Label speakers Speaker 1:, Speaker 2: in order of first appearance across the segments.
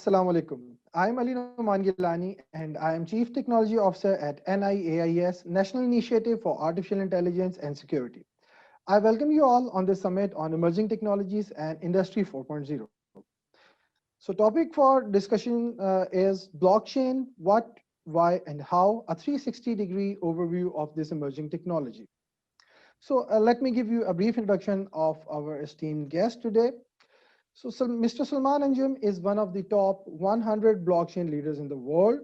Speaker 1: Assalamu alaikum. I'm Ali Noman Gilani and I am Chief Technology Officer at NIAIS, National Initiative for Artificial Intelligence and Security. I welcome you all on this summit on emerging technologies and Industry 4.0. So topic for discussion is blockchain, what, why, and how, a 360-degree overview of this emerging technology. So let me give you a brief introduction of our esteemed guest today. So Mr. Salman Anjum is one of the top 100 blockchain leaders in the world.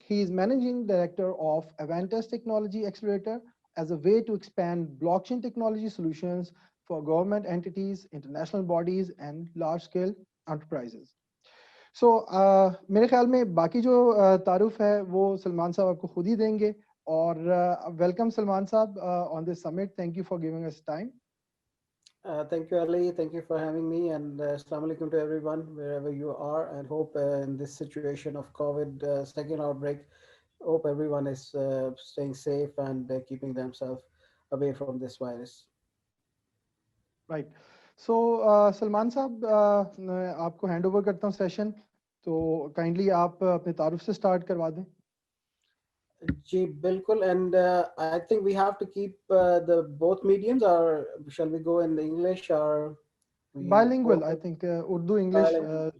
Speaker 1: He is managing director of Avantis Technology Accelerator as a way to expand blockchain technology solutions for government entities, international bodies, and large-scale enterprises. So मेरे ख्याल में बाकी जो तारुफ है वो सलमान साहब आपको खुद ही देंगे और वेलकम सलमान साहब on this summit. Thank you for giving us time.
Speaker 2: Thank you, Ali. Thank you for having me, and assalamu alaikum to everyone wherever you are. And hope in this situation of COVID second outbreak, hope everyone is staying safe and keeping themselves away from this virus.
Speaker 1: Right. So Salman साहब मैं आपको hand over करता हूँ session, तो kindly आप अपने तारुफ से स्टार्ट करवा दें.
Speaker 2: जी बिल्कुल, and I think we have to keep the both mediums, or shall we go in the English, or we
Speaker 1: Bilingual, I
Speaker 2: both
Speaker 1: think Urdu English
Speaker 2: bilingual?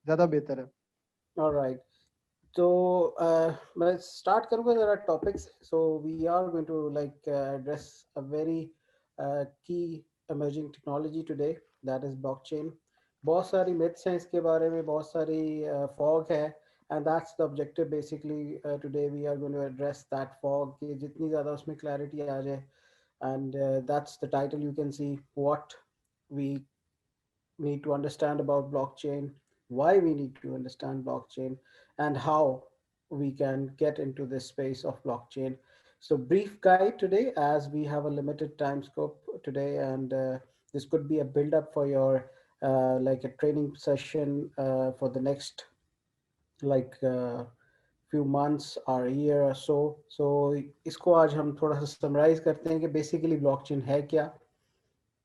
Speaker 1: ज़्यादा बेहतर है.
Speaker 2: All right. So मैं start करूँगा. There are topics, so we are going to address a very key emerging technology today, that is blockchain. बहुत सारी myths हैं इसके बारे में, बहुत सारी fog है, and that's the objective basically. Today we are going to address that fog कि जितनी ज़्यादा उसमें clarity आ जाए, and that's the title. You can see what we need to understand about blockchain, why we need to understand blockchain, and how we can get into this space of blockchain. So brief guide today, as we have a limited time scope today, and this could be a build up for your like a training session for the next like few months or a year or so. So इसको आज हम थोड़ा सा summarize करते हैं कि basically blockchain है क्या,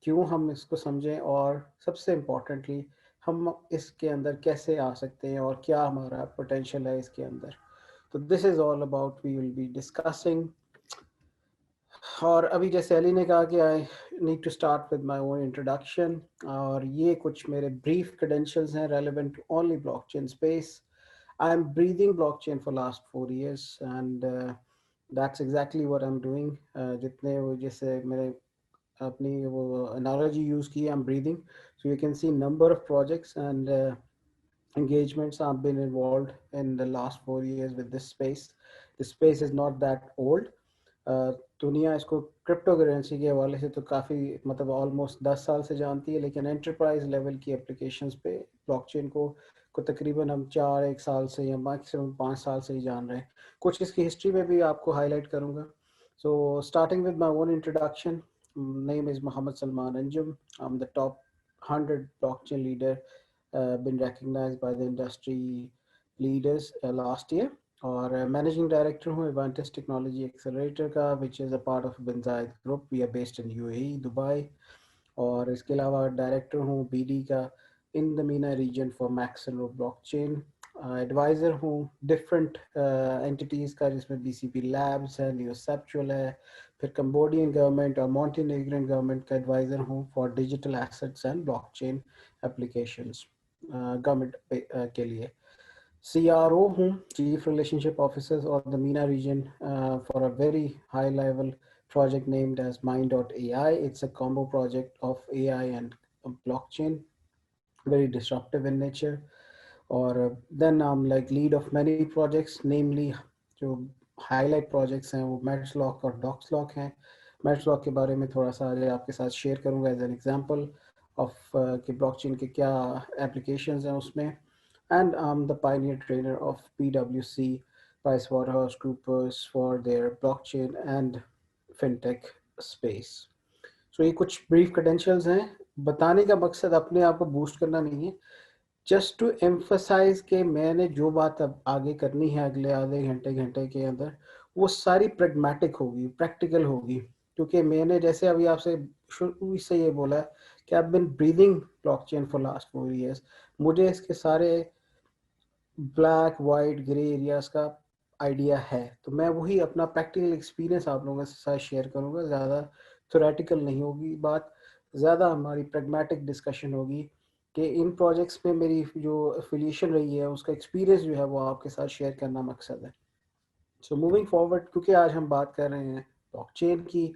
Speaker 2: क्यों हम इसको समझें, और सबसे इम्पोर्टेंटली हम इसके अंदर कैसे आ सकते हैं और क्या हमारा पोटेंशियल है इसके अंदर. तो this is all about we will be discussing. और अभी जैसे अली ने कहा कि I need to start with my own introduction, और ये कुछ मेरे ब्रीफ क्रेडेंशियल्स हैं relevant to only blockchain space. I am breathing blockchain for last 4 years, and that's exactly what I am doing. जितने वो जैसे मेरे अपनी वो analogy use की, I'm breathing. So you can see number of projects and engagements I've been involved in the last 4 years with this space. This space is not that old. दुनिया इसको crypto currency के हवाले से तो काफ़ी मतलब almost 10 साल से जानती है, लेकिन एंटरप्राइज लेवल की एप्लीकेशंस पे ब्लॉकचेन को तकरीबन हम 1 साल से या मैक्सिमम 5 साल से ही जान रहे हैं. कुछ इसकी हिस्ट्री में भी आपको हाईलाइट करूँगा. So starting with my own introduction, name is Mohammed Salman Anjum. I'm the top 100 blockchain leader, been recognized by the industry leaders last year. और मैनेजिंग डायरेक्टर हूँ एवांटिस टेक्नोलॉजी एक्सेलरेटर का, which is a part of bin Zayed group. We are based in UAE Dubai. और इसके अलावा director हूँ BD का in the MENA region for Maxillo blockchain. Adviser हूँ different entities का, जिसमें बीसीपी लैब्स है, नियोसेप्चुअल है, फिर कंबोडियन गवर्नमेंट और मॉन्टेनेग्रिन गवर्नमेंट का एडवाइज़र हूँ for digital assets and blockchain applications government के लिए. CRO हूँ, Chief Relationship Officer of the MENA region for a very high level project named as Mind.ai. It's a combo project of AI and blockchain, very disruptive in nature. Or then I'm like lead of many projects, namely जो highlight projects हैं वो Medslock और Docslock हैं. Medslock के बारे में थोड़ा सा आज आपके साथ शेयर करूँगा as an example of कि blockchain के क्या applications हैं उसमें. And I'm the pioneer trainer of PwC, PricewaterhouseCoopers, for their blockchain and fintech space. So ये कुछ brief credentials हैं. बताने का मकसद अपने आप को boost करना नहीं है, just to emphasize कि मैंने जो बात अब आगे करनी है अगले आधे घंटे के अंदर, वो सारी pragmatic होगी, practical होगी. क्योंकि मैंने जैसे अभी आपसे शुरू से ये बोला कि I've been breathing blockchain for last 4 years. मुझे इसके सारे ब्लैक वाइट ग्रे एरियाज का आइडिया है, तो मैं वही अपना प्रैक्टिकल एक्सपीरियंस आप लोगों के साथ शेयर करूंगा। ज़्यादा थ्योरेटिकल नहीं होगी बात, ज़्यादा हमारी प्रैग्मेटिक डिस्कशन होगी कि इन प्रोजेक्ट्स में मेरी जो एफिलिएशन रही है उसका एक्सपीरियंस जो है वो आपके साथ शेयर करना मकसद है। सो मूविंग फॉरवर्ड, क्योंकि आज हम बात कर रहे हैं ब्लॉकचेन की,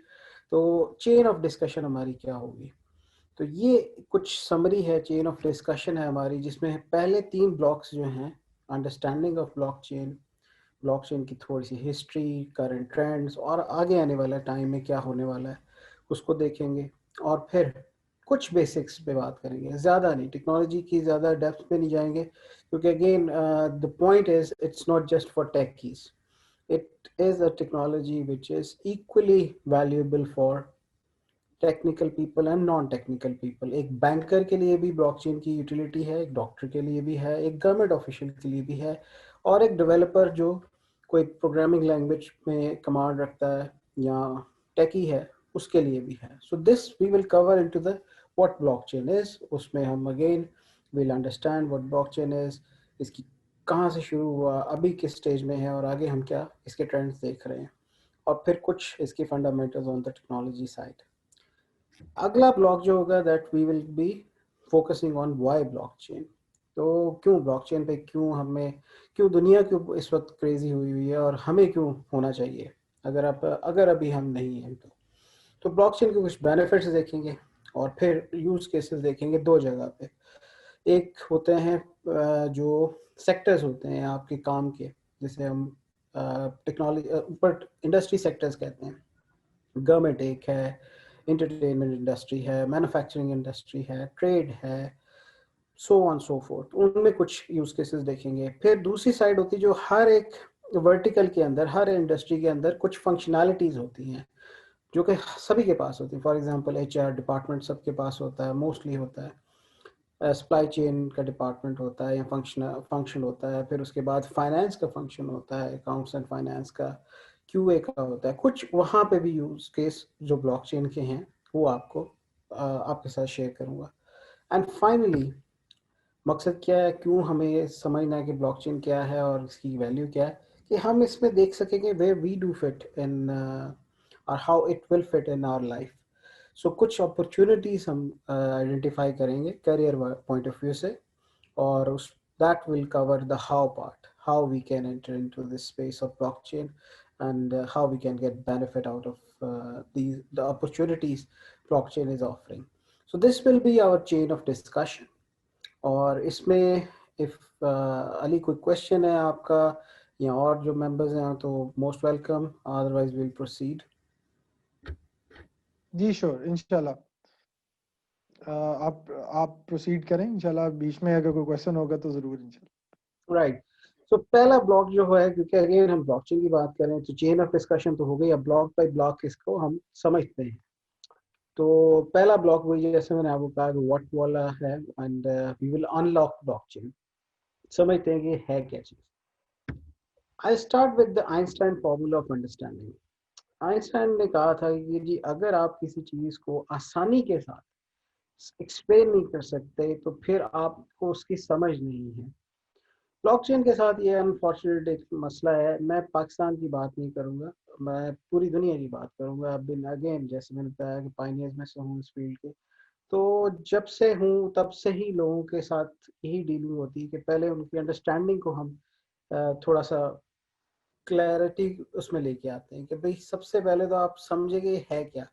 Speaker 2: तो चेन ऑफ डिस्कशन हमारी क्या होगी। तो ये कुछ समरी है, चेन ऑफ डिस्कशन है हमारी, जिसमें पहले 3 ब्लॉक्स जो हैं, अंडरस्टैंडिंग ऑफ ब्लॉकचेन, ब्लॉकचेन की थोड़ी सी हिस्ट्री, करंट ट्रेंड्स और आगे आने वाला टाइम में क्या होने वाला है उसको देखेंगे। और फिर कुछ बेसिक्स पे बात करेंगे, ज़्यादा नहीं, टेक्नोलॉजी की ज़्यादा डेप्थ पे नहीं जाएंगे, क्योंकि again the point is it's not just for techies, it is a technology which is equally valuable for technical people and non technical people. एक बैंकर के लिए भी ब्लॉकचेन की यूटिलिटी है, एक डॉक्टर के लिए भी है, एक गवर्नमेंट ऑफिशियल के लिए भी है, और एक डेवलपर जो कोई प्रोग्रामिंग लैंग्वेज में कमांड रखता है या टेकी है उसके लिए भी है। So this we will cover into the what blockchain is. उसमें हम again will understand what blockchain is, इसकी कहाँ से शुरू हुआ, अभी किस स्टेज में है, और आगे हम क्या इसके ट्रेंड्स देख रहे हैं, और फिर कुछ इसके fundamentals on the technology side. अगला ब्लॉक जो होगा that we will be focusing on why blockchain. तो क्यों ब्लॉकचेन पे, क्यों हमें, क्यों दुनिया क्यों इस वक्त क्रेजी हुई हुई है, और हमें क्यों होना चाहिए अगर अभी हम नहीं हैं तो ब्लॉकचेन के कुछ बेनिफिट्स देखेंगे, और फिर यूज केसेस देखेंगे 2 जगह पे। एक होते हैं जो सेक्टर्स होते हैं आपके काम के, जैसे हम टेक्नोलॉजी ऊपर इंडस्ट्री सेक्टर्स कहते हैं। गवर्नमेंट एक है, इंटरटेनमेंट इंडस्ट्री है, मैन्युफैक्चरिंग इंडस्ट्री है, ट्रेड है, सो ऑन सो फोर्थ, उनमें कुछ यूज केसेस देखेंगे। फिर दूसरी साइड होती है जो हर एक वर्टिकल के अंदर, हर इंडस्ट्री के अंदर कुछ फंक्शनैलिटीज होती हैं जो कि सभी के पास होती है। फॉर एग्जांपल एचआर डिपार्टमेंट सबके पास होता है, मोस्टली होता है। सप्लाई चेन का डिपार्टमेंट होता है या फंक्शन होता है। फिर उसके बाद फाइनेंस का फंक्शन होता है, अकाउंट्स एंड फाइनेंस का, क्यूए का होता है कुछ। वहाँ पे भी यूज केस जो ब्लॉकचेन के हैं वो आपको आपके साथ शेयर करूँगा। एंड फाइनली मकसद क्या है, क्यों हमें ये समझना है कि ब्लॉकचेन क्या है और इसकी वैल्यू क्या है, कि हम इसमें देख सकेंगे where we do fit in और how it will fit in our life. So कुछ अपॉर्चुनिटीज हम आइडेंटिफाई करेंगे करियर पॉइंट ऑफ व्यू से, और उस that will cover the how part, how we can enter into this space of blockchain, and how we can get benefit out of the opportunities blockchain is offering. So this will be our chain of discussion. और इसमें if Ali कोई question है आपका या और जो members हैं तो most welcome, otherwise will proceed.
Speaker 1: जी श्योर, इंशाल्लाह। आप प्रोसीड करें इंशाल्लाह। बीच में अगर कोई क्वेश्चन होगा तो जरूर इंशाल्लाह।
Speaker 2: राइट। सो पहला ब्लॉक जो है, क्योंकि अगेन हम ब्लॉकचेन की बात करें तो चेन ऑफ डिस्कशन तो हो गई, अब ब्लॉक बाय ब्लॉक इसको हम समझते हैं। तो पहला ब्लॉक वही जैसे मैंने आपको कहा कि व्हाट वाला है, and we will unlock blockchain. समझते हैं कि है क्या चीज। I start with the Einstein formula of understanding. Einstein ने कहा था कि जी अगर आप किसी चीज को आसानी के साथ एक्सप्लेन नहीं कर सकते तो फिर आपको उसकी समझ नहीं है। ब्लॉकचेन के साथ ये अनफॉर्चुनेट एक मसला है। मैं पाकिस्तान की बात नहीं करूंगा, मैं पूरी दुनिया की बात करूंगा। अब बिन अगेन जैसे मैंने बताया कि पाइनियर्स में से हूँ इस फील्ड के, तो जब से हूँ तब से ही लोगों के साथ यही डीलिंग होती है कि पहले उनकी अंडरस्टैंडिंग को हम थोड़ा सा क्लैरिटी उसमें लेके आते हैं कि भाई सबसे पहले तो आप समझेंगे है क्या।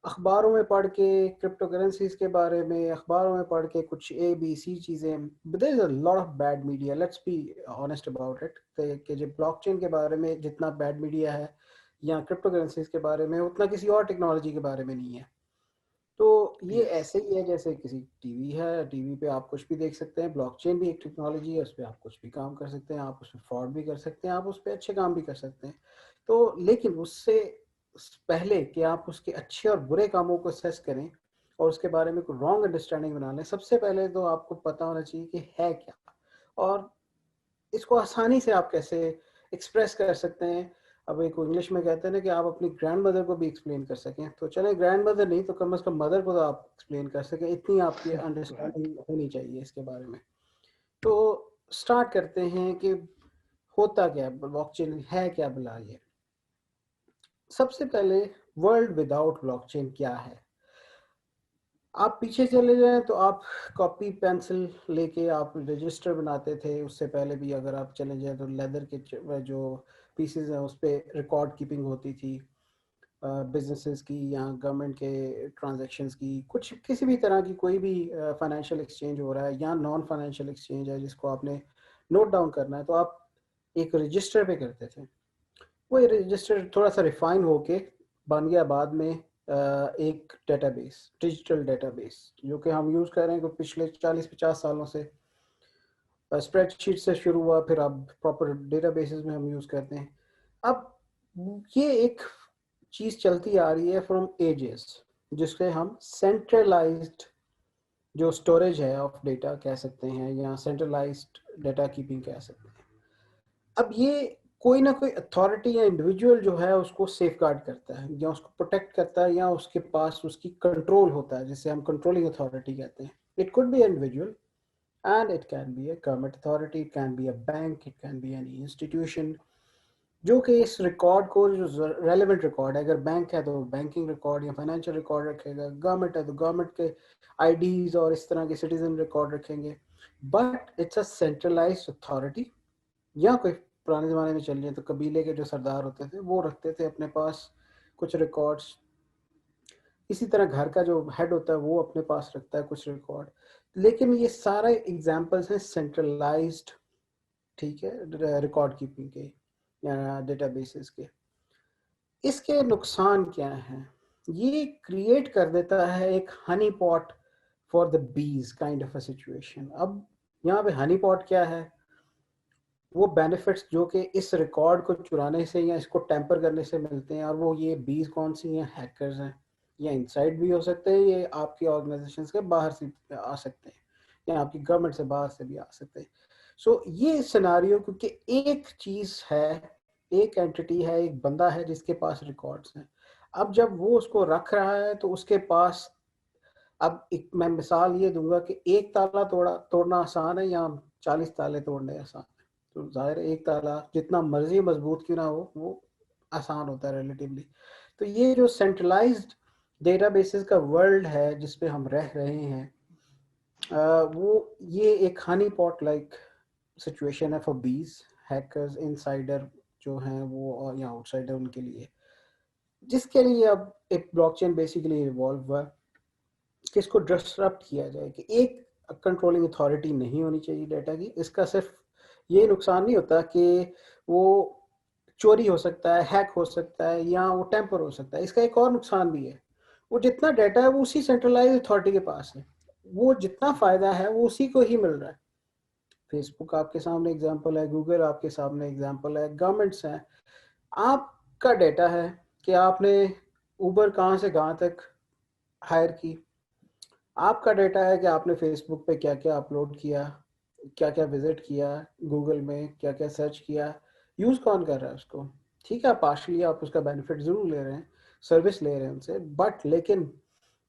Speaker 2: अखबारों में पढ़ के क्रिप्टो करेंसीज के बारे में, अखबारों में पढ़ के कुछ ए बी सी चीज़ें, there is a lot of bad media, let's be honest about it, कि जो ब्लॉकचेन के बारे में जितना बैड मीडिया है या क्रिप्टो करेंसीज के बारे में उतना किसी और टेक्नोलॉजी के बारे में नहीं है। तो ये ऐसे ही है जैसे किसी टीवी है, टीवी पे आप कुछ भी देख सकते हैं। ब्लॉकचेन भी एक टेक्नोलॉजी है, उस पर आप कुछ भी काम कर सकते हैं, आप उसमें फ्रॉड भी कर सकते हैं, आप उस पर अच्छे काम भी कर सकते हैं। तो लेकिन उससे पहले कि आप उसके अच्छे और बुरे कामों को असेस करें और उसके बारे में कोई रॉन्ग अंडरस्टैंडिंग बना लें, सबसे पहले तो आपको पता होना चाहिए कि है क्या, और इसको आसानी से आप कैसे एक्सप्रेस कर सकते हैं। अब एक इंग्लिश में कहते हैं ना कि आप अपनी ग्रैंड मदर को भी एक्सप्लेन कर सकें, तो चले ग्रैंड मदर नहीं तो कम से कम मदर को तो आप एक्सप्लेन कर सकें, इतनी आपकी अंडरस्टैंडिंग होनी चाहिए इसके बारे में। तो स्टार्ट करते हैं कि होता क्या है ब्लॉकचेन, है क्या भला ये। सबसे पहले वर्ल्ड विदाउट ब्लॉकचेन क्या है। आप पीछे चले जाएं तो आप कॉपी पेंसिल लेके आप रजिस्टर बनाते थे। उससे पहले भी अगर आप चले जाएं तो लेदर के जो पीसेस हैं उस पर रिकॉर्ड कीपिंग होती थी, बिजनेसेस की या गवर्नमेंट के ट्रांजैक्शंस की, कुछ किसी भी तरह की कोई भी फाइनेंशियल एक्सचेंज हो रहा है या नॉन फाइनेंशियल एक्सचेंज है जिसको आपने नोट डाउन करना है तो आप एक रजिस्टर पे करते थे। वो रजिस्टर थोड़ा सा रिफाइन होके बन गया बाद में एक डेटाबेस, डिजिटल डेटाबेस, जो कि हम यूज़ कर रहे हैं पिछले 40-50 सालों से। स्प्रेडशीट से शुरू हुआ, फिर अब प्रॉपर डेटाबेसेस में हम यूज़ करते हैं। अब ये एक चीज़ चलती आ रही है फ्रॉम एजेस, जिसके हम सेंट्रलाइज्ड जो स्टोरेज है ऑफ डेटा कह सकते हैं या सेंट्रलाइज्ड डेटा कीपिंग कह सकते हैं। अब ये कोई ना कोई अथॉरिटी या इंडिविजुअल जो है उसको सेफ गार्ड करता है या उसको प्रोटेक्ट करता है या उसके पास उसकी कंट्रोल होता है, जिसे हम कंट्रोलिंग अथॉरिटी कहते हैं। It could be individual and it can be a government authority, it can be a bank, it can be any institution जो कि इस रिकॉर्ड को, जो रेलेवेंट रिकॉर्ड है, अगर बैंक है तो बैंकिंग रिकॉर्ड या फाइनेंशियल रिकॉर्ड रखेगा, गवर्नमेंट है तो गवर्नमेंट के आईडीज और इस तरह के सिटीजन रिकॉर्ड रखेंगे। But it's a centralised authority. या कोई पुराने ज़माने में चल जाए तो कबीले के जो सरदार होते थे वो रखते थे अपने पास कुछ रिकॉर्ड्स। इसी तरह घर का जो हेड होता है वो अपने पास रखता है कुछ रिकॉर्ड। लेकिन ये सारे एग्जांपल्स हैं सेंट्रलाइज्ड, ठीक है, रिकॉर्ड कीपिंग के या डेटाबेसेस के। इसके नुकसान क्या हैं? ये क्रिएट कर देता है एक Honey pot for the bees kind of a situation. अब यहाँ पे हनी पॉट क्या है? वो बेनिफिट्स जो कि इस रिकॉर्ड को चुराने से या इसको टेम्पर करने से मिलते हैं, और वो ये बीज कौन सी हैं? हैकर्स हैं, या इनसाइड भी हो सकते हैं, ये आपकी ऑर्गेनाइजेशन के बाहर से आ सकते हैं या आपकी गवर्नमेंट से बाहर से भी आ सकते हैं। सो ये सिनारियो, क्योंकि एक चीज है, एक एंटिटी है, एक बंदा है जिसके पास रिकॉर्ड्स हैं। अब जब वो उसको रख रहा है तो उसके पास, अब एक मैं मिसाल ये दूंगा कि एक ताला तोड़ना आसान है या 40 ताले तोड़ने आसान है। तो जाहिर है एक ताला जितना मर्जी मजबूत क्यों ना हो वो आसान होता है रिलेटिवली। तो ये जो सेंट्रलाइज्ड डेटाबेसेस का वर्ल्ड है जिसपे हम रह रहे हैं, वो ये एक हनी पॉट लाइक सिचुएशन है फॉर बीज, हैकर्स, इनसाइडर जो हैं वो, और या आउटसाइडर उनके लिए, जिसके लिए अब एक ब्लॉकचेन बेसिकली इवॉल्व हुआ कि इसको डिसरप्ट किया जाए कि एक कंट्रोलिंग अथॉरिटी नहीं होनी चाहिए डाटा की। इसका सिर्फ ये नुकसान नहीं होता कि वो चोरी हो सकता है, हैक हो सकता है या वो टेम्पर हो सकता है, इसका एक और नुकसान भी है। वो जितना डाटा है वो उसी सेंट्रलाइज अथॉरिटी के पास है, वो जितना फायदा है वो उसी को ही मिल रहा है। फेसबुक आपके सामने एग्जांपल है, गूगल आपके सामने एग्जांपल है, गवर्नमेंट्स हैं। आपका डाटा है कि आपने उबर कहाँ से कहाँ तक हायर की। आपका डेटा है कि आपने फेसबुक पे क्या क्या अपलोड किया, क्या क्या विजिट किया, गूगल में क्या क्या सर्च किया, यूज़ कौन कर रहा है उसको। ठीक है, पार्शली आप उसका बेनिफिट ज़रूर ले रहे हैं, सर्विस ले रहे हैं उनसे, बट लेकिन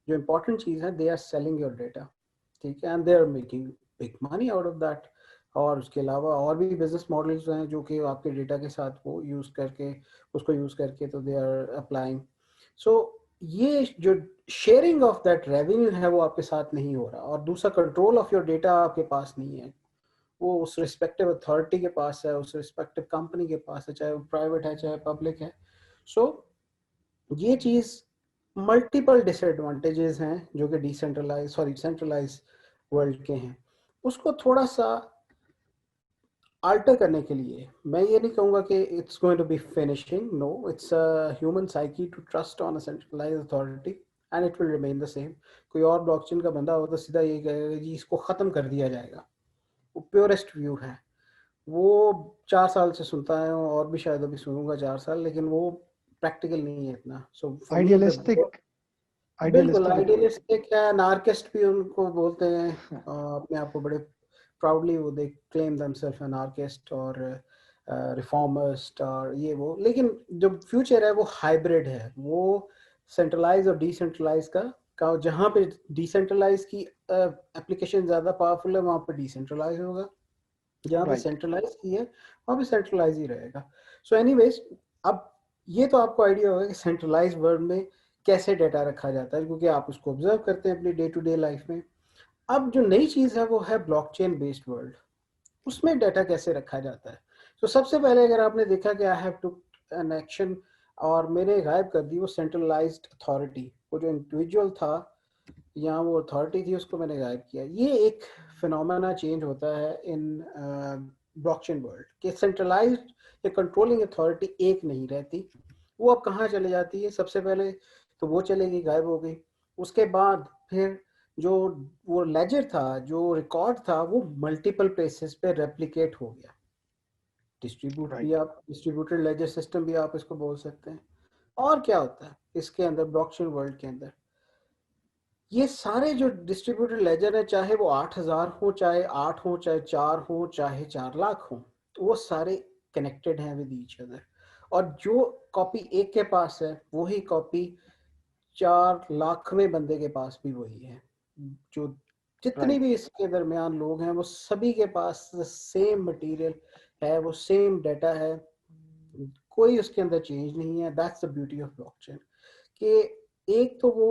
Speaker 2: जो इम्पोर्टेंट चीज़ है, they are selling your data, ठीक है, and they are making big money out of that. और उसके अलावा और भी बिजनेस मॉडल्स हैं जो कि आपके डेटा के साथ वो यूज़ करके, उसको यूज़ करके तो दे आर अप्लाइंग। सो ये जो शेयरिंग ऑफ दैट रेवेन्यू है वो आपके साथ नहीं हो रहा, और दूसरा कंट्रोल ऑफ योर डेटा आपके पास नहीं है, वो उस रिस्पेक्टिव अथॉरिटी के पास है, उस रिस्पेक्टिव कंपनी के पास है, चाहे वो प्राइवेट है चाहे पब्लिक है। सो ये चीज़, मल्टीपल डिसएडवांटेजेस हैं जो कि सेंट्रलाइज वर्ल्ड के हैं। उसको थोड़ा सा अल्टर करने के लिए, मैं ये नहीं कहूँगा कि it's going to be finishing, no, it's a human psyche to trust on a centralised authority and it will remain the same. कोई और ब्लॉकचेन का बंदा हो तो सीधा ये कहेगा जी इसको ख़त्म कर दिया जाएगा। वो प्योरेस्ट व्यू है, वो 4 साल से सुनता है और भी शायद अभी सुनूंगा 4 साल, लेकिन वो प्रैक्टिकल नहीं है इतना। So for me the,
Speaker 1: idealistic,
Speaker 2: बिल्कुल
Speaker 1: आइडियलिस्टिक अप्रोच।
Speaker 2: आइडियलिस्टिक है, नार्किस्ट भी उनको बोलते हैं। अपने आप को बड़े प्राउडली वो दे क्लेम देमसेल्फ अनार्किस्ट और रिफॉर्मिस्ट और ये वो, लेकिन जो फ्यूचर है वो हाइब्रिड है, वो सेंट्रलाइज और डिसेंट्रलाइज का जहाँ पे डिसेंट्रलाइज की एप्लीकेशन ज़्यादा पावरफुल है वहाँ पे डिसेंट्रलाइज होगा, जहाँ पे
Speaker 1: Right.
Speaker 2: सेंट्रलाइज की है वहाँ पे सेंट्रलाइज ही रहेगा. सो एनीवेज, अब ये तो आपको आइडिया होगा कि सेंट्रलाइज वर्ल्ड में कैसे डेटा रखा जाता है, क्योंकि आप उसको ऑब्जर्व करते हैं अपनी डे टू डे लाइफ में. अब जो नई चीज़ है वो है ब्लॉकचेन बेस्ड वर्ल्ड. उसमें डाटा कैसे रखा जाता है. तो सबसे पहले अगर आपने देखा कि I have to an action और मैंने गायब कर दी वो सेंट्रलाइज्ड अथॉरिटी, वो जो इंडिविजुअल था या वो अथॉरिटी थी उसको मैंने गायब किया. ये एक फिनोमेना चेंज होता है इन ब्लॉकचेन वर्ल्ड कि सेंट्रलाइज्ड या कंट्रोलिंग अथॉरिटी एक नहीं रहती. वो अब कहाँ चले जाती है. सबसे पहले तो वो चलेगी, गायब हो गई. उसके बाद फिर जो वो लेजर था, जो रिकॉर्ड था, वो मल्टीपल प्लेसेस पे रेप्लिकेट हो गया. डिस्ट्रीब्यूट भी,
Speaker 1: Right.
Speaker 2: आप डिस्ट्रीब्यूटेड लेजर सिस्टम भी आप इसको बोल सकते हैं. और क्या होता है इसके अंदर, ब्लॉकचेन वर्ल्ड के अंदर, ये सारे जो डिस्ट्रीब्यूटेड लेजर है, चाहे वो 8,000 हो, चाहे 8 हो, चाहे 4 हो, चाहे 4 लाख हो, तो वो सारे कनेक्टेड हैं विद ईच अदर. और जो कॉपी एक के पास है वही कॉपी 4 लाखवें बंदे के पास भी वही है. जो जितनी
Speaker 1: Right.
Speaker 2: भी इसके दरमियान लोग हैं वो सभी के पास सेम मटेरियल है, वो सेम डाटा है, कोई उसके अंदर चेंज नहीं है. That's the beauty of blockchain कि एक तो वो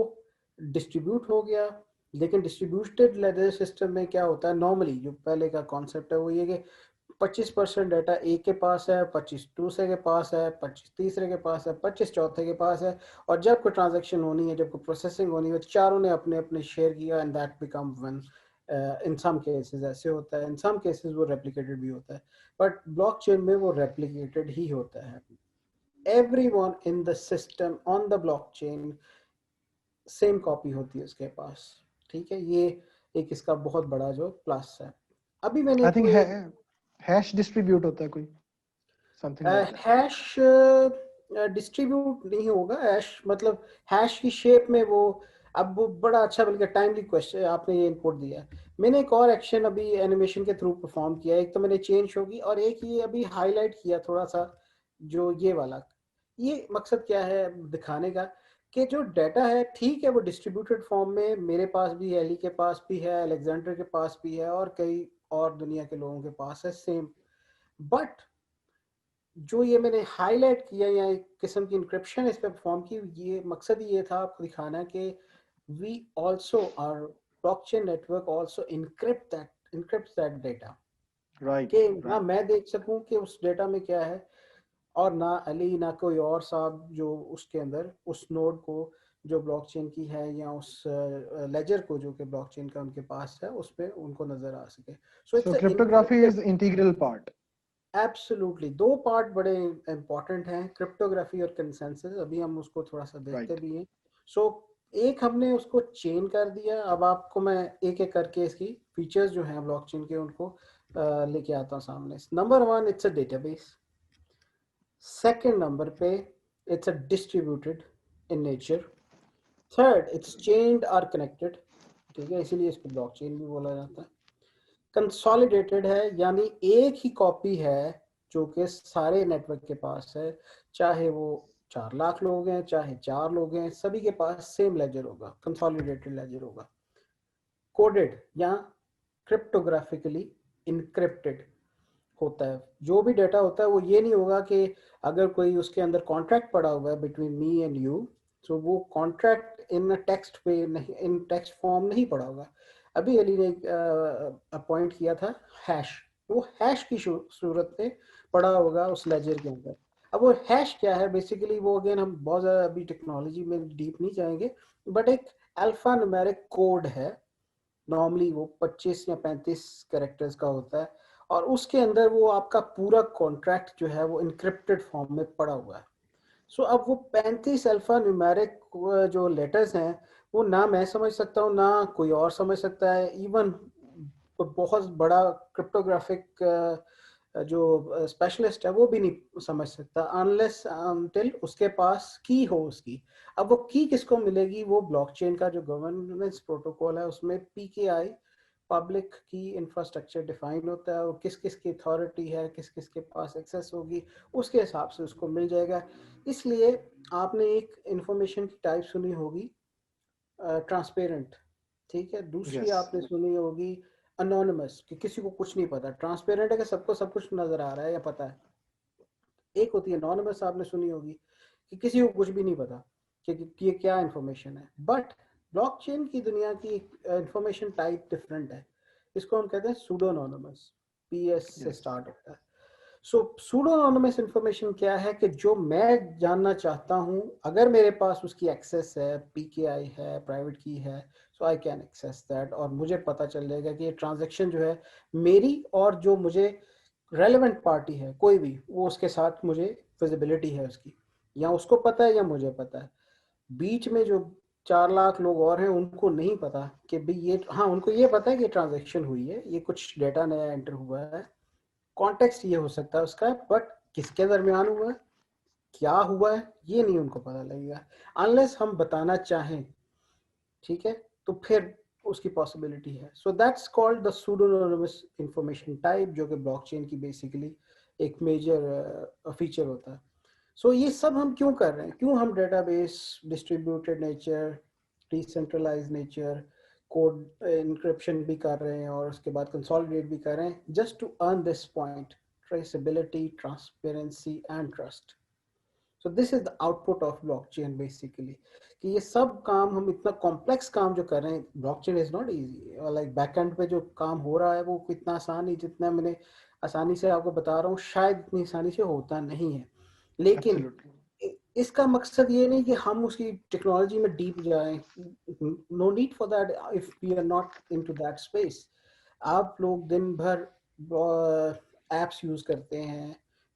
Speaker 2: डिस्ट्रीब्यूट हो गया. लेकिन डिस्ट्रीब्यूटेड लेजर सिस्टम में क्या होता है, नॉर्मली जो पहले का कॉन्सेप्ट है वो ये कि 25% डाटा एक के पास है, 25 दूसरे के पास है, 25 तीसरे के पास है, 25 चौथे के पास है. और जब कोई ट्रांजैक्शन होनी है, जब कोई प्रोसेसिंग होनी है, चारों ने अपने अपने शेयर किया and that become one. In some cases ऐसे होता है, इन सम केसेस वो रेप्लिकेटेड भी होता है. बट ब्लॉकचेन में वो रेप्लिकेटेड ही होता है. everyone in the system on the blockchain same copy होती है उसके पास. ठीक है, ये एक इसका बहुत बड़ा जो प्लस है. अभी मैंने
Speaker 1: I think
Speaker 2: कोई
Speaker 1: hash distribute होता है कोई, something like that.
Speaker 2: Hash distribute नहीं होगा. हैश मतलब हैश की शेप में वो, अब वो बड़ा अच्छा बल्कि टाइमली क्वेश्चन आपने ये इनपुट दिया. मैंने एक और एक्शन अभी एनिमेशन के थ्रू परफॉर्म किया. एक तो मैंने चेंज होगी और एक ये अभी हाईलाइट किया थोड़ा सा, जो ये वाला. ये मकसद क्या है दिखाने का कि जो डाटा है ठीक है वो डिस्ट्रीब्यूटेड फॉर्म में मेरे पास भी है, एली के पास भी है, अलेक्जेंडर के पास भी है और कई और दुनिया के लोगों के पास है सेम. बट जो ये मैंने हाईलाइट किया या एक किस्म की इंक्रिप्शन इस पे परफॉर्म की, ये मकसद ये था आपको दिखाना कि we also are blockchain network also encrypt that data.
Speaker 1: Right.
Speaker 2: कि ना
Speaker 1: Right.
Speaker 2: मैं देख सकूं कि उस डेटा में क्या है, और ना अली ना कोई और साहब जो उसके अंदर उस नोड को जो ब्लॉकचेन की है या उस लेजर को जो कि ब्लॉकचेन का उनके पास है उस पे उनको नजर आ सके. So it's
Speaker 1: So cryptography is integral part.
Speaker 2: Absolutely. दो पार्ट बड़े इंपॉर्टेंट हैं, क्रिप्टोग्राफी और कंसेंसस. अभी हम उसको थोड़ा सा देखते
Speaker 1: Right.
Speaker 2: भी हैं. सो एक हमने उसको चेन कर दिया. अब आपको मैं एक एक करके इसकी फीचर्स जो हैं ब्लॉकचेन के उनको लेके आता हूँ सामने. Number 1, it's a database. Second number पे it's a distributed in nature. Third, it's chained और कनेक्टेड. ठीक है, इसीलिए इसको ब्लॉकचेन भी बोला जाता है. कंसोलिडेटेड है, यानी एक ही कॉपी है जो कि सारे नेटवर्क के पास है, चाहे वो 4 लाख लोग हैं चाहे 4 लोग हैं, सभी के पास सेम लेजर होगा, कंसोलिडेटेड लेजर होगा. कोडेड या क्रिप्टोग्राफिकली इनक्रिप्टेड होता है. जो भी डाटा होता है वो ये नहीं होगा कि अगर कोई उसके अंदर कॉन्ट्रैक्ट पड़ा हुआ है बिटवीन मी एंड यू, तो वो कॉन्ट्रैक्ट इन टेक्स्ट पे नहीं, इन टेक्स्ट फॉर्म नहीं पड़ा होगा. अभी अली ने अपॉइंट किया था हैश, वो हैश की सूरत में पड़ा होगा उस लेजर के अंदर. अब वो हैश क्या है बेसिकली, वो अगेन हम बहुत ज़्यादा अभी टेक्नोलॉजी में डीप नहीं जाएंगे, बट एक अल्फा न्यूमेरिक कोड है. नॉर्मली वो 25 या 35 कैरेक्टर्स का होता है और उसके अंदर वो आपका पूरा कॉन्ट्रैक्ट जो है वो इनक्रिप्टेड फॉर्म में पड़ा हुआ है. सो अब वो 35 अल्फा न्यूमेरिक जो लेटर्स हैं वो ना मैं समझ सकता हूँ ना कोई और समझ सकता है. इवन बहुत बड़ा क्रिप्टोग्राफिक जो स्पेशलिस्ट है वो भी नहीं समझ सकता अनलेस अनटिल उसके पास की हो उसकी. अब वो की किसको मिलेगी, वो ब्लॉकचेन का जो गवर्नेंस प्रोटोकॉल है उसमें पीकेआई, पब्लिक की इंफ्रास्ट्रक्चर डिफाइन होता है, और किस किस की अथॉरिटी है, किस किस के पास एक्सेस होगी, उसके हिसाब से उसको मिल जाएगा. इसलिए आपने एक इंफॉर्मेशन की टाइप सुनी होगी ट्रांसपेरेंट. ठीक है, दूसरी
Speaker 1: Yes.
Speaker 2: आपने सुनी होगी अनोनिमस, कि किसी को कुछ नहीं पता, ट्रांसपेरेंट है कि सबको सब कुछ नजर आ रहा है या पता है। एक होती है अनोनिमस, आपने सुनी होगी कि किसी को कुछ भी नहीं पता कि ये क्या इंफॉर्मेशन है। बट ब्लॉकचेन की दुनिया की इंफॉर्मेशन टाइप डिफरेंट है। इसको हम कहते हैं सूडो अनोनिमस, पीएस से
Speaker 1: Yes.
Speaker 2: स्टार्ट होता है। सो सूडो अनोनिमस इंफॉर्मेशन क्या है कि जो मैं जानना चाहता हूं, अगर मेरे पास उसकी एक्सेस है, पीकेआई है, प्राइवेट की है, सो आई कैन एक्सेस दैट, और मुझे पता चल जाएगा कि ये ट्रांजैक्शन जो है मेरी और जो मुझे रेलेवेंट पार्टी है कोई भी, वो उसके साथ मुझे विजिबिलिटी है उसकी, या उसको पता है या मुझे पता है। बीच में जो 4 लाख लोग और हैं उनको नहीं पता कि भाई ये, हाँ उनको ये पता है कि ट्रांजैक्शन हुई है, ये कुछ डेटा नया एंटर हुआ है, कॉन्टेक्स्ट ये हो सकता है उसका, बट किसके दरमियान हुआ है, क्या हुआ है, ये नहीं उनको पता लगेगा अनलेस हम बताना चाहें। ठीक है, तो फिर उसकी पॉसिबिलिटी है। So that's called the pseudonymous information type, जो कि ब्लॉकचेन की बेसिकली एक मेजर फीचर होता है। सो ये सब हम क्यों कर रहे हैं, क्यों हम database, distributed nature, decentralise nature, code encryption भी कर रहे हैं और उसके बाद कंसोलिडेट भी कर रहे हैं, just to earn this point, traceability, transparency and trust. So this is the output of blockchain basically, कि ये सब काम, हम इतना कॉम्प्लेक्स काम जो कर रहे हैं, blockchain is not easy, like backend पे जो काम हो रहा है वो इतना आसान नहीं, जितना मैंने आसानी से आपको बता रहा हूँ शायद इतनी आसानी से होता नहीं है। लेकिन
Speaker 1: Absolutely.
Speaker 2: इसका मकसद ये नहीं कि हम उसकी टेक्नोलॉजी में डीप जाएं, no need for that if we are not into that space. आप लोग दिन भर एप्स यूज करते हैं,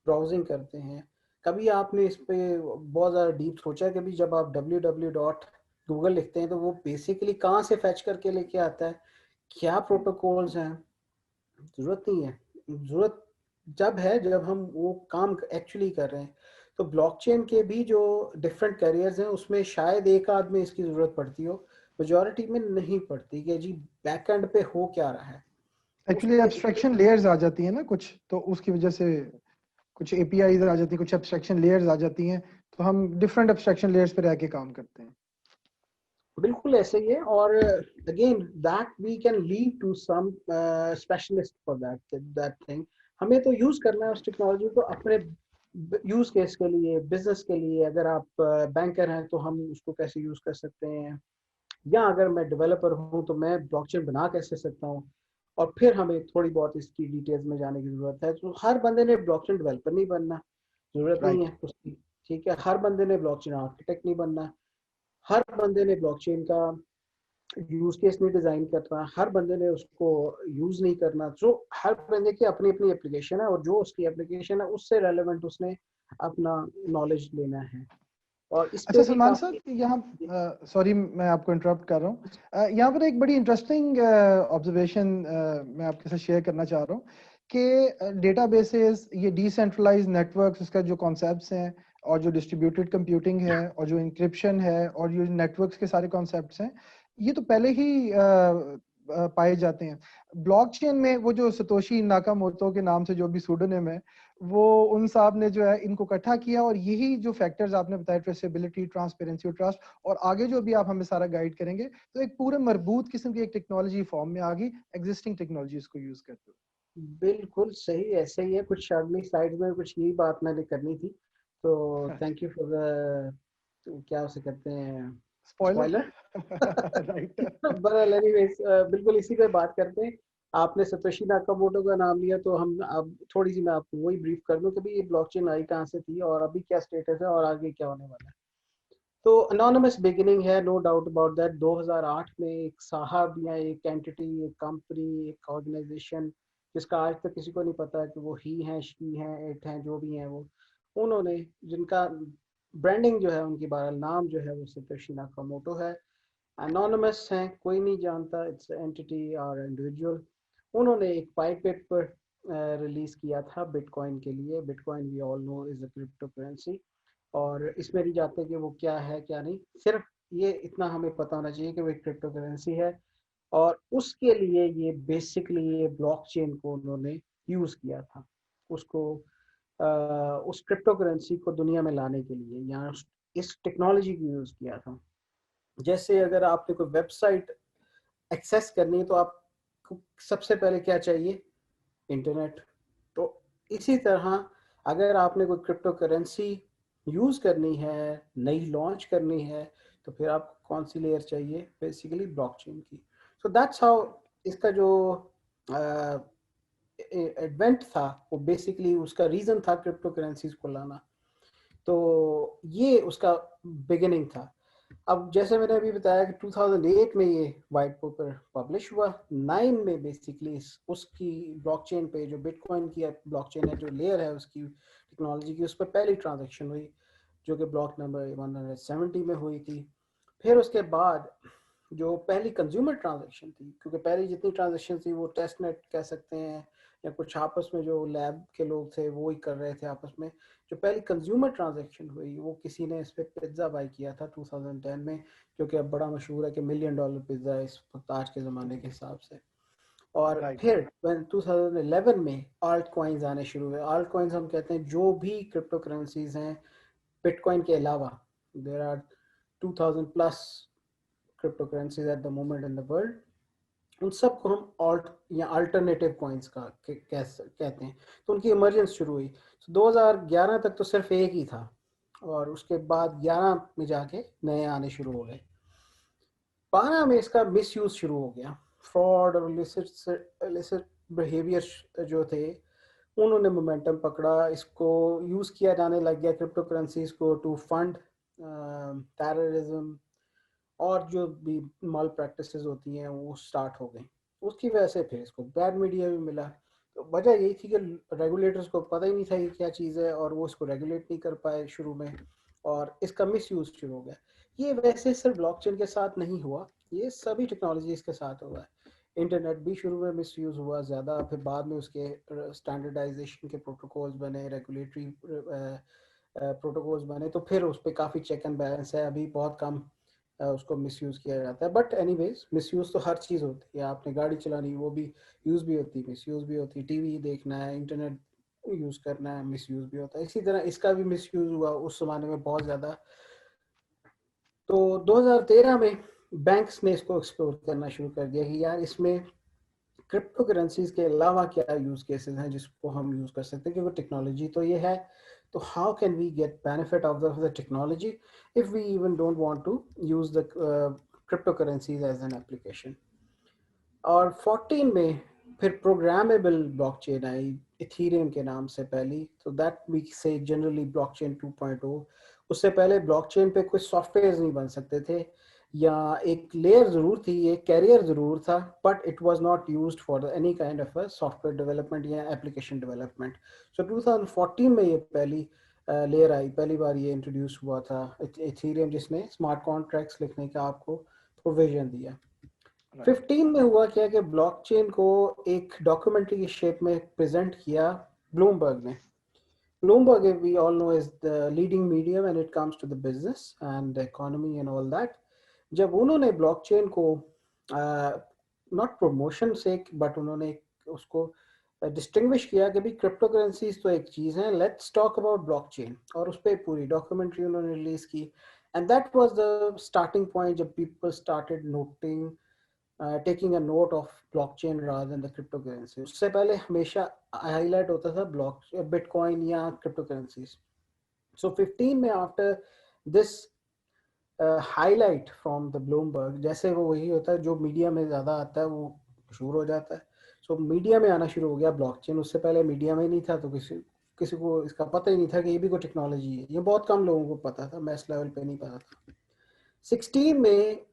Speaker 2: ब्राउजिंग करते हैं, कभी आपने इस पे बहुत ज़्यादा डीप सोचा? कभी जब आप www.google लिखते हैं तो वो बेसिकली कहाँ से फैच करके लेके आता है, क्या प्रोटोकॉल्स हैं? जरूरत नहीं है। जरूरत जब है जब हम वो काम एक्चुअली कर रहे हैं। तो ब्लॉकचेन के भी जो डिफरेंट कैरियर्स हैं उसमें शायद एक आध में इसकी जरूरत पड़ती हो, मेजॉरिटी में नहीं पड़ती, कि जी बैकएंड पे हो क्या रहा है उस
Speaker 1: एक्चुअली
Speaker 2: पे।
Speaker 1: एब्स्ट्रैक्शन लेयर्स आ जाती है ना कुछ, तो उसकी वजह से कुछ एपीआईज आ जाती है, कुछ एब्स्ट्रैक्शन लेयर्स आ जाती हैं, तो हम डिफरेंट एब्स्ट्रैक्शन लेयर्स पे रह के काम करते हैं।
Speaker 2: बिल्कुल ऐसे ही है। और again that we can lead to some specialist for that that thing. हमें तो यूज करना है उस टेक्नोलॉजी को अपने यूज केस के लिए, बिजनेस के लिए। अगर आप बैंकर हैं तो हम उसको कैसे यूज कर सकते हैं, या अगर मैं डेवलपर हूँ तो मैं ब्लॉकचेन बना कैसे सकता हूँ। और फिर हमें थोड़ी बहुत इसकी डिटेल्स में जाने की जरूरत है। तो हर बंदे ने ब्लॉकचेन डेवलपर नहीं बनना, जरूरत नहीं
Speaker 1: राइट।
Speaker 2: है उसकी। ठीक है, हर बंदे ने ब्लॉकचेन आर्किटेक्ट नहीं बनना, हर बंदे ने ब्लॉकचेन का यूज केस नहीं डिजाइन करना, हर बंदे ने उसको यूज नहीं करना। जो हर बंदे की अपनी अपनी एप्लीकेशन है, और जो उसकी एप्लीकेशन है उससे रेलेवेंट उसने अपना नॉलेज लेना है। और इस
Speaker 1: अच्छा
Speaker 2: पे भी
Speaker 1: सलमान
Speaker 2: काफी
Speaker 1: साहब, यहाँ सॉरी मैं आपको इंटरप्ट कर रहा हूँ, यहाँ पर एक बड़ी इंटरेस्टिंग ऑब्जर्वेशन मैं आपके साथ शेयर करना चाह रहा हूँ कि डेटाबेसेस, ये डिसेंट्रलाइज नेटवर्क्स, उसका जो कॉन्सेप्ट्स हैं, और जो डिस्ट्रीब्यूटेड कंप्यूटिंग है, और जो इंक्रिप्शन है, और जो नेटवर्क्स के सारे कॉन्सेप्ट्स हैं, ये तो पहले ही पाए जाते हैं। ब्लॉकचेन में वो जो सतोशी नाकामोटो के नाम से जो भी सूडोनिम है, वो उन साहब ने जो है इनको इकट्ठा किया, और यही जो फैक्टर्स आपने बताया, ट्रेसेबिलिटी, ट्रांसपेरेंसी और ट्रस्ट, और आगे जो भी आप हमें सारा गाइड करेंगे, तो एक पूरे मरबूत किस्म की एक टेक्नोलॉजी फॉर्म में आ गई, एग्जिस्टिंग टेक्नोलॉजीज को यूज करते
Speaker 2: बिल्कुल सही, ऐसे ही है। कुछ अगली स्लाइड में कुछ यही बात मैंने करनी थी। तो
Speaker 1: हुए।
Speaker 2: थैंक यू फॉर द, क्या उसे कहते हैं,
Speaker 1: spoiler.
Speaker 2: Spoiler.
Speaker 1: Right.
Speaker 2: But anyways, बिल्कुल इसी पे बात करते हैं। आपने सतोशी नाकामोटो का नाम लिया तो हम अब थोड़ी सी मैं आपको वही ब्रीफ कर दूं कि भाई ये ब्लॉकचेन आई कहाँ से थी और अभी क्या स्टेटस है और आगे क्या होने वाला है। तो अनोनिमस बिगिनिंग है, नो डाउट अबाउट दैट। 2008 में एक साहब या एक एंटिटी, एक कंपनी, एक ऑर्गेनाइजेशन, जिसका आज तक किसी को नहीं पता कि वो ही हैं, शी हैं, इट हैं, जो भी हैं वो, उन्होंने, जिनका ब्रांडिंग जो है, उनकी बहरहाल नाम जो है वो सतोशी नाकामोटो है। एनोनिमस हैं, कोई नहीं जानता, इट्स एंटिटी और इंडिविजुअल। उन्होंने एक वाइट पेपर रिलीज किया था बिटकॉइन के लिए। Bitcoin we all know is a crypto currency. और इसमें नहीं जाते कि वो क्या है क्या नहीं, सिर्फ ये इतना हमें पता होना चाहिए कि वो एक क्रिप्टो करेंसी है। और उसके लिए ये बेसिकली ये ब्लॉकचेन को उन्होंने यूज किया था, उसको उस क्रिप्टो करेंसी को दुनिया में लाने के लिए, या इस टेक्नोलॉजी को यूज किया था। जैसे अगर आपने कोई वेबसाइट एक्सेस करनी है तो आप सबसे पहले क्या चाहिए? इंटरनेट। तो इसी तरह अगर आपने कोई क्रिप्टो करेंसी यूज करनी है, नई लॉन्च करनी है, तो फिर आपको कौन सी लेयर चाहिए? बेसिकली ब्लॉकचेन की। सो दैट्स हाउ इसका जो एडवेंट था, वो बेसिकली उसका रीजन था क्रिप्टो करेंसीज को लाना। तो ये उसका बिगिनिंग था। अब जैसे मैंने अभी बताया कि 2008 में ये वाइट पेपर पब्लिश हुआ, 9 में बेसिकली उसकी ब्लॉकचेन पे, जो बिटकॉइन की ब्लॉकचेन है, जो लेयर है उसकी टेक्नोलॉजी की, उस पर पहली ट्रांजैक्शन हुई, जो कि ब्लॉक नंबर 170 में हुई थी। फिर उसके बाद जो पहली कंज्यूमर ट्रांजैक्शन थी, क्योंकि पहली जितनी ट्रांजैक्शन थी वो टेस्ट नेट कह सकते हैं, या कुछ आपस में जो लैब के लोग थे वो ही कर रहे थे आपस में। जो पहली कंज्यूमर ट्रांजैक्शन हुई वो किसी ने इस पे पिज्ज़ा बाई किया था 2010 में, जो कि अब बड़ा मशहूर है कि $1 मिलियन पिज्ज़ा है इस वक्त आज के ज़माने के हिसाब से। और
Speaker 1: Right.
Speaker 2: फिर 2011 में आल्ट कॉइन्स आने शुरू हुए। आल्ट कॉइन्स हम कहते हैं जो भी क्रिप्टो करेंसीज हैं बिटकॉइन के अलावा। There are 2000 plus crypto currencies at the moment in the world. उन सबको हम ऑल्ट या अल्टरनेटिव कॉइन्स का कहते हैं। तो उनकी इमर्जेंस शुरू हुई। 2011 तक तो सिर्फ एक ही था, और उसके बाद 11 में जाके नए आने शुरू हो गए। 12 में इसका मिस यूज शुरू हो गया। फ्रॉड और इलिसिट बिहेवियर जो थे, उन्होंने मोमेंटम पकड़ा। इसको यूज किया जाने लग गया क्रिप्टो करेंसीज को टू फंड टेररिज्म, और जो भी मॉल प्रैक्टिसेस होती हैं वो स्टार्ट हो गई। उसकी वजह से फिर इसको बैड मीडिया भी मिला। तो वजह यही थी कि रेगुलेटर्स को पता ही नहीं था ये क्या चीज़ है, और वो इसको रेगुलेट नहीं कर पाए शुरू में, और इसका मिस यूज शुरू हो गया। ये वैसे सिर्फ ब्लॉकचेन के साथ नहीं हुआ, ये सभी टेक्नोलॉजीज के साथ हुआ है। इंटरनेट भी शुरू में मिस यूज हुआ ज़्यादा, फिर बाद में उसके स्टैंडर्डाइजेशन के प्रोटोकॉल्स बने, रेगुलेटरी प्रोटोकॉल्स बने, तो फिर उस पर काफ़ी चेक एंड बैलेंस है। अभी बहुत कम उसको मिसयूज किया जाता है। बट एनीवेज, मिसयूज तो हर चीज़ होती है। आपने गाड़ी चलानी, वो भी यूज भी होती है, मिसयूज भी होती है। टीवी देखना है, इंटरनेट यूज करना है, मिसयूज भी होता है। इसी तरह इसका भी मिसयूज हुआ उस जमाने में बहुत ज़्यादा। तो 2013 में बैंक्स ने इसको एक्सप्लोर करना शुरू कर दिया कि यार इसमें क्रिप्टो करेंसीज के अलावा क्या यूज केसेस हैं जिसको हम यूज कर सकते हैं, क्योंकि टेक्नोलॉजी तो ये है। तो how can we get benefit of the technology if we even don't want to use the crypto currencies as an application. और 14 में फिर प्रोग्रामेबल ब्लॉकचेन आई, इथेरियम के नाम से पहली। तो दैट वी से जनरली ब्लॉकचेन 2.0। उससे पहले ब्लॉकचेन पे कोई सॉफ्टवेयर नहीं बन सकते थे, या एक लेयर जरूर थी, एक कैरियर जरूर था, but it was not used for any kind of software development या एप्लीकेशन डेवलपमेंट। सो 2014 में ये पहली लेयर आई, पहली बार ये इंट्रोड्यूस हुआ था इथेरियम, जिसने स्मार्ट कॉन्ट्रैक्ट्स लिखने का आपको प्रोविजन दिया।
Speaker 1: Right.
Speaker 2: 15 में हुआ क्या कि ब्लॉकचेन को एक डॉक्यूमेंट्री की शेप में प्रेजेंट किया ब्लूमबर्ग ने। Bloomberg, we all know, is the leading medium when it comes to the business and the economy and all that. जब उन्होंने ब्लॉकचेन को नॉट प्रमोशन से, बट उन्होंने उसको डिस्टिंग्विश किया कि भी क्रिप्टो करेंसीज तो एक चीज़ है, लेट्स टॉक अबाउट ब्लॉकचेन, और उस पर पूरी डॉक्यूमेंट्री उन्होंने रिलीज की। And that was the starting point जब people started noting taking a note of blockchain rather than the crypto currency. उससे पहले हमेशा हाईलाइट होता था ब्लॉक बिटकॉइन या क्रिप्टो करेंसीज। सो 15 में after this highlight from the Bloomberg, जैसे वो वही होता है जो मीडिया में ज़्यादा आता है वो मशहूर हो जाता है। सो मीडिया में आना शुरू हो गया ब्लॉकचेन। उससे पहले मीडिया में नहीं था, तो किसी किसी को इसका पता ही नहीं था कि ये भी कोई टेक्नोलॉजी है। ये बहुत कम लोगों को पता था, मैस लेवल पे नहीं पता था। 16 में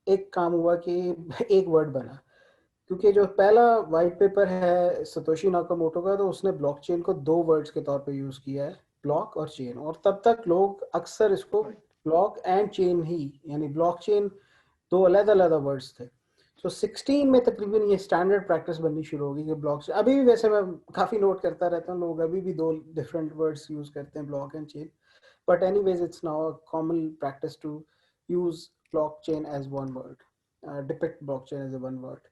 Speaker 2: एक काम हुआ कि एक वर्ड बना, क्योंकि जो पहला वाइट पेपर है सतोशी नाकामोटो का, तो उसने ब्लॉकचेन को दो वर्ड्स के तौर पे यूज किया है, ब्लॉक और चेन। और तब तक लोग अक्सर इसको ब्लॉक एंड चेन ही, यानी ब्लॉकचेन दो अलग अलग वर्ड्स थे। सो 16 में तकरीबन ये स्टैंडर्ड प्रैक्टिस बननी शुरू होगी कि ब्लॉक, अभी भी वैसे मैं काफ़ी नोट करता रहता हूँ, लोग अभी भी दो डिफरेंट वर्ड्स यूज करते हैं, block and chain. But anyways it's now a common practice to use blockchain as one word, depict blockchain as a one word.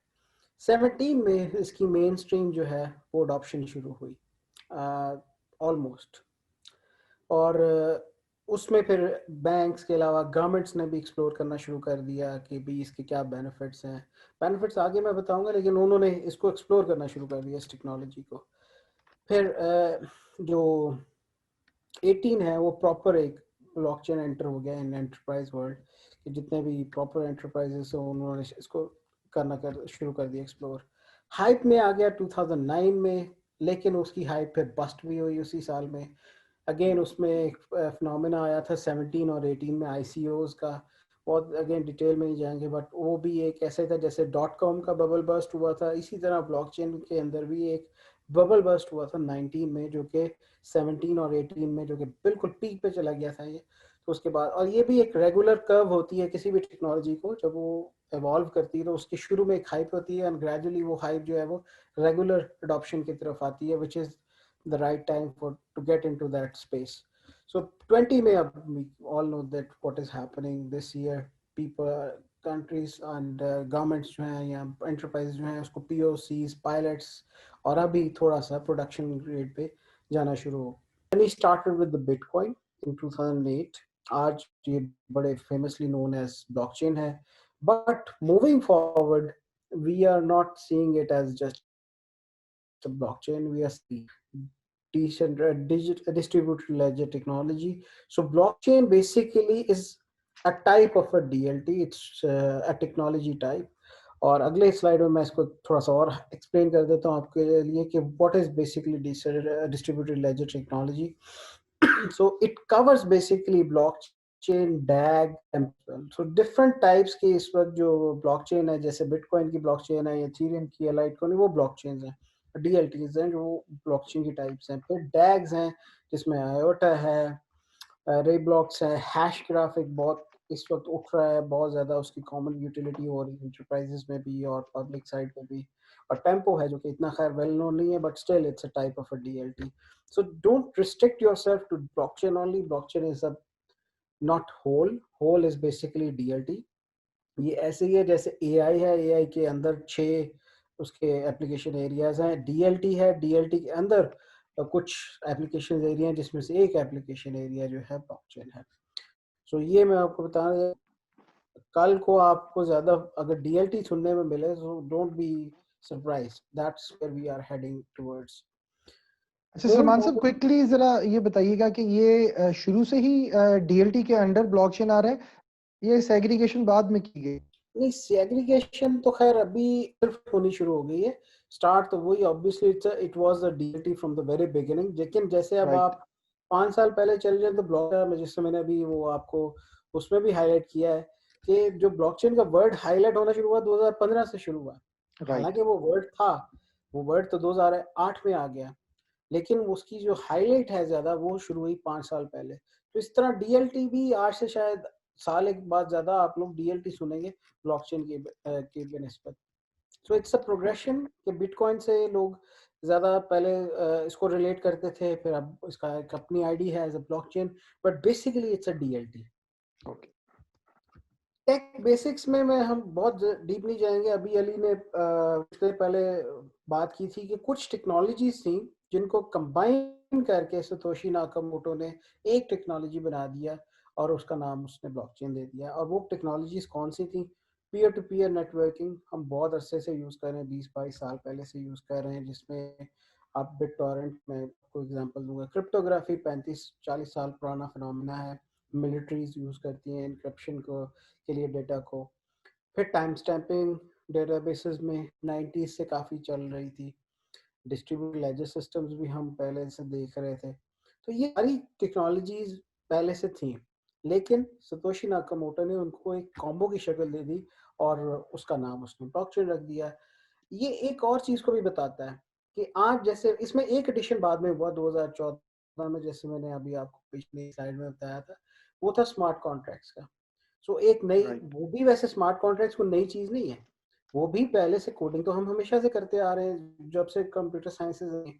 Speaker 2: 17 में इसकी मेन स्ट्रीम जो है वो अडॉप्शन शुरू हुई ऑलमोस्ट। और उसमें फिर बैंक्स के अलावा गवर्नमेंट्स ने भी एक्सप्लोर करना शुरू कर दिया कि भी इसके क्या बेनिफिट्स हैं। बेनिफिट्स आगे मैं बताऊंगा, लेकिन उन्होंने इसको एक्सप्लोर करना शुरू कर दिया इस टेक्नोलॉजी को। फिर जो 18 है वो प्रॉपर एक ब्लॉकचेन एंटर हो गया इन एंटरप्राइज वर्ल्ड, कि जितने भी प्रॉपर एंटरप्राइजेस हैं उन्होंने इसको शुरू कर दिया एक्सप्लोर। हाइप में आ गया 2009 में, लेकिन उसकी हाइप फिर बस्ट भी हुई उसी साल में। अगेन उसमें एक फिनोमेना आया था 17 और 18 में आईसीओज का, बहुत अगेन डिटेल में नहीं जाएंगे, बट वो भी एक ऐसे था जैसे डॉट कॉम का बबल बस्ट हुआ था, इसी तरह ब्लॉकचेन के अंदर भी एक बबल बस्ट हुआ था 19 में, जो कि 17 और 18 में जो कि बिल्कुल पीक पे चला गया था ये। तो उसके बाद, और ये भी एक रेगुलर कर्व होती है किसी भी टेक्नोलॉजी को, जब वो एवॉल्व करती है तो उसके शुरू में एक हाइप होती है, एंड ग्रेजुअली वो हाइप जो है वो रेगुलर अडॉप्शन की तरफ आती है, which is the right time for to get into that space. So 20 may we all know that what is happening this year. People, countries and governments जो हैं या enterprises जो हैं उसको POCs, pilots और अभी थोड़ा सा production grade पे जाना शुरू हो। When he started with the Bitcoin in 2008, आज ये बड़े famously known as blockchain है, but moving forward we are not seeing it as just a blockchain, we are seeing distributed ledger technology. So blockchain basically is a type of a DLT. It's a technology type. और अगले slide में मैं इसको थोड़ा सा और explain कर देता हूँ आपके लिए कि what is basically distributed laser technology. So it covers basically blockchain, DAG, so different types के इस वक्त जो blockchain है, जैसे बिटकॉइन की blockchain है, इथेरियम की है, लाइटकॉइन, वो blockchains हैं, DLTs हैं जो blockchain की types हैं. फिर DAGs हैं जिसमें IOTA है, रेब्लॉक्स है, हैश ग्राफिक बहुत इस वक्त उठ रहा है, बहुत ज़्यादा उसकी कॉमन यूटिलिटी हो रही है इंटरप्राइजेस में भी और पब्लिक साइड पे भी. और टेम्पो है जो कि इतना खैर वेल नोन नहीं है, but still it's a type of a DLT. So don't restrict yourself to blockchain only. Blockchain is a not whole. Whole is basically DLT. ये ऐसे ही है जैसे AI है, AI के अंदर 6 उसके एप्लीकेशन एरियाज हैं. DLT है, DLT के अंदर कुछ एप्लीकेशन एरिया हैं जिसमें से एक एप्लीकेशन एरिया जो है ब्लॉकचेन है. सो ये मैं आपको बता रहा, कल को आपको ज्यादा अगर DLT सुनने में मिले तो don't be surprise, that's where we are heading towards.
Speaker 1: अच्छा सलमान साहब, क्विकली जरा ये बताइएगा कि ये शुरू से ही DLT के अंडर ब्लॉकचेन आ रहा है, ये सेग्रीगेशन बाद में की गई?
Speaker 2: नहीं, सेग्रीगेशन तो खैर अभी सिर्फ होनी शुरू हो गई है. स्टार्ट तो वही obviously it was a DLT from the very beginning, लेकिन जैसे अब
Speaker 1: राइट.
Speaker 2: आप 5 साल पहले चले जाए तो ब्लॉकचेन में, जिससे मैंने अभी वो आपको उसमें भी हाईलाइट किया है कि जो ब्लॉकचेन का वर्ड हाईलाइट होना शुरू हुआ 2015 से शुरू हुआ.
Speaker 1: राइट.
Speaker 2: हालांकि वो वर्ड था, वो वर्ड तो 2008 में आ गया, लेकिन उसकी जो हाईलाइट है ज्यादा वो शुरू हुई 5 साल पहले. तो इस तरह DLT भी आज से शायद साल एक बाद ज्यादा आप लोग DLT सुनेंगे ब्लॉकचेन के बेनिस्बत. सो इट्स अ प्रोग्रेशन कि बिटकॉइन से लोग ज्यादा पहले इसको रिलेट करते थे, फिर अब इसका एक अपनी आईडी है as a blockchain, but basically it's a DLT.
Speaker 1: Okay.
Speaker 2: Tech basics में मैं हम बहुत डीप नहीं जाएंगे. अभी अली ने उससे पहले बात की थी कि कुछ टेक्नोलॉजीज थी जिनको कंबाइन करके सतोशी नाकामोटो ने एक टेक्नोलॉजी बना दिया और उसका नाम उसने ब्लॉकचेन दे दिया. और वो टेक्नोलॉजीज कौन सी थी? पीयर टू पीयर नेटवर्किंग हम बहुत अरसे से यूज कर रहे हैं, 20-22 साल पहले से यूज कर रहे हैं, जिसमें आप बिटटॉरेंट में कोई एग्जांपल दूंगा. क्रिप्टोग्राफी 35-40 साल पुराना फिनोमेना है, मिलिट्रीज यूज करती हैं इनक्रिप्शन को के लिए डेटा को. फिर टाइम स्टैंपिंग डेटाबेसेस में 90s से काफ़ी चल रही थी. डिस्ट्रीब्यूटेड लेजर सिस्टम्स भी हम पहले से देख रहे थे. तो ये सारी टेक्नोलॉजीज पहले से थी, लेकिन सतोशी नाकामोटो ने उनको एक कॉम्बो की शक्ल दे दी और उसका नाम उसने ब्लॉकचेन रख दिया. ये एक और चीज को भी बताता है कि आज जैसे इसमें एक एडिशन बाद में हुआ 2014 में, जैसे मैंने अभी आपको पिछली स्लाइड में बताया था, वो था स्मार्ट कॉन्ट्रैक्ट्स का. सो एक नई,
Speaker 1: राइट.
Speaker 2: वो भी वैसे स्मार्ट कॉन्ट्रैक्ट्स कोई नई चीज नहीं है, वो भी पहले से कोडिंग तो हम हमेशा से करते आ रहे हैं जब से कंप्यूटर साइंसेज है.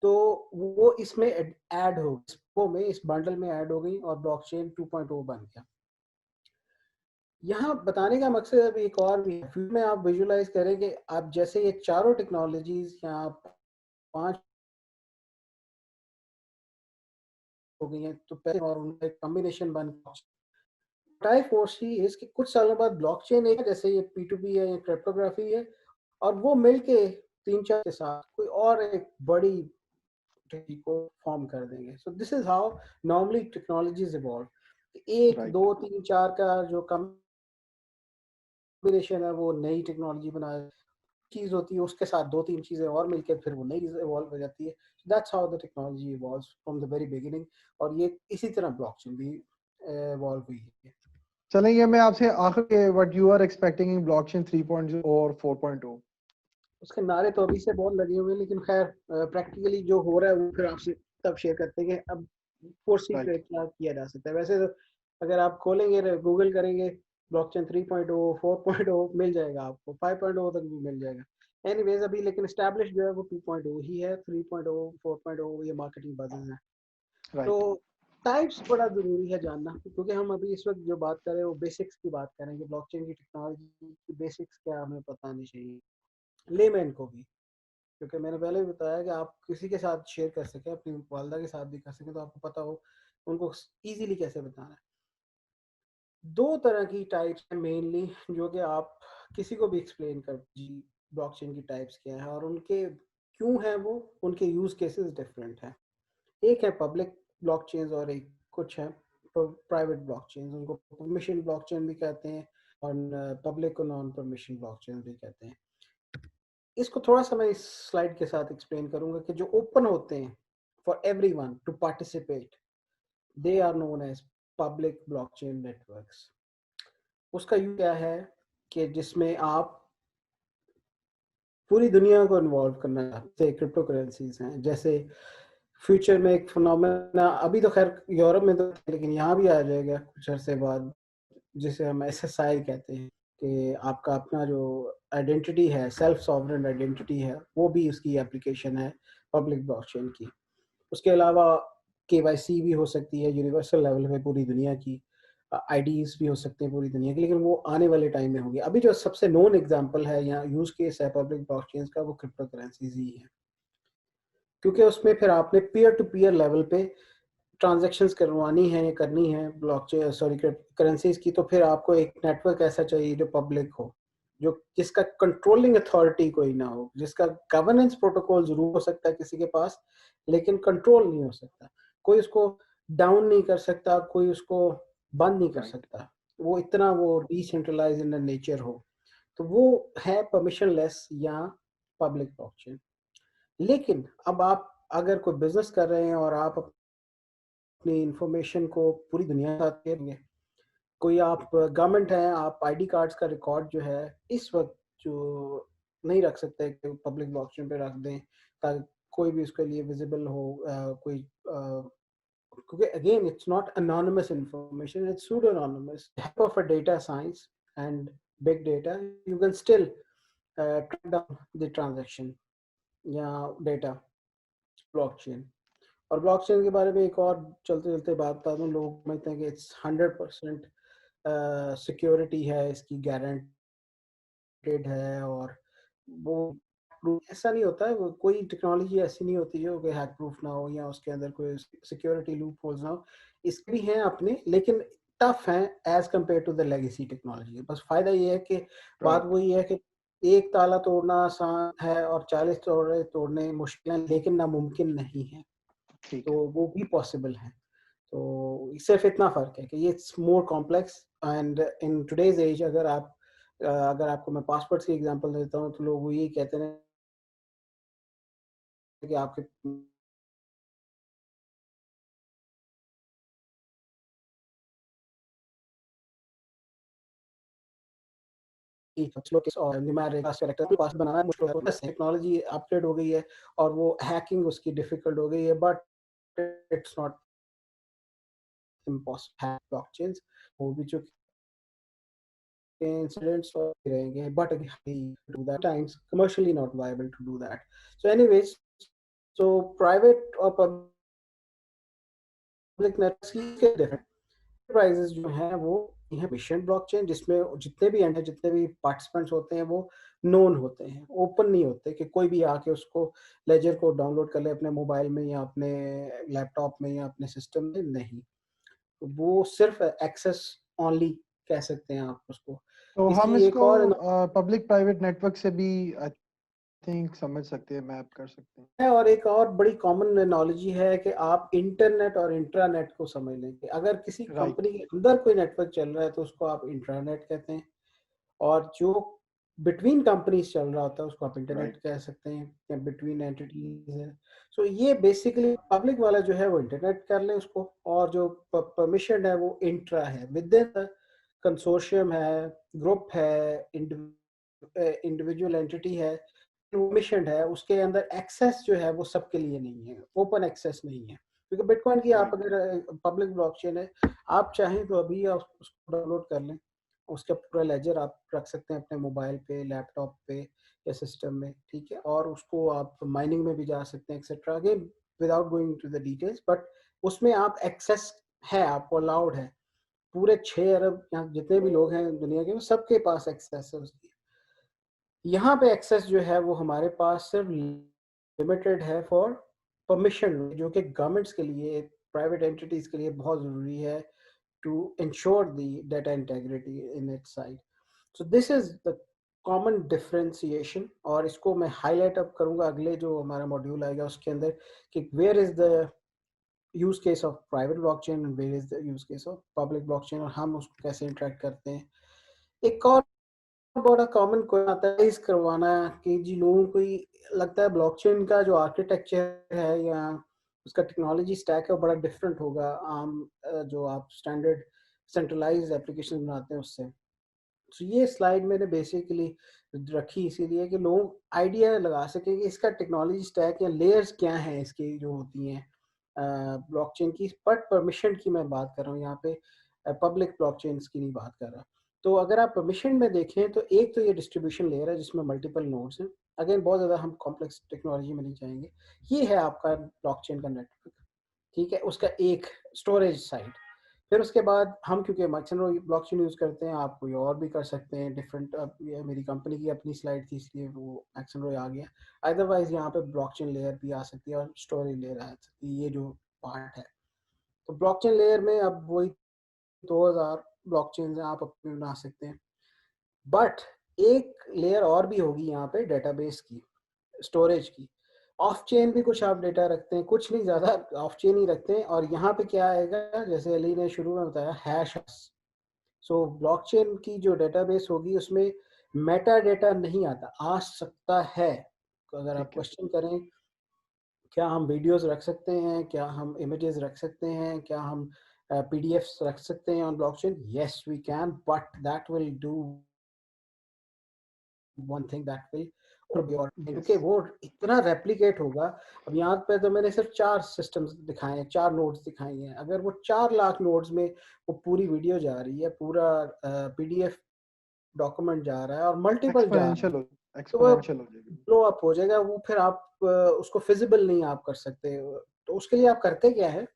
Speaker 2: तो वो इसमें ऐड हो, इसको में इस बंडल में ऐड हो गई और ब्लॉकचेन 2.0 बन गया. यहाँ बताने का मकसद अब एक और भी है. में आप विजुलाइज करें कि आप जैसे ये चारों टेक्नोलॉजीज यहाँ 5 हो गई हैं, तो पैसे और उनका एक कॉम्बिनेशन बन I foresee is कि कुछ सालों बाद ब्लॉकचेन एक जैसे ये P2P है या क्रिप्टोग्राफी है और वो मिलके 3-4 के साथ कोई और एक बड़ी टेक्नोलॉजी को फॉर्म कर देंगे. So this is how normally technologies evolve. एक
Speaker 1: Right.
Speaker 2: 2 3 4 का जो कॉम्बिनेशन है वो नई टेक्नोलॉजी बना चीज होती है उसके साथ 2-3 चीजें और मिलकर फिर वो नई इवॉल्व हो जाती है. That's how the technology evolves from the very beginning और ये इसी तरह ब्लॉकचेन भी इवॉल्व हुई है.
Speaker 1: चलेंगे मैं आपसे आखिर what you are expecting in blockchain 3.0 और 4.0.
Speaker 2: उसके नारे तो अभी से बहुत लगे हुए हैं लेकिन खैर प्रैक्टिकली जो हो रहा है वो फिर आपसे तब शेयर करते हैं कि अब फोर्सी
Speaker 1: राइट.
Speaker 2: क्या किया जा सकता है. वैसे तो अगर आप खोलेंगे गूगल करेंगे ब्लॉकचेन 3.0 4.0 मिल जाएगा आपको 5.0 तक भी मिल जाएगा. एनीवेज अभी लेकिन एस्टैब्लिश जो है वो 2.0 ही है. 3.0 4.0 ये मार्केटिंग बजेस हैं. तो
Speaker 1: राइट.
Speaker 2: टाइप्स बड़ा जरूरी है जानना क्योंकि हम अभी इस वक्त जो बात कर रहे हैं वो बेसिक्स की बात करेंगे. ब्लॉकचेन की टेक्नोलॉजी की बेसिक्स क्या हमें पता नहीं चाहिए लेमैन को भी क्योंकि मैंने पहले भी बताया कि आप किसी के साथ शेयर कर सकें अपनी वालदा के साथ भी कर सकें तो आपको पता हो उनको इजीली कैसे बताना है. दो तरह की टाइप्स हैं मेनली जो कि आप किसी को भी एक्सप्लेन कर जी ब्लॉकचेन की टाइप्स क्या है और उनके क्यों है वो उनके यूज केसेस डिफरेंट हैं. एक है पब्लिक ब्लॉकचेन्स और एक कुछ है प्राइवेट ब्लॉकचेन्स. उनको परमिशन ब्लॉकचेन भी कहते हैं और पब्लिक और नॉन परमिशन ब्लॉकचेन भी कहते हैं. इसको थोड़ा सा मैं इस स्लाइड के साथ एक्सप्लेन करूंगा कि जो ओपन होते हैं for everyone to participate they are known as public blockchain networks. उसका यूज क्या है कि जिसमें आप पूरी दुनिया को इन्वॉल्व करना चाहते हैं. क्रिप्टो करेंसीज हैं जैसे फ्यूचर में एक फिनोमेना अभी तो खैर यूरोप में तो लेकिन यहाँ भी आ जाएगा कुछ अरसे बाद जिसे हम SSI कहते हैं कि आपका अपना जो आइडेंटिटी है सेल्फ सॉवरेन आइडेंटिटी है वो भी उसकी एप्लीकेशन है पब्लिक ब्लॉकचेन की. उसके अलावा KYC भी हो सकती है यूनिवर्सल लेवल पे पूरी दुनिया की. IDs भी हो सकते हैं पूरी दुनिया की लेकिन वो आने वाले टाइम में होंगे. अभी जो सबसे नोन एग्जांपल है या यूज केस है पब्लिक ब्लॉकचेन का वो क्रिप्टो करेंसीज ही है क्योंकि उसमें फिर आपने पीयर टू पीयर लेवल पे ट्रांजैक्शंस करवानी है या करनी है ब्लॉकचेन सॉरी करेंसीज की तो फिर आपको एक नेटवर्क ऐसा चाहिए जो पब्लिक हो जो जिसका कंट्रोलिंग अथॉरिटी कोई ना हो जिसका गवर्नेंस प्रोटोकॉल जरूर हो सकता है किसी के पास लेकिन कंट्रोल नहीं हो सकता. कोई उसको डाउन नहीं कर सकता कोई उसको बंद नहीं कर
Speaker 1: राइट.
Speaker 2: सकता. वो इतना वो डिसेंट्रलाइज इन नेचर हो तो वो है परमिशनलेस या पब्लिक ब्लॉकचेन. लेकिन अब आप अगर कोई बिजनेस कर रहे हैं और आप अपनी इंफॉर्मेशन को पूरी दुनिया के साथ शेयर करेंगे कोई आप गवर्नमेंट है आप आईडी कार्ड्स का रिकॉर्ड जो है इस वक्त जो नहीं रख सकते कि पब्लिक ब्लॉकचेन पे रख दें ताकि कोई भी उसके लिए विजिबल हो कोई क्योंकि again it's not anonymous information it's pseudonymous help of a data science and big data you can still track down the transaction या data blockchain. और ब्लॉकचेन के बारे में एक और चलते चलते बात बता दूं लोग समझते हैं कि इट्स 100% सिक्योरिटी है इसकी गारंटेड है और वो ऐसा नहीं होता है. वो कोई टेक्नोलॉजी ऐसी नहीं होती जो कि हैक प्रूफ ना हो या उसके अंदर कोई सिक्योरिटी लूप होल्स ना हो. इसके भी हैं अपने लेकिन टफ हैं as compare to the legacy technology. बस फायदा ये है कि बात
Speaker 1: राइट.
Speaker 2: वही है कि एक ताला तोड़ना आसान है और 40 तोड़ने मुश्किल है लेकिन नामुमकिन नहीं है.
Speaker 1: ठीक
Speaker 2: तो
Speaker 1: है.
Speaker 2: वो भी पॉसिबल है. तो सिर्फ इतना फर्क है कि ये it's more complex and in today's age अगर आपको मैं पासवर्ड्स की एग्जांपल देता हूँ तो लोग यही कहते हैं कि आपके और न्यूमेरिक कैरेक्टर पास बनाना मुश्किल होता है. टेक्नोलॉजी अपग्रेड हो गई है और वो हैकिंग उसकी डिफिकल्ट हो गई है but it's not impossible hack blockchains. वो भी जो incidents रहेंगे but do that times commercially not viable to do that. So anyways so private और public networks की different प्राइजेस जो हैं वो यहाँ मिशन ब्लॉकचेन जिसमें जितने भी एंड है जितने भी पार्टिसिपेंट्स होते हैं वो नोन होते हैं, ओपन नहीं होते कि कोई भी आके उसको लेजर को डाउनलोड कर ले अपने मोबाइल में या अपने लैपटॉप में या अपने सिस्टम में, नहीं। वो सिर्फ एक्सेस ओनली कह सकते हैं आप उसको।
Speaker 1: तो हम
Speaker 2: इसकी एक
Speaker 1: इसको
Speaker 2: और
Speaker 1: पब्लिक प्राइवेट नेटवर्क से भी आई थिंक समझ सकते हैं, मैप कर सकते हैं।
Speaker 2: है, और एक और बड़ी कॉमन एनालॉजी है कि आप इंटरनेट और इंट्रानेट को समझ लें कि अगर किसी
Speaker 1: राइट।
Speaker 2: कंपनी के अंदर कोई नेटवर्क चल रहा है तो उसको आप इंट्रानेट कहते हैं, और जो बिटवीन कंपनीज चल रहा होता है उसको आप इंटरनेट
Speaker 1: राइट।
Speaker 2: कह सकते हैं, या बिटवीन एंटिटीज है। सो ये बेसिकली पब्लिक वाला जो है वो इंटरनेट कर ले उसको, और जो परमिशन है वो इंट्रा है, विद इन कंसोर्शियम है, ग्रुप है, इंडिविजुअल एंटिटी है, मिशन है, उसके अंदर एक्सेस जो है वो सबके लिए नहीं है, ओपन एक्सेस नहीं है। क्योंकि बिटकॉइन की आप
Speaker 1: राइट।
Speaker 2: अगर पब्लिक ब्लॉकचेन है, आप चाहें तो अभी आप उसको डाउनलोड कर लें, उसका पूरा लेजर आप रख सकते हैं अपने मोबाइल पे, लैपटॉप पे या सिस्टम में, ठीक है, और उसको आप माइनिंग में भी जा सकते हैं etcetera, again without going to the details, but उसमें आप एक्सेस है, आपको अलाउड है। पूरे 6 अरब यहाँ जितने भी लोग हैं दुनिया के, वो सबके पास एक्सेस है उसकी। यहाँ पे एक्सेस जो है वो हमारे पास सिर्फ लिमिटेड है फॉर परमिशन, जो कि गवर्नमेंट्स के लिए, प्राइवेट एंटिटीज के लिए बहुत ज़रूरी है to ensure the data integrity in its side. So this is the common differentiation, और इसको मैं हाईलाइट अप करूंगा अगले जो हमारा मॉड्यूल आएगा उसके अंदर, कि where is the use case of private blockchain and where is the use case of public blockchain, और हम उसको कैसे इंटरेक्ट करते हैं। एक और बड़ा कॉमन क्वेश्चन आता है इस करवाना, कि जी लोगों को लगता है ब्लॉकचेन का जो आर्किटेक्चर है या उसका टेक्नोलॉजी स्टैक है वो बड़ा डिफरेंट होगा आम जो आप स्टैंडर्ड सेंट्रलाइज्ड एप्लीकेशन बनाते हैं उससे। तो ये स्लाइड मैंने बेसिकली रखी इसीलिए कि लोग आइडिया लगा सकें कि इसका टेक्नोलॉजी स्टैक या लेयर्स क्या हैं इसकी जो होती हैं ब्लॉकचेन की, बट परमिशन की मैं बात कर रहा हूँ यहाँ पे, पब्लिक ब्लॉकचेन की नहीं बात कर रहा। तो अगर आप परमिशन में देखें तो एक तो ये डिस्ट्रीब्यूशन लेयर है जिसमें मल्टीपल नोड्स हैं, अगेन बहुत ज़्यादा हम कॉम्प्लेक्स टेक्नोलॉजी में नहीं जाएंगे। ये है आपका ब्लॉकचेन का नेटवर्क, ठीक है, उसका एक स्टोरेज साइड। फिर उसके बाद हम क्योंकि मैक्सिमम ब्लॉकचेन यूज करते हैं, आप कोई और भी कर सकते हैं डिफरेंट, अब ये मेरी कंपनी की अपनी स्लाइड थी इसलिए वो मैक्सिमम आ गया, अदरवाइज यहाँ पे ब्लॉकचेन लेयर भी आ सकती है और स्टोरेज लेयर आ सकती है, ये जो पार्ट है। तो ब्लॉकचेन लेयर में अब वही 2000 ब्लॉकचेन हैं, आप अपने बना सकते हैं, बट एक लेयर और भी होगी यहाँ पे डेटाबेस की, स्टोरेज की। ऑफ चेन भी कुछ आप डेटा रखते हैं, कुछ नहीं ज़्यादा, ऑफ चेन ही रखते हैं, और यहाँ पे क्या आएगा, जैसे अली ने शुरू में बताया, हैश। सो ब्लॉकचेन की जो डेटाबेस होगी उसमें मेटा डेटा नहीं आता, आ सकता है। तो अगर आप
Speaker 1: ठीक है।
Speaker 2: क्वेश्चन करें क्या हम वीडियोस रख सकते हैं, क्या हम इमेजेस रख सकते हैं, क्या हम पीडीएफ्स रख सकते हैं on blockchain, yes we can, but that will do one thing, that will
Speaker 1: yes.
Speaker 2: क्योंकि वो इतना रेप्लिकेट होगा। अब यहाँ पे तो मैंने सिर्फ 4 सिस्टम्स दिखाए हैं, 4 नोड्स दिखाए हैं, अगर वो 4 लाख नोड्स में वो पूरी वीडियो जा रही है, पूरा पीडीएफ डॉक्यूमेंट जा रहा है और मल्टीपल जा रहे
Speaker 1: एक्सपोनेंशियल
Speaker 2: हैं,
Speaker 1: हो
Speaker 2: तो वो
Speaker 1: एक्सपोनेंशियल हो जाएगी।
Speaker 2: ब्लो अप हो जाएगा, वो फिर आप उसको फिजिबल नहीं आप कर सकते। तो उसके लिए आप करते क्या है,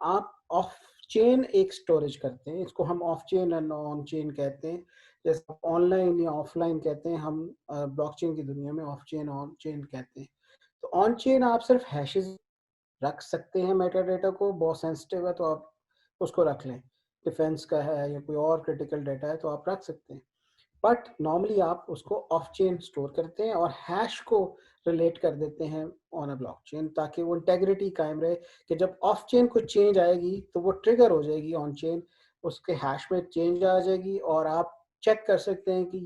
Speaker 2: आप ऑफ चेन एक स्टोरेज करते हैं, इसको हम of chain and on chain कहते हैं, जैसे ऑनलाइन या ऑफलाइन कहते हैं, हम ब्लॉकचेन की दुनिया में ऑफ चेन ऑन चेन कहते हैं। तो ऑन चेन आप सिर्फ हैशेस रख सकते हैं, मेटा डेटा को बहुत सेंसिटिव है तो आप उसको रख लें, डिफेंस का है या कोई और क्रिटिकल डेटा है तो आप रख सकते हैं, बट नॉर्मली आप उसको ऑफ चेन स्टोर करते हैं और हैश को रिलेट कर देते हैं ऑन अ ब्लॉकचेन, ताकि वो इंटेग्रिटी कायम रहे, कि जब ऑफ चेन को चेंज आएगी तो वो ट्रिगर हो जाएगी ऑन चेन, उसके हैश में चेंज आ जाएगी, और आप चेक कर सकते हैं कि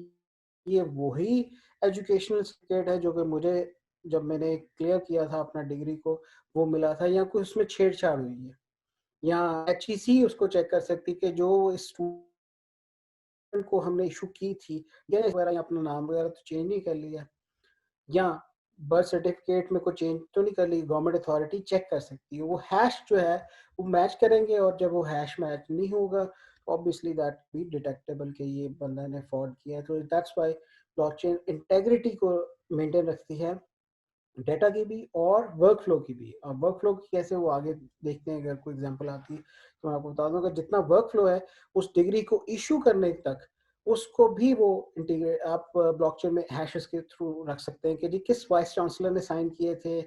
Speaker 2: ये वही एजुकेशनल सर्टिफिकेट है जो कि मुझे जब मैंने क्लियर किया था अपना डिग्री को वो मिला था, या कुछ उसमें छेड़छाड़ हुई है, या एचईसी उसको चेक कर सकती है कि जो को हमने इशू की थी या वगैरह अपना नाम वगैरह तो चेंज नहीं कर लिया, या बर्थ सर्टिफिकेट में कोई चेंज तो नहीं कर ली, गवर्नमेंट अथॉरिटी चेक कर सकती है, वो हैश जो है वो मैच करेंगे, और जब वो हैश मैच नहीं होगा ऑब्वियसली दैट बी डिटेक्टेबल कि ये बंदा ने फ्रॉड किया है। तो दैट्स व्हाई ब्लॉकचेन इंटेग्रिटी को मेंटेन रखती है, डेटा की भी और वर्क फ्लो की भी। और वर्क फ्लो की कैसे वो आगे देखते हैं, अगर कोई एग्जांपल आती है तो मैं आपको बता दूंगा, जितना वर्क फ्लो है उस डिग्री को इशू करने तक उसको भी वो इंटीग्रेट आप ब्लॉकचेन में हैशेस के थ्रू रख सकते हैं कि जी किस वाइस चांसलर ने साइन किए थे,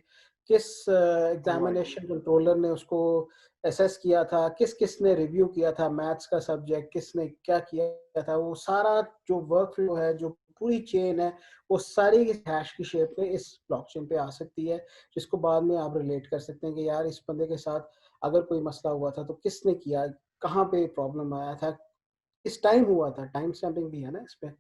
Speaker 2: किस
Speaker 1: Right.
Speaker 2: एग्जामिनेशन कंट्रोलर ने उसको असेस किया था, किस किस ने रिव्यू किया था मैथ्स का सब्जेक्ट, किसने क्या किया था, वो सारा जो वर्क फ्लो है, जो पूरी चेन है, वो सारी इस हैश की शेप में इस ब्लॉकचेन पे आ सकती है, जिसको बाद में आप रिलेट कर सकते हैं कि यार इस बंदे के साथ अगर कोई मसला हुआ था तो किसने किया, कहाँ पे प्रॉब्लम आया था, इस टाइम हुआ था, टाइम स्टैम्पिंग भी है ना इसमें।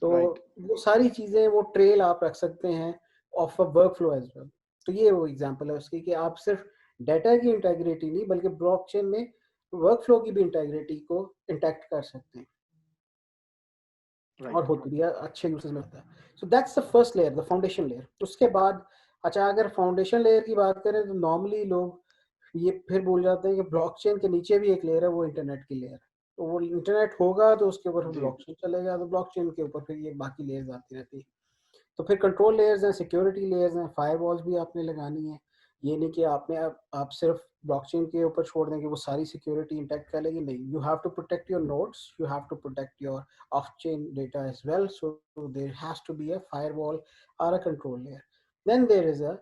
Speaker 2: तो
Speaker 1: Right.
Speaker 2: वो सारी चीजें, वो ट्रेल आप रख सकते हैं of a work flow as well. तो ये वो एग्जांपल है उसकी कि आप सिर्फ डाटा की इंटेग्रिटी नहीं बल्कि ब्लॉकचेन में वर्क फ्लो की भी इंटेग्रिटी को इंटैक्ट कर सकते हैं,
Speaker 1: Right.
Speaker 2: और होती भी है, अच्छे यूसेज में होता है। So that's the first layer, the foundation layer. उसके बाद अच्छा, अगर फाउंडेशन लेयर की बात करें तो नॉर्मली लोग ये फिर भूल जाते हैं कि ब्लॉकचेन के नीचे भी एक लेयर है, वो इंटरनेट की लेयर है। तो वो इंटरनेट होगा तो उसके ऊपर
Speaker 1: जी।
Speaker 2: ब्लॉकचेन चलेगा, तो ब्लॉकचेन के ऊपर फिर ये बाकी लेयर्स आती रहती है। तो फिर कंट्रोल लेयर्स हैं, सिक्योरिटी लेयर्स हैं, फायरवॉल्स भी आपने लगानी है। ये नहीं कि आपने आप सिर्फ ब्लॉकचेन के ऊपर छोड़ दें कि वो सारी सिक्योरिटी इंटैक्ट कर लेगी, नहीं, you have to protect your nodes, you have to protect your off chain data as well, so there has to be a firewall और a control layer. Then there is a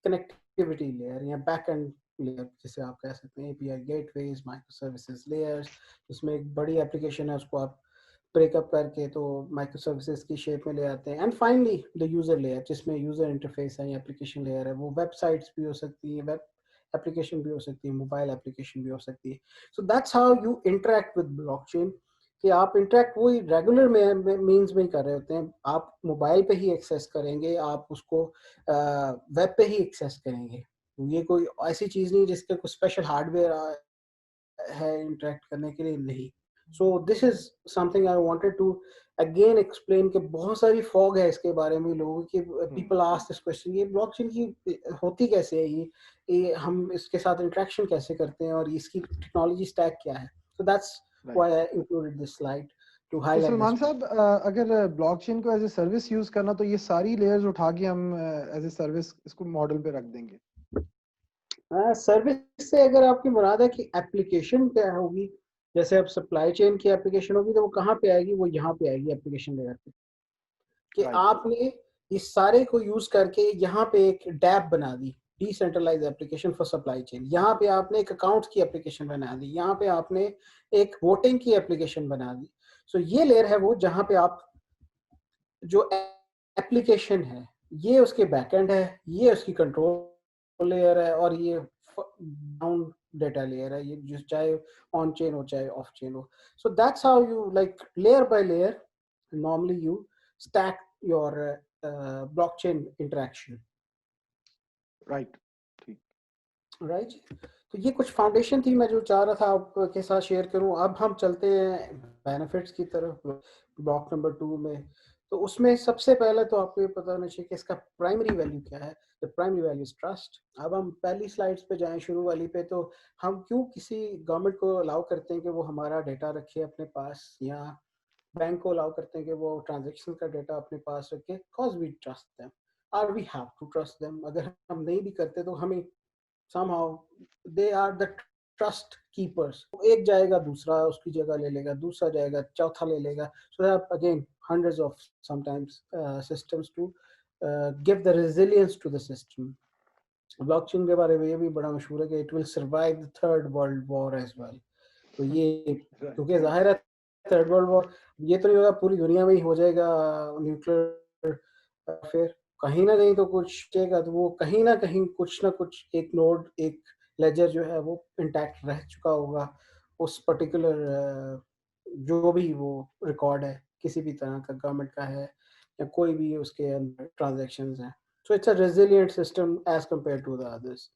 Speaker 2: connectivity layer या back end layer, जिसे आप कह सकते हैं API gateways, micro services layers. इसमें एक बड़ी एप्लीकेशन है, उसको आप ब्रेकअप करके तो माइक्रो सर्विसेज की शेप में ले आते हैं। And finally the user layer, जिसमें यूजर इंटरफेस है या एप्लीकेशन लेयर है, वो वेबसाइट्स भी हो सकती है, वेब एप्लीकेशन भी हो सकती है, मोबाइल एप्लीकेशन भी हो सकती है। So that's how you interact with blockchain. कि आप इंटरेक्ट वही रेगुलर में मीन्स में ही कर रहे होते हैं, आप मोबाइल पे ही एक्सेस करेंगे, आप उसको वेब पे ही एक्सेस करेंगे। ये कोई ऐसी चीज नहीं जिसके कोई स्पेशल हार्डवेयर है इंटरेक्ट करने के लिए, नहीं। So this is something I wanted to again explain कि बहुत सारी फॉग है इसके बारे में लोगों की।
Speaker 1: Hmm.
Speaker 2: People ask this question, ये ब्लॉकचेन की होती कैसे है, ये हम इसके साथ इंटरेक्शन कैसे करते हैं और इसकी टेक्नोलॉजी स्टैक क्या है। So that's
Speaker 1: Right.
Speaker 2: Why I included this slide to
Speaker 1: तो
Speaker 2: हाईलाइट दिस।
Speaker 1: सलमान साहब, अगर ब्लॉकचेन को एज ए सर्विस यूज करना, तो ये सारी लेयर्स उठा के हम एज ए सर्विस इसको मॉडल पे रख देंगे।
Speaker 2: सर्विस से अगर आपकी मुराद है कि एप्लीकेशन क्या होगी, जैसे अब सप्लाई चेन की एप्लीकेशन होगी तो वो कहाँ पे आएगी, वो यहाँ पे आएगी एप्लीकेशन लेयर पे। कि
Speaker 1: राइट।
Speaker 2: आपने इस सारे को यूज करके यहाँ पे एक डैप बना दी, decentralize application for supply chain. यहाँ पे आपने एक अकाउंट की एप्लीकेशन बना दी, यहाँ पे आपने एक वोटिंग की एप्लीकेशन बना दी। सो ये लेयर है वो जहाँ पे आप जो एप्लीकेशन है, ये उसके बैकएंड है, ये उसकी कंट्रोल लेयर है, और ये डाउन डेटा लेयर है, ये जो चाहे ऑन चेन हो चाहे ऑफ चेन हो। So that's how you like layer by layer normally you stack your blockchain interaction,
Speaker 1: right. ठीक।
Speaker 2: right? तो ये कुछ फाउंडेशन थी मैं जो चाह रहा था आपके साथ शेयर करूं। अब हम चलते हैं बेनिफिट्स की तरफ, ब्लॉक नंबर 2 में। तो उसमें सबसे पहले तो आपको ये पता होना चाहिए कि इसका प्राइमरी वैल्यू क्या है। The primary value is trust. अब हम पहली स्लाइड्स पे जाएं, शुरू वाली पे, तो हम क्यों किसी गवर्नमेंट को अलाउ करते हैं कि वो हमारा डेटा रखे अपने पास, या बैंक को अलाउ करते हैं कि वो ट्रांजेक्शन का डेटा अपने पास रखे, कॉज वी ट्रस्ट देम, और we have to trust them. अगर हम नहीं भी करते तो हमें somehow they are the trust keepers। एक जाएगा दूसरा उसकी जगह ले लेगा, दूसरा जाएगा चौथा ले लेगा। so there are again hundreds of sometimes systems to give the resilience to the system। Blockchain के बारे में ये भी बड़ा मशहूर है कि it will survive the third world war as well। तो ये
Speaker 1: राइट।
Speaker 2: क्योंकि जाहिर है थर्ड वर्ल्ड वॉर ये तो नहीं होगा पूरी दुनिया में ही हो जाएगा न्यूक्लियर, फिर कहीं ना कहीं तो कुछ चलेगा, तो वो कहीं ना कुछ एक नोड, एक लेजर जो है वो इंटैक्ट रह चुका होगा उस पर्टिकुलर जो भी वो रिकॉर्ड है किसी भी तरह का, गवर्नमेंट का है या कोई भी उसके अंदर ट्रांजेक्शन्स हैं। So it's a resilient system as compare to the others.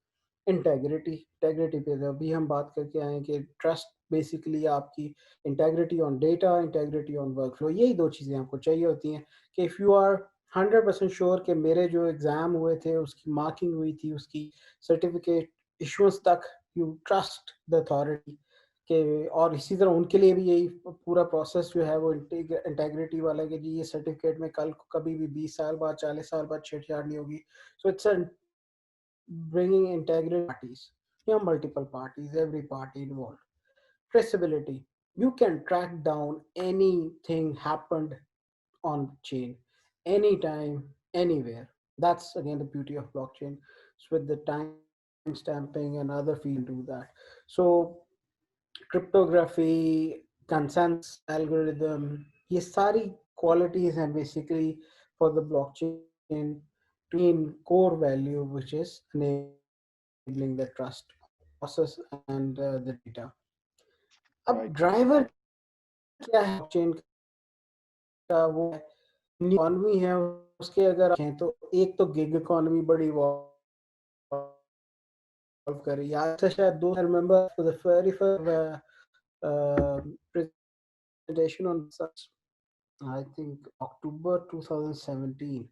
Speaker 2: Integrity पे अभी हम बात करके आए कि ट्रस्ट बेसिकली आपकी integrity on data, integrity on workflow, यही दो चीज़ें आपको चाहिए होती हैं। कि इफ़ यू आर 100% श्योर कि मेरे जो एग्ज़ाम हुए थे उसकी मार्किंग हुई थी, उसकी सर्टिफिकेट इशुएंस तक यू ट्रस्ट द अथॉरिटी के, और इसी तरह उनके लिए भी यही पूरा प्रोसेस जो है वो इंटेग्रिटी वाला है कि जी ये सर्टिफिकेट में कल कभी भी 20 साल बाद 40 साल बाद छेड़छाड़ नहीं होगी। So it's bringing integrated parties, multiple parties, every party involved. Traceability. You can track down anything happened on chain, anytime, anywhere. That's again the beauty of blockchain. So with the timestamping and other features, you can do that. So cryptography, consensus algorithm, ये सारी qualities हैं basically for the blockchain to gain core value, which is enabling the trust on the process and the data. अब
Speaker 1: Right.
Speaker 2: Driver क्या है blockchain का? वो है new economy है उसके, अगर आप देखें तो एक तो गिग इकोनॉमी बड़ी इवॉल्व कर रही है। आज से शायद 2000 remember for the very first presentation on such, I think October 2017,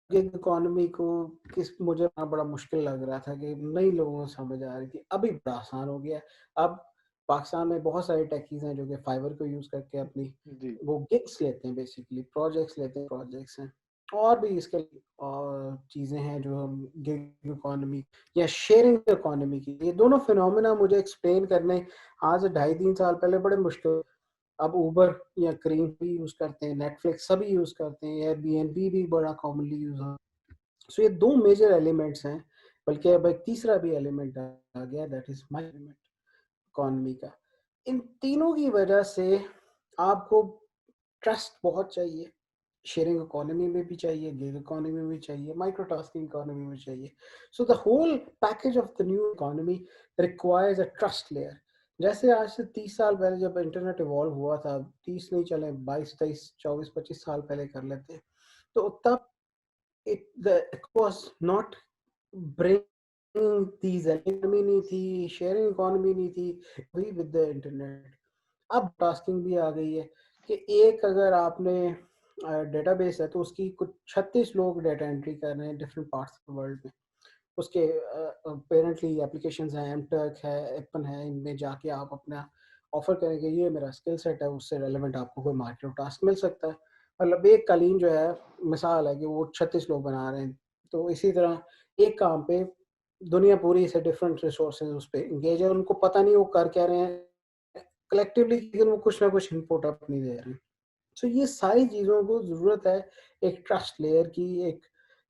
Speaker 2: gig economy को किस मुझे बड़ा मुश्किल लग रहा था कि नई लोगों को समझ आ रही थी, अभी बड़ा आसान हो गया है। अब पाकिस्तान में बहुत सारे टेकीज हैं जो कि फाइवर को यूज करके अपनी
Speaker 1: जी।
Speaker 2: वो गिग्स लेते हैं, बेसिकली प्रोजेक्ट्स लेते हैं, प्रोजेक्ट्स हैं। और भी इसके और चीज़ें हैं जो हम गिग इकोनॉमी या शेयरिंग इकोनॉमी की, ये दोनों फिनोमेना मुझे एक्सप्लेन करने आज से 2.5-3 साल पहले बड़े मुश्किल। अब उबर या क्रीम भी यूज करते हैं, नेटफ्लिक्स सभी यूज करते हैं, एयरबीएनबी भी बड़ा कॉमनली यूज हो। सो ये दो मेजर एलिमेंट्स हैं, बल्कि अब एक तीसरा भी एलिमेंट आ गया, that is my element economy का। इन तीनों की वजह से आपको ट्रस्ट बहुत चाहिए, शेयरिंग इकोनॉमी में भी चाहिए, गिग इकोनॉमी में भी चाहिए, माइक्रो टास्किंग इकोनॉमी में चाहिए। So the whole package of the new economy requires a trust layer. जैसे आज से 30 साल पहले जब इंटरनेट इवॉल्व हुआ था, 30 नहीं चले 22, 23, 24, 25 साल पहले कर लेते, तो तब it was not bringing these economy नहीं थी, शेयरिंग इकोनॉमी नहीं थी, भी विद द इंटरनेट। अब टास्किंग भी आ गई है कि एक अगर आपने डेटाबेस है तो उसकी कुछ 36 लोग डेटा एंट्री कर रहे हैं different parts of the world में। उसके पेरेंटली एप्लीकेशंस हैं, एमटर्क है, एपन है, इनमें जाके आप अपना ऑफर करेंगे, ये मेरा स्किल सेट है, उससे रेलेवेंट आपको कोई मार्केट टास्क मिल सकता है। मतलब एक कालीन जो है मिसाल है कि वो 36 लोग बना रहे हैं, तो इसी तरह एक काम पे दुनिया पूरी से डिफरेंट रिसोर्सेज उस पर इंगेज है, उनको पता नहीं वो कर क्या रहे हैं कलेक्टिवली, लेकिन वो कुछ ना कुछ इनपुट अपनी दे रहे हैं। सो ये सारी चीज़ों को ज़रूरत है एक ट्रस्ट लेयर की, एक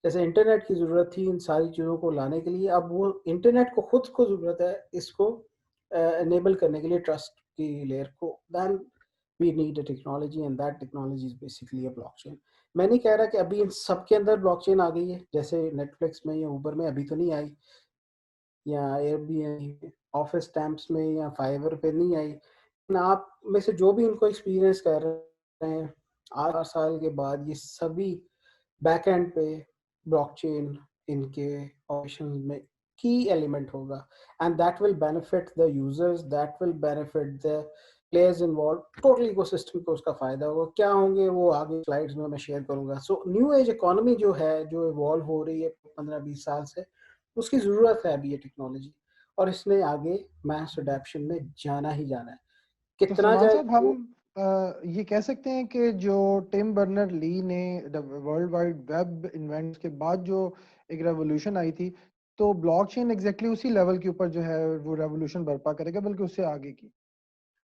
Speaker 2: जैसे इंटरनेट की ज़रूरत थी इन सारी चीज़ों को लाने के लिए, अब वो इंटरनेट को खुद को ज़रूरत है इसको एनेबल करने के लिए ट्रस्ट की लेयर को। Then we need a technology and that technology is basically a blockchain. मैं नहीं कह रहा कि अभी इन सब के अंदर ब्लॉकचेन आ गई है, जैसे नेटफ्लिक्स में या ऊबर में अभी तो नहीं आई, या एयरबीएनबी ऑफिस स्टैम्प्स में या फाइवर पे नहीं आई, लेकिन आप में से जो भी इनको एक्सपीरियंस कर रहे हैं 8 साल के बाद ये सभी बैक एंड पे ब्लॉकचेन इनके ऑपरेशन में की एलिमेंट होगा, and that will benefit the users, that will benefit the players involve, total ecosystem को उसका फायदा होगा। क्या होंगे वो आगे स्लाइड्स में मैं शेयर करूंगा। सो न्यू एज इकोनॉमी जो है, जो इवॉल्व हो रही है 15-20 साल से, उसकी ज़रूरत है अभी ये टेक्नोलॉजी, और इसने आगे मैस अडेप्शन में जाना ही जाना है।
Speaker 1: तो
Speaker 2: कितना
Speaker 1: सलमान
Speaker 2: जाए
Speaker 1: साहब, हम
Speaker 2: वो
Speaker 1: ये कह सकते हैं कि जो टिम बर्नर ली ने वर्ल्ड वाइड वेब इन्वेंट के बाद जो एक रेवोल्यूशन आई थी, तो ब्लॉकचेन एग्जैक्टली उसी लेवल के ऊपर जो है वो रेवोल्यूशन बर्पा करेगा, बल्कि उससे आगे की।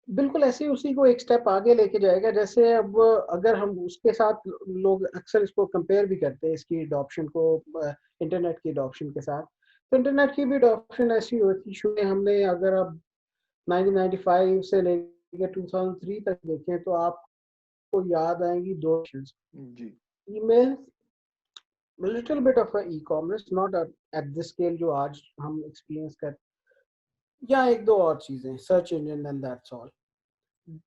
Speaker 2: बिल्कुल ऐसे ही उसी को एक स्टेप आगे लेके जाएगा। जैसे अब अगर हम उसके साथ, लोग अक्सर इसको कंपेयर भी करते हैं इसकी अडॉप्शन को इंटरनेट की अडॉप्शन के साथ, तो इंटरनेट की भी अडॉप्शन ऐसी होती शुरू में। हमने अगर आप 1995 से लेकर 2003 तक देखें तो आपको याद आएंगी दो options,
Speaker 1: जी।
Speaker 2: Email, little bit of e commerce, not at this scale जो आज हम एक्सपीरियंस करते हैं, या एक दो और चीजें, search engine, and that's all.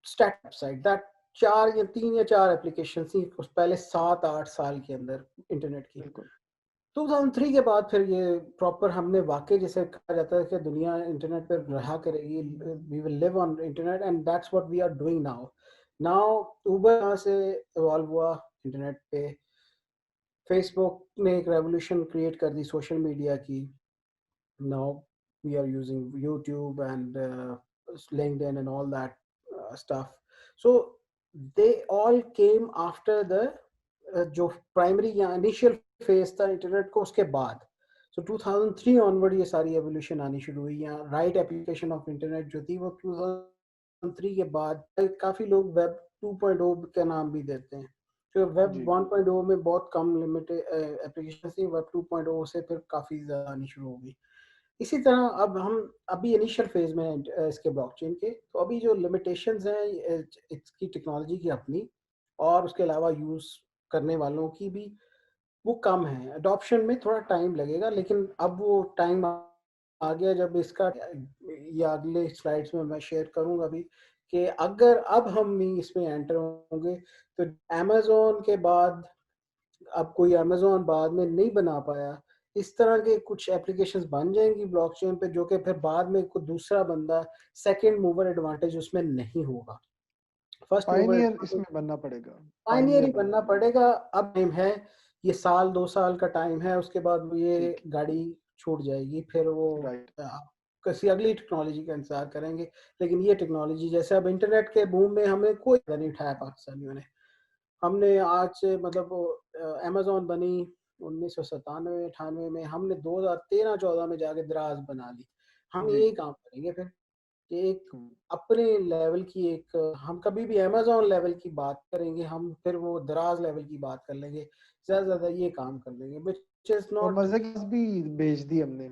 Speaker 2: Stat website, that 3 या 4 एप्लीकेशन थी उस पहले 7-8 साल के अंदर इंटरनेट की।
Speaker 1: बिल्कुल।
Speaker 2: 2003 के बाद फिर ये प्रॉपर हमने वाकई जैसे कहा जाता है कि दुनिया इंटरनेट पर रहा करेगी, we will live on internet, and that's what we are doing now. Now Uber यहाँ से इवॉल्व हुआ इंटरनेट पे, फेसबुक ने एक रेवोल्यूशन क्रिएट कर दी सोशल मीडिया की, now we are using YouTube and LinkedIn and all that stuff. So they all came after the जो primary या इनिशियल फेज था इंटरनेट को, उसके बाद। सो 2003 ऑनवर्ड ये सारी एवोल्यूशन आनी शुरू हुई। या राइट एप्लीकेशन ऑफ इंटरनेट जो थी वो 2003 के बाद काफी लोग वेब 2.0 का नाम भी देते हैं। तो वेब
Speaker 1: जी
Speaker 2: 1.0 में बहुत कम लिमिटेड एप्लीकेशन थी, वेब 2.0 से फिर काफी ज्यादा आनी शुरू हो गई। इसी तरह अब हम अभी इनिशियल फेज में हैं इसके ब्लॉकचेन के, तो अभी जो लिमिटेशंस हैं इसकी टेक्नोलॉजी की अपनी, और उसके अलावा यूज करने वालों की भी, वो कम है। अडॉप्शन में थोड़ा टाइम लगेगा, लेकिन अब वो टाइम आ गया जब इसका, या अगले स्लाइड्स में मैं शेयर करूंगा भी, कि अगर अब हम भी इसमें एंटर होंगे तो अमेजोन के बाद अब कोई अमेजोन बाद में नहीं बना पाया, इस तरह के कुछ एप्लीकेशंस बन जाएंगी ब्लॉकचेन पे, जो कि फिर बाद में कोई दूसरा बंदा सेकंड मूवर एडवांटेज उसमें नहीं होगा। फर्स्ट मूवर
Speaker 1: पायनियर
Speaker 2: एडवांटेज
Speaker 1: इसमें बनना पड़ेगा,
Speaker 2: पायनियर
Speaker 1: पायनियर
Speaker 2: ही
Speaker 1: बनना
Speaker 2: बनना
Speaker 1: पड़ेगा।
Speaker 2: पड़ेगा। अब टाइम है, ये साल 2 साल का टाइम है, उसके बाद वो ये
Speaker 1: ठीक
Speaker 2: गाड़ी छूट जाएगी, फिर वो
Speaker 1: राइट
Speaker 2: किसी अगली टेक्नोलॉजी का इंतजार करेंगे। लेकिन ये टेक्नोलॉजी, जैसे अब इंटरनेट के बूम में हमें कोई फायदा नहीं उठाया पाकिस्तानियों ने। हमने आज से मतलब अमेजोन बनी 1997-98 में, हमने 2013-14 में जाके दराज बना ली। हम
Speaker 1: जी
Speaker 2: यही काम करेंगे फिर, कि एक अपने लेवल की, एक हम कभी भी अमेजोन लेवल की बात करेंगे, हम फिर वो दराज लेवल की बात कर लेंगे, ज्यादा ज्यादा ये काम कर लेंगे, विच इज
Speaker 1: और
Speaker 2: नॉट।
Speaker 1: मजे की बात भी बेच दी हमने।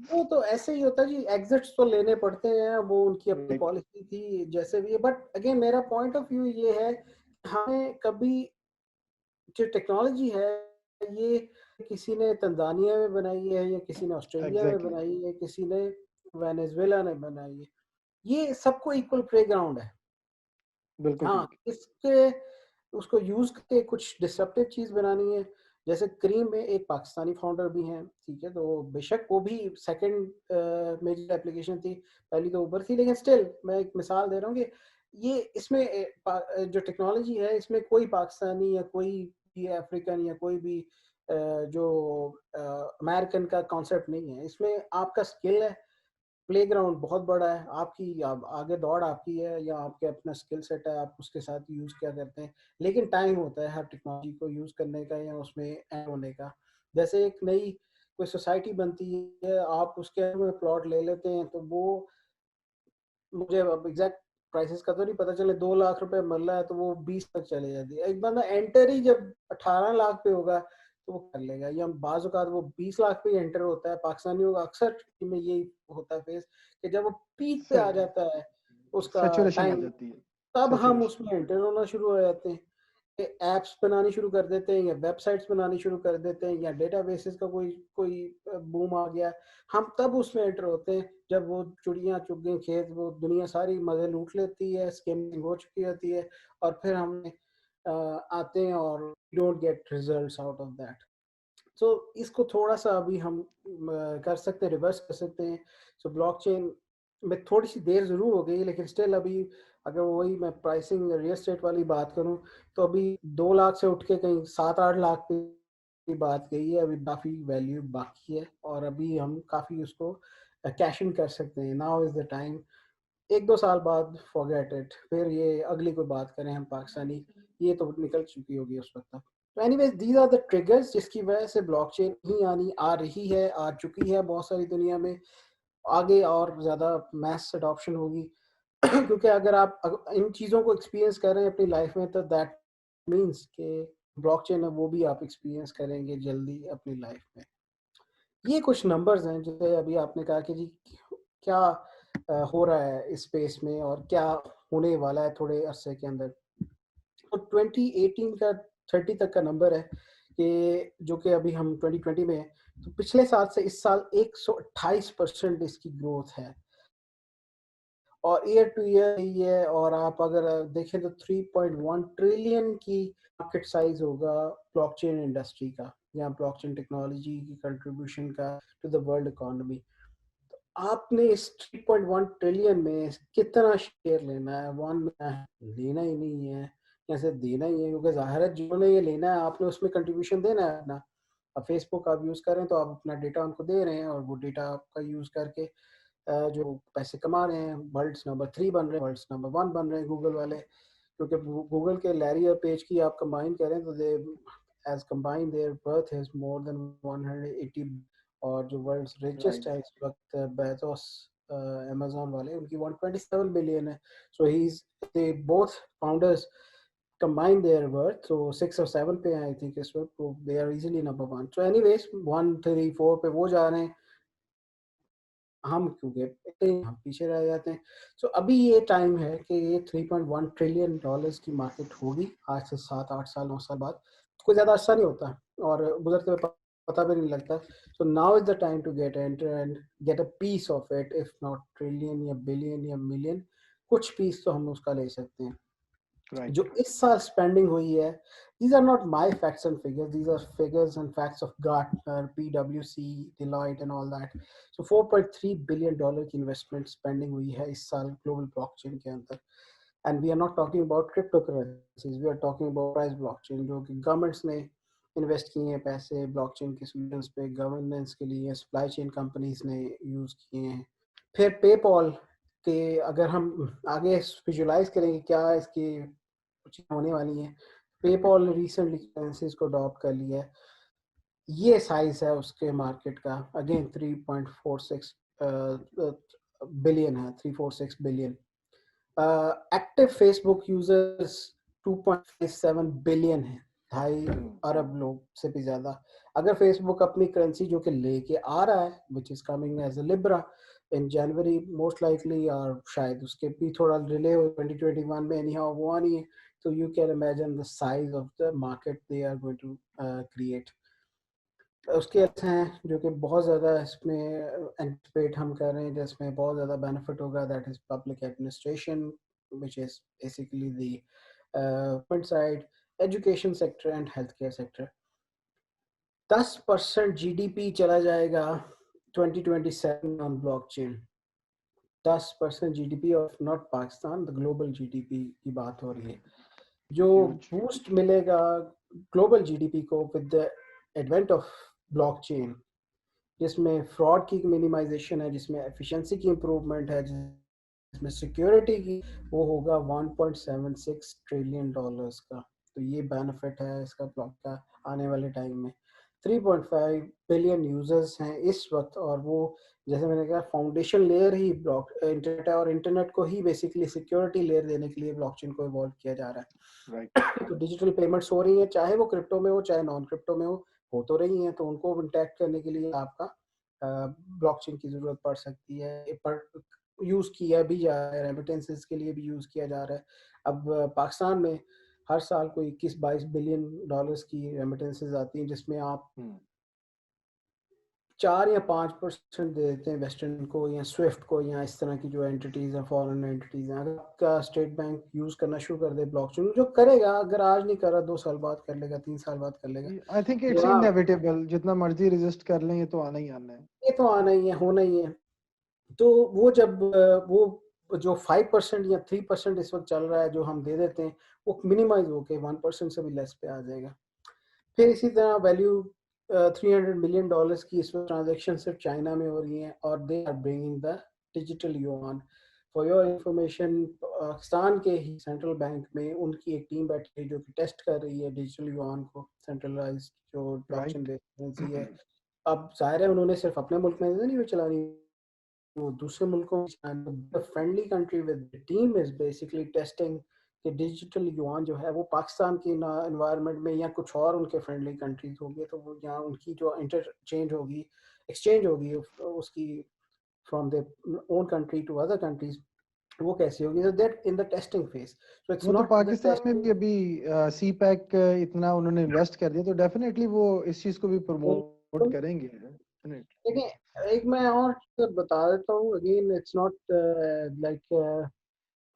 Speaker 2: वो तो ऐसे ही होता है जी, एग्जिट्स तो लेने पड़ते हैं, वो उनकी अपनी
Speaker 1: राइट
Speaker 2: पॉलिसी थी जैसे भी है। बट अगेन मेरा पॉइंट ऑफ व्यू ये है, हमें कभी जो टेक्नोलॉजी है, ये किसी ने तंजानिया में बनाई है, या किसी ने ऑस्ट्रेलिया में
Speaker 1: एग्जैक्टली
Speaker 2: बनाई है, किसी ने वेनेजुएला ने बनाई है, ये सबको इक्वल प्ले ग्राउंड है।
Speaker 1: बिल्कुल
Speaker 2: हाँ,
Speaker 1: ठीक
Speaker 2: इसके उसको यूज करके कुछ डिसरप्टिव चीज बनानी है। जैसे क्रीम में एक पाकिस्तानी फाउंडर भी हैं, ठीक है, तो बेशक वो भी सेकंड मेजर एप्लीकेशन थी, पहली तो ऊबर थी, लेकिन स्टिल मैं एक मिसाल दे रहा हूँ कि ये इसमें जो टेक्नोलॉजी है, इसमें कोई पाकिस्तानी या कोई भी अफ्रीकन या कोई भी जो अमेरिकन का कॉन्सेप्ट नहीं है। इसमें आपका स्किल है, प्लेग्राउंड बहुत बड़ा है, आपकी आगे दौड़ आपकी है, या आपके अपना स्किल सेट है, आप उसके साथ यूज क्या करते हैं। लेकिन टाइम होता है हर टेक्नोलॉजी को यूज करने का या उसमें एंड होने का। जैसे एक नई कोई सोसाइटी बनती है, आप उसके में प्लॉट ले लेते हैं, तो वो, मुझे अब एग्जैक्ट प्राइसेस का तो नहीं पता, चले 2 लाख रुपए मिल रहा है तो वो 20 तक चले जाती है। एक बंदा एंटर ही जब 18 लाख पे होगा तो वो कर लेगा, या बाज़ औक़ात वो 20 लाख पे ही एंटर होता है। पाकिस्तानियों का अक्सर में यही होता है फेस, कि जब वो पीक पे आ
Speaker 1: है।
Speaker 2: जाता है उसका
Speaker 1: सैचुरेशन आ
Speaker 2: टाइम,
Speaker 1: जाती है।
Speaker 2: तब हम
Speaker 1: सैचुरेशन
Speaker 2: उसमें एंटर होना शुरू हो जाते हैं, एप्स बनानी शुरू कर देते हैं, या वेबसाइट्स बनानी शुरू कर देते हैं, या डेटाबेसेस का कोई कोई बूम आ गया, हम तब उसमें एंटर होते हैं जब वो चिड़ियाँ चुग गई खेत, वो दुनिया सारी मजे लूट लेती है, स्किमिंग हो चुकी होती है, और फिर हम आते हैं और don't get results out of that. So इसको थोड़ा सा अभी हम कर सकते हैं, रिवर्स कर सकते हैं। सो ब्लॉकचेन में थोड़ी सी देर जरूर हो गई, लेकिन स्टिल अभी अगर वही मैं प्राइसिंग रियल एस्टेट वाली बात करूं, तो अभी 2 लाख से उठ के कहीं 7-8 लाख की बात गई है, अभी काफी वैल्यू बाकी है, और अभी हम काफी उसको कैश इन कर सकते हैं। Now is the time. 1-2 साल बाद फॉरगेट इट, फिर ये अगली कोई बात करें हम पाकिस्तानी, ये तो निकल चुकी होगी उस वक्त तक। तो anyways, these are the triggers जिसकी वजह से ब्लॉकचेन ही आनी आ रही है, आ चुकी है बहुत सारी दुनिया में, आगे और ज़्यादा मैस अडॉप्शन होगी। क्योंकि अगर आप इन चीज़ों को एक्सपीरियंस कर रहे हैं अपनी लाइफ में, तो दैट मीन्स कि ब्लॉकचेन है वो भी आप एक्सपीरियंस करेंगे जल्दी अपनी लाइफ में। ये कुछ नंबर्स हैं, जैसे अभी आपने कहा कि जी क्या हो रहा है इस स्पेस में, और क्या होने वाला है थोड़े अरसे के अंदर। तो 2018 का 30 तक का नंबर है, कि जो कि अभी हम 2020 में हैं, तो पिछले साल से इस साल 128% इसकी ग्रोथ है, और ईयर टू ईयर ही है। और आप अगर देखें तो 3.1 ट्रिलियन की मार्केट साइज होगा ब्लॉकचेन इंडस्ट्री का, या ब्लॉकचेन टेक्नोलॉजी की कंट्रीब्यूशन का टू द वर्ल्ड इकोनॉमी। आपने इस 3.1 ट्रिलियन में कितना शेयर लेना है? वन में लेना ही नहीं है, कैसे देना ही है, क्योंकि जाहिर है जिन्होंने ये लेना है आपने उसमें कंट्रीब्यूशन देना है अपना। अब फेसबुक आप यूज करें तो आप अपना डेटा उनको दे रहे हैं, और वो डेटा आपका यूज करके जो पैसे कमा रहे हैं, वर्ल्ड्स नंबर 3 बन रहे हैं, वर्ल्ड्स नंबर 1 बन रहे हैं गूगल वाले। क्योंकि गूगल के लैरी और पेज की आप कंबाइन करें तो they as combine their worth is more than 180। और जो वर्ल्ड्स रिचेस्ट
Speaker 1: राइट
Speaker 2: है इस वक्त बेजोस अमेजोन वाले, उनकी 127 बिलियन है. So he is, they both founders combine their worth, so 6 or 7 पे I think इस वक्त, तो they are easily number one. So anyways 1 3 4 पे वो जा रहे हैं, हम क्योंकि हम पीछे रह जाते हैं. सो अभी ये टाइम है कि ये 3.1 ट्रिलियन डॉलर्स की मार्केट होगी आज से 7 8 साल 9 साल बाद. कोई ज़्यादा अच्छा नहीं होता और गुजरते हुए पता भी नहीं लगता. So now is the time to get enter and get a piece of it, if not trillion या बिलियन या मिलियन, कुछ पीस तो हम उसका ले सकते हैं.
Speaker 1: Right.
Speaker 2: जो इस साल स्पेंडिंग हुई है, these are not my facts and figures, these are figures and facts of Gartner, PwC, Deloitte and all that. So 4.3 billion dollar की इन्वेस्टमेंट स्पेंडिंग हुई है इस साल ग्लोबल ब्लॉकचेन के अंदर. And we are not talking about crypto currencies, we are talking about price blockchain, जो कि governments ने इन्वेस्ट किए हैं पैसे ब्लॉकचेन के सॉल्यूशंस पे, गवर्नेंस के लिए सप्लाई चेन कंपनीज ने यूज किए हैं. फिर पेपॉल के, अगर हम आगे विजुलाइज करेंगे क्या इसकी चीजें होने वाली हैं, पेपॉल ने रिसेंटली करेंसीज को अडॉप्ट कर लिया है. ये साइज है उसके मार्केट का, अगेन 3.46 बिलियन है, 346 billion. Active Facebook users 2.57 billion है, 2.5 अरब लोग से भी ज्यादा. अगर फेसबुक अपनी करेंसी जो कि लेके आ रहा है, which is coming as a Libra in January most likely, और शायद उसके भी थोड़ा डिले हो 2021 में, एनी हाउ वो आनी है. तो you can imagine the size of the market they are going to create. उसके अर्थ हैं जो कि बहुत ज़्यादा इसमें एंटिसिपेट हम कर रहे हैं, जिसमें बहुत ज़्यादा बेनिफिट होगा, that is public administration, which is basically the government side, education sector and health care sector. 10% GDP चला जाएगा 2027 on blockchain. 10% GDP of not Pakistan, the global GDP की बात हो रही है. जो
Speaker 1: Huge.
Speaker 2: बूस्ट मिलेगा ग्लोबल GDP को with the advent of blockchain, जिसमें फ्रॉड की मिनिमाइजेशन है, जिसमें एफिशिएंसी की इम्प्रूवमेंट है, जिसमें सिक्योरिटी की, वो होगा 1.76 ट्रिलियन डॉलर्स का. तो ये बेनिफिट है इसका ब्लॉक का आने वाले टाइम में. 3.5 बिलियन यूजर्स हैं इस वक्त, और वो जैसे मैंने कहा फाउंडेशन लेयर ही ब्लॉक इंटरनेट है, और इंटरनेट को ही बेसिकली सिक्योरिटी लेयर देने के लिए ब्लॉकचेन को इवॉल्व किया जा रहा है.
Speaker 1: Right.
Speaker 2: तो डिजिटल पेमेंट्स हो रही हैं, चाहे वो क्रिप्टो में हो चाहे नॉन क्रिप्टो में हो तो रही हैं. तो उनको इंटैक्ट करने के लिए आपका ब्लॉकचेन की जरूरत पड़ सकती है. पर यूज किया भी जा रहा है, रेमिटेंसेस के लिए भी यूज किया जा रहा है. अब पाकिस्तान में हर साल कोई 21-22 बिलियन डॉलर्स की रेमिटेंसेस आती हैं, जिसमें आप 4 या 5% दे देते हैं वेस्टर्न को या स्विफ्ट को या इस तरह की जो एंटिटीज हैं, फॉरेन एंटिटीज हैं. अगर आपका स्टेट बैंक यूज करना शुरू कर दे ब्लॉकचेन, जो करेगा, अगर आज नहीं करा 2 साल बाद कर लेगा, 3 साल बाद कर लेगा.
Speaker 1: I think it's
Speaker 2: यहाँ
Speaker 1: inevitable. जितना मर्जी resist कर लें, ये तो आना ही आना है.
Speaker 2: ये तो आना ही है, होना ही है. तो वो जब वो जो 5% या 3% इस वक्त चल रहा है जो हम दे देते हैं, वो मिनिमाइज होके 1% से भी लेस पे आ जाएगा. फिर इसी तरह वैल्यू 300 मिलियन डॉलर्स की इस वक्त ट्रांजेक्शन सिर्फ चाइना में हो रही हैं, और they are bringing the digital yuan. For your information, Pakistan के ही सेंट्रल बैंक में उनकी एक टीम बैठी है जो कि टेस्ट कर रही है डिजिटल युआन को, सेंट्रलाइज जो ब्लॉकचेन
Speaker 1: Right.
Speaker 2: बेस्ड करेंसी है. अब जाहिर है उन्होंने सिर्फ अपने मुल्क में नहीं वो चलानी, वो दूसरे मुल्कों friendly country with team is basically testing कि डिजिटल युआन जो है वो पाकिस्तान की एनवायरनमेंट में या कुछ और उनके फ्रेंडली कंट्रीज होगी, तो वो यहाँ उनकी जो इंटरचेंज होगी, एक्सचेंज होगी उसकी from the own country to other countries, वो कैसी होगी. So that in the testing phase, so it's
Speaker 1: वो तो
Speaker 2: नॉट द
Speaker 1: पाकिस्तान में
Speaker 2: टेस्टिंग.
Speaker 1: भी अभी CPEC इतना उन्होंने इन्वेस्ट कर दिया, तो डेफिनेटली वो इस चीज को भी प्रमोट करेंगे. Definitely.
Speaker 2: देखिए एक मैं और चीज़ बता देता हूँ, again it's not like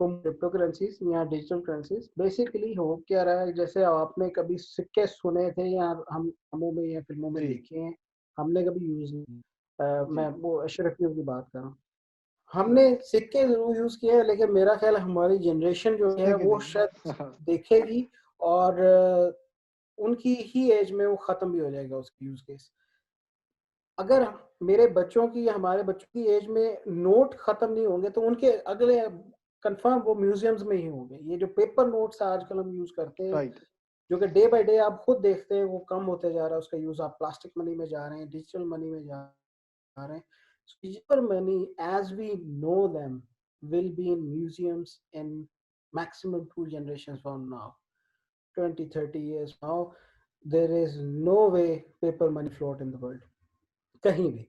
Speaker 2: from crypto currencies या डिजिटल करेंसीज. बेसिकली हो क्या रहा है, जैसे आपने कभी सिक्के सुने थे या हम फिल्मों में या फिल्मों में
Speaker 1: जी.
Speaker 2: देखे हैं, हमने कभी यूज नहीं. मैं
Speaker 1: जी.
Speaker 2: वो अशरफियों की बात कर रहा हूँ. हमने सिक्के जरूर यूज किए हैं, लेकिन मेरा ख्याल है हमारी जनरेशन जो है
Speaker 1: ठीक है
Speaker 2: वो
Speaker 1: नहीं.
Speaker 2: शायद देखेगी, और उनकी ही एज में वो खत्म भी हो जाएगा उसकी यूज केस. अगर मेरे बच्चों की या हमारे बच्चों की एज में नोट खत्म नहीं होंगे, तो उनके अगले कंफर्म वो म्यूजियम्स में ही होंगे. ये जो पेपर नोट्स आजकल हम यूज करते हैं,
Speaker 1: Right.
Speaker 2: जो कि डे बाय डे आप खुद देखते हैं वो कम होते जा रहा है, उसका यूज आप प्लास्टिक मनी में जा रहे हैं, डिजिटल मनी में जा रहे हैं. So paper money, as we know them, will be in museums in maximum 2 generations from now, 20, 30 years from now. There is no way paper money float in the world. कहीं भी.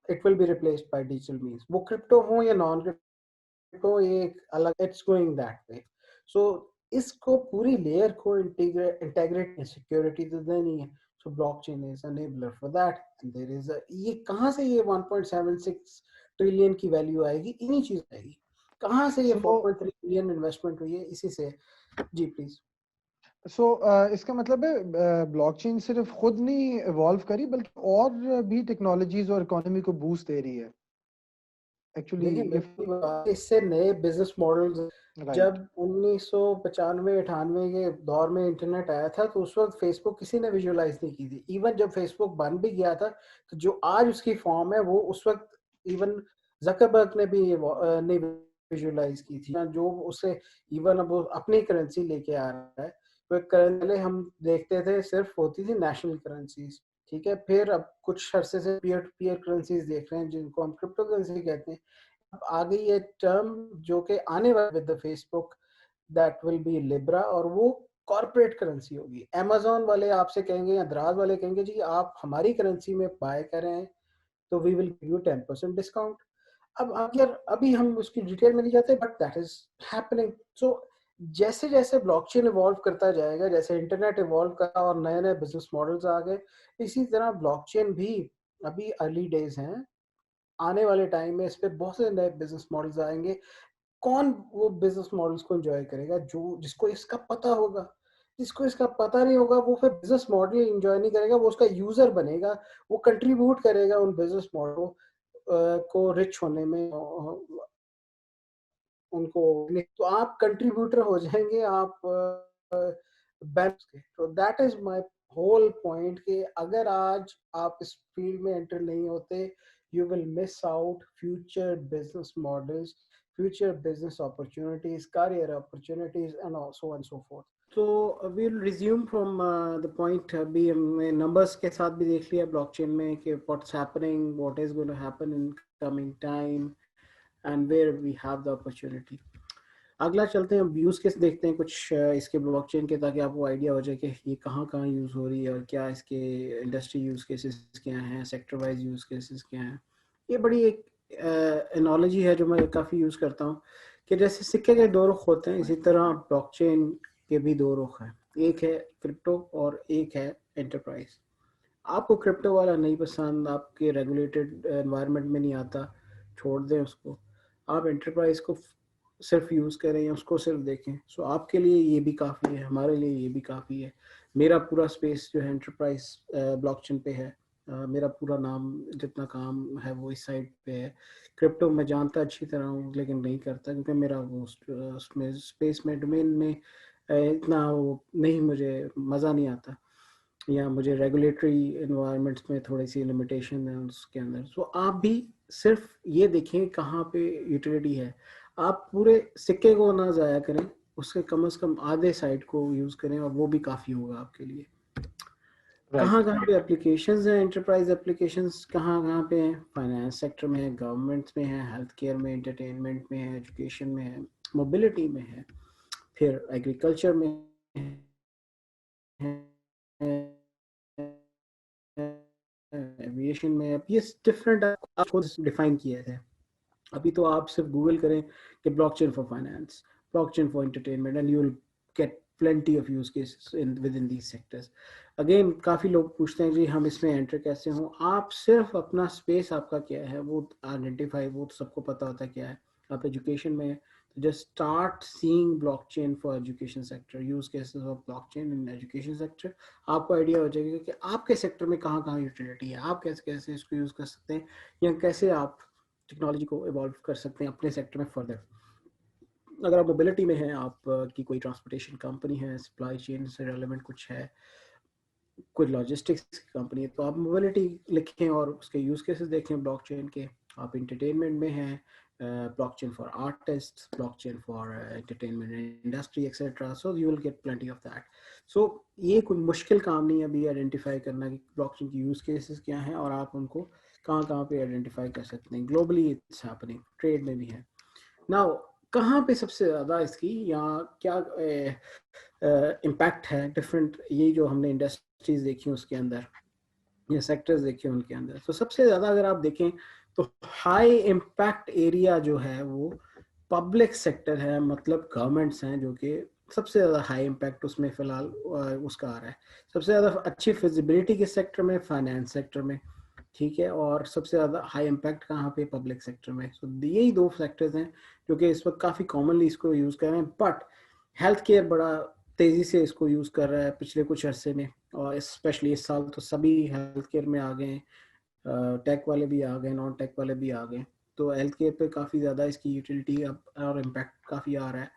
Speaker 2: It will be replaced by digital means. वो crypto हो या non crypto, ये एक अलग, it's going that way. So इसको पूरी layer को integrate security तो देनी है. So blockchain is enabler for that. And there is a, ये कहाँ से ये 1.76 ट्रिलियन की वैल्यू आएगी? इन्हीं चीज आएगी. कहाँ से ये
Speaker 1: So
Speaker 2: 4.3 बिलियन इन्वेस्टमेंट हुई है? इसी से. जी प्लीज.
Speaker 1: इसका मतलब है ब्लॉकचेन सिर्फ खुद नहीं इवॉल्व करी बल्कि और भी टेक्नोलॉजीज और इकोनॉमी को बूस्ट दे रही है एक्चुअली
Speaker 2: देखिए
Speaker 1: ये
Speaker 2: इससे नए बिजनेस मॉडल्स,
Speaker 1: राइट
Speaker 2: जब 1995-98 के दौर में इंटरनेट आया था तो उस वक्त फेसबुक किसी ने विजुअलाइज नहीं की थी. इवन जब फेसबुक बन भी गया था तो जो आज उसकी फॉर्म है वो उस वक्त इवन जकरबर्ग ने भी नहीं विजुअलाइज की थी. जो उसे इवन अब वो अपनी करेंसी लेके आ रहा है. तो पहले हम देखते थे सिर्फ होती थी नेशनल करेंसीज, ठीक है. फिर अब कुछ अरसे से पीयर टू पीयर करेंसीज देख रहे हैं जिनको हम क्रिप्टो करेंसी कहते हैं. अब आ गई ये टर्म जो कि आने वाले with the Facebook, that will be Libra, और वो कॉर्पोरेट करेंसी होगी. अमेजोन वाले आपसे कहेंगे या दराज वाले कहेंगे जी आप हमारी करेंसी में बाय करें तो we will give you 10% discount. अब अगर अभी हम उसकी डिटेल में नहीं जाते but that is happening. So जैसे जैसे ब्लॉकचेन इवॉल्व करता जाएगा, जैसे इंटरनेट इवॉल्व करा और नए नए बिजनेस मॉडल्स आ गए, इसी तरह ब्लॉकचेन भी अभी अर्ली डेज हैं. आने वाले टाइम में इस पे बहुत से नए बिजनेस मॉडल्स आएंगे. कौन वो बिजनेस मॉडल्स को एंजॉय करेगा? जो जिसको इसका पता होगा. जिसको इसका पता नहीं होगा वो फिर बिजनेस मॉडल एंजॉय नहीं करेगा, वो उसका यूजर बनेगा, वो कंट्रीब्यूट करेगा उन बिजनेस मॉडल को रिच होने में, उनको. तो आप कंट्रीब्यूटर हो जाएंगे, आप बैंक के. तो that is my whole point कि अगर आज आप इस फील्ड में एंटर नहीं होते, you will miss out future business models, future business opportunities, career opportunities, and so on and so forth. So we'll resume from the point. अभी हमने numbers के साथ भी देख लिया blockchain में कि what's happening, what is going to happen in coming time, and where we have the opportunity. अगला चलते हैं, यूज केस देखते हैं कुछ इसके ब्लॉकचेन के, ताकि आपको आइडिया हो जाए कि ये कहाँ कहाँ यूज हो रही है और क्या इसके इंडस्ट्री यूज केसेस क्या हैं, सेक्टर वाइज यूज केसेस क्या हैं. ये बड़ी एक एनोलॉजी है जो मैं काफ़ी यूज़ करता हूँ कि जैसे सिक्के के दो रुख होते हैं, इसी तरह ब्लॉकचेन के भी दो रुख हैं. एक है क्रिप्टो और एक है एंटरप्राइज. आपको क्रिप्टो वाला नहीं पसंद, आपके रेगुलेटेड एनवायरनमेंट में नहीं आता, छोड़ दें उसको. आप एंटरप्राइज को सिर्फ यूज़ करें या उसको सिर्फ देखें. सो आपके लिए ये भी काफ़ी है, हमारे लिए ये भी काफ़ी है. मेरा पूरा स्पेस जो है एंटरप्राइज ब्लॉकचेन पे है. मेरा पूरा नाम जितना काम है वो इस साइड पे है. क्रिप्टो मैं जानता अच्छी तरह हूँ लेकिन नहीं करता क्योंकि मेरा वो उसमें स्पेस में डोमेन में इतना वो नहीं, मुझे मज़ा नहीं आता, या मुझे रेगुलेटरी इन्वायरमेंट्स में थोड़ी सी लिमिटेशन है उसके अंदर. सो आप भी सिर्फ ये देखें कहाँ पे यूटिलिटी है. आप पूरे सिक्के को ना ज़ाया करें, उसके कम से कम आधे साइड को यूज़ करें और वो भी काफ़ी होगा आपके लिए. कहाँ कहाँ पे एप्लीकेशंस हैं, एंटरप्राइज एप्लीकेशंस कहाँ कहाँ पे हैं? फाइनेंस सेक्टर में है, गवर्नमेंट में है, हेल्थ केयर में, एंटरटेनमेंट में है, एजुकेशन में है, मोबिलिटी में है, फिर एग्रीकल्चर में है, एविएशन में. अब ये डिफरेंट आपको डिफाइन किए थे. अभी तो आप सिर्फ गूगल करें कि blockchain for finance, blockchain for entertainment, and you will gate plenty of use cases within these sectors. Again, काफ़ी लोग पूछते हैं जी हम इसमें एंटर कैसे हों. आप सिर्फ अपना स्पेस आपका क्या है वो आइडेंटिफाई, वो तो सबको पता होता है क्या है. आप एजुकेशन में तो just start seeing blockchain for education sector, use cases of blockchain in education sector. आपको आइडिया हो जाएगा कि आपके सेक्टर में कहाँ कहाँ यूटिलिटी है, आप कैसे कैसे इसको यूज़ कर सकते हैं, या कैसे आप टेक्नोलॉजी को इवॉल्व कर सकते हैं अपने सेक्टर में फर्दर. अगर आप मोबिलिटी में हैं, आप की कोई ट्रांसपोर्टेशन कंपनी है, सप्लाई चेन से रेलेवेंट कुछ है, कोई लॉजिस्टिक्स की कंपनी है, तो आप मोबिलिटी लिखें और उसके यूज़ केसेस देखें ब्लॉकचेन के. आप एंटरटेनमेंट में हैं, blockchain for artist, blockchain for entertainment industry etcetera. So you will get plenty of that. So ये कोई मुश्किल काम नहीं है अभी आइडेंटिफाई करना कि ब्लॉकचेन की यूज़ केसेस क्या हैं और आप उनको कहाँ कहाँ पे आइडेंटिफाई कर सकते हैं। ग्लोबली इट्स हैपनिंग, ट्रेड में भी है। नाउ कहाँ पे सबसे ज़्यादा इसकी या क्या इम्पैक्ट है डिफरेंट, ये जो हमने इंडस्ट्रीज देखी उसके अंदर या सेक्टर्स देखे उनके अंदर, तो सबसे ज़्यादा अगर आप देखें तो हाई इम्पैक्ट एरिया जो है वो पब्लिक सेक्टर है, मतलब गवर्नमेंट्स हैं जो कि सबसे ज़्यादा हाई इम्पैक्ट उसमें फ़िलहाल उसका आ रहा है। सबसे ज़्यादा अच्छी फिजिबिलिटी के सेक्टर में, फाइनेंस सेक्टर में, ठीक है, और सबसे ज़्यादा हाई इम्पैक्ट कहाँ पे, पब्लिक सेक्टर में। सो यही दो सेक्टर्स हैं जो कि इस वक्त काफ़ी कॉमनली इसको यूज़ कर रहे हैं। बट हेल्थ केयर बड़ा तेज़ी से इसको यूज़ कर रहा है पिछले कुछ अरसे में, और स्पेशली इस साल तो सभी हेल्थ केयर में आ गए हैं, टेक वाले भी आ गए, नॉन टेक वाले भी आ गए। तो हेल्थ केयर पे काफ़ी ज़्यादा इसकी यूटिलिटी अब और इम्पैक्ट काफ़ी आ रहा है।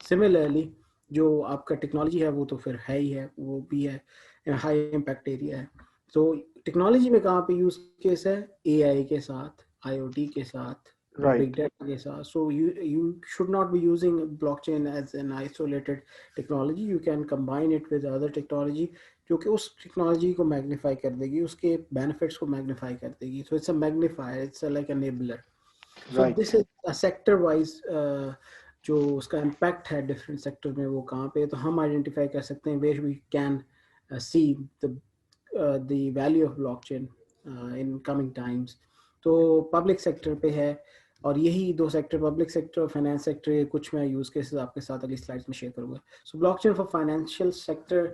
Speaker 2: सिमिलरली जो आपका टेक्नोलॉजी है वो तो फिर है ही है, वो भी है हाई इम्पैक्ट एरिया है। तो टेक्नोलॉजी में कहाँ पे यूज़ केस है, एआई के साथ, आईओटी के साथ, बिग
Speaker 1: Right.
Speaker 2: डेटा के साथ। सो you should not be using blockchain as an isolated technology. You can combine it with other technology जो कि उस टेक्नोलॉजी को मैग्नीफाई कर देगी, उसके बेनिफिट्स को मैग्नीफाई कर देगी। सो it's a magnifier, it's like enabler. So
Speaker 1: Right.
Speaker 2: This is a sector wise जो उसका इम्पैक्ट है डिफरेंट सेक्टर में वो कहाँ पे, तो हम आइडेंटिफाई कर सकते हैं where we can see the value of blockchain in coming times. तो पब्लिक सेक्टर पे है, और यही दो सेक्टर, पब्लिक सेक्टर और फाइनेंस सेक्टर, कुछ मैं यूज केसेस आपके साथ अगली स्लाइड्स में शेयर करूंगा। सो ब्लॉकचेन फॉर फाइनेंशियल सेक्टर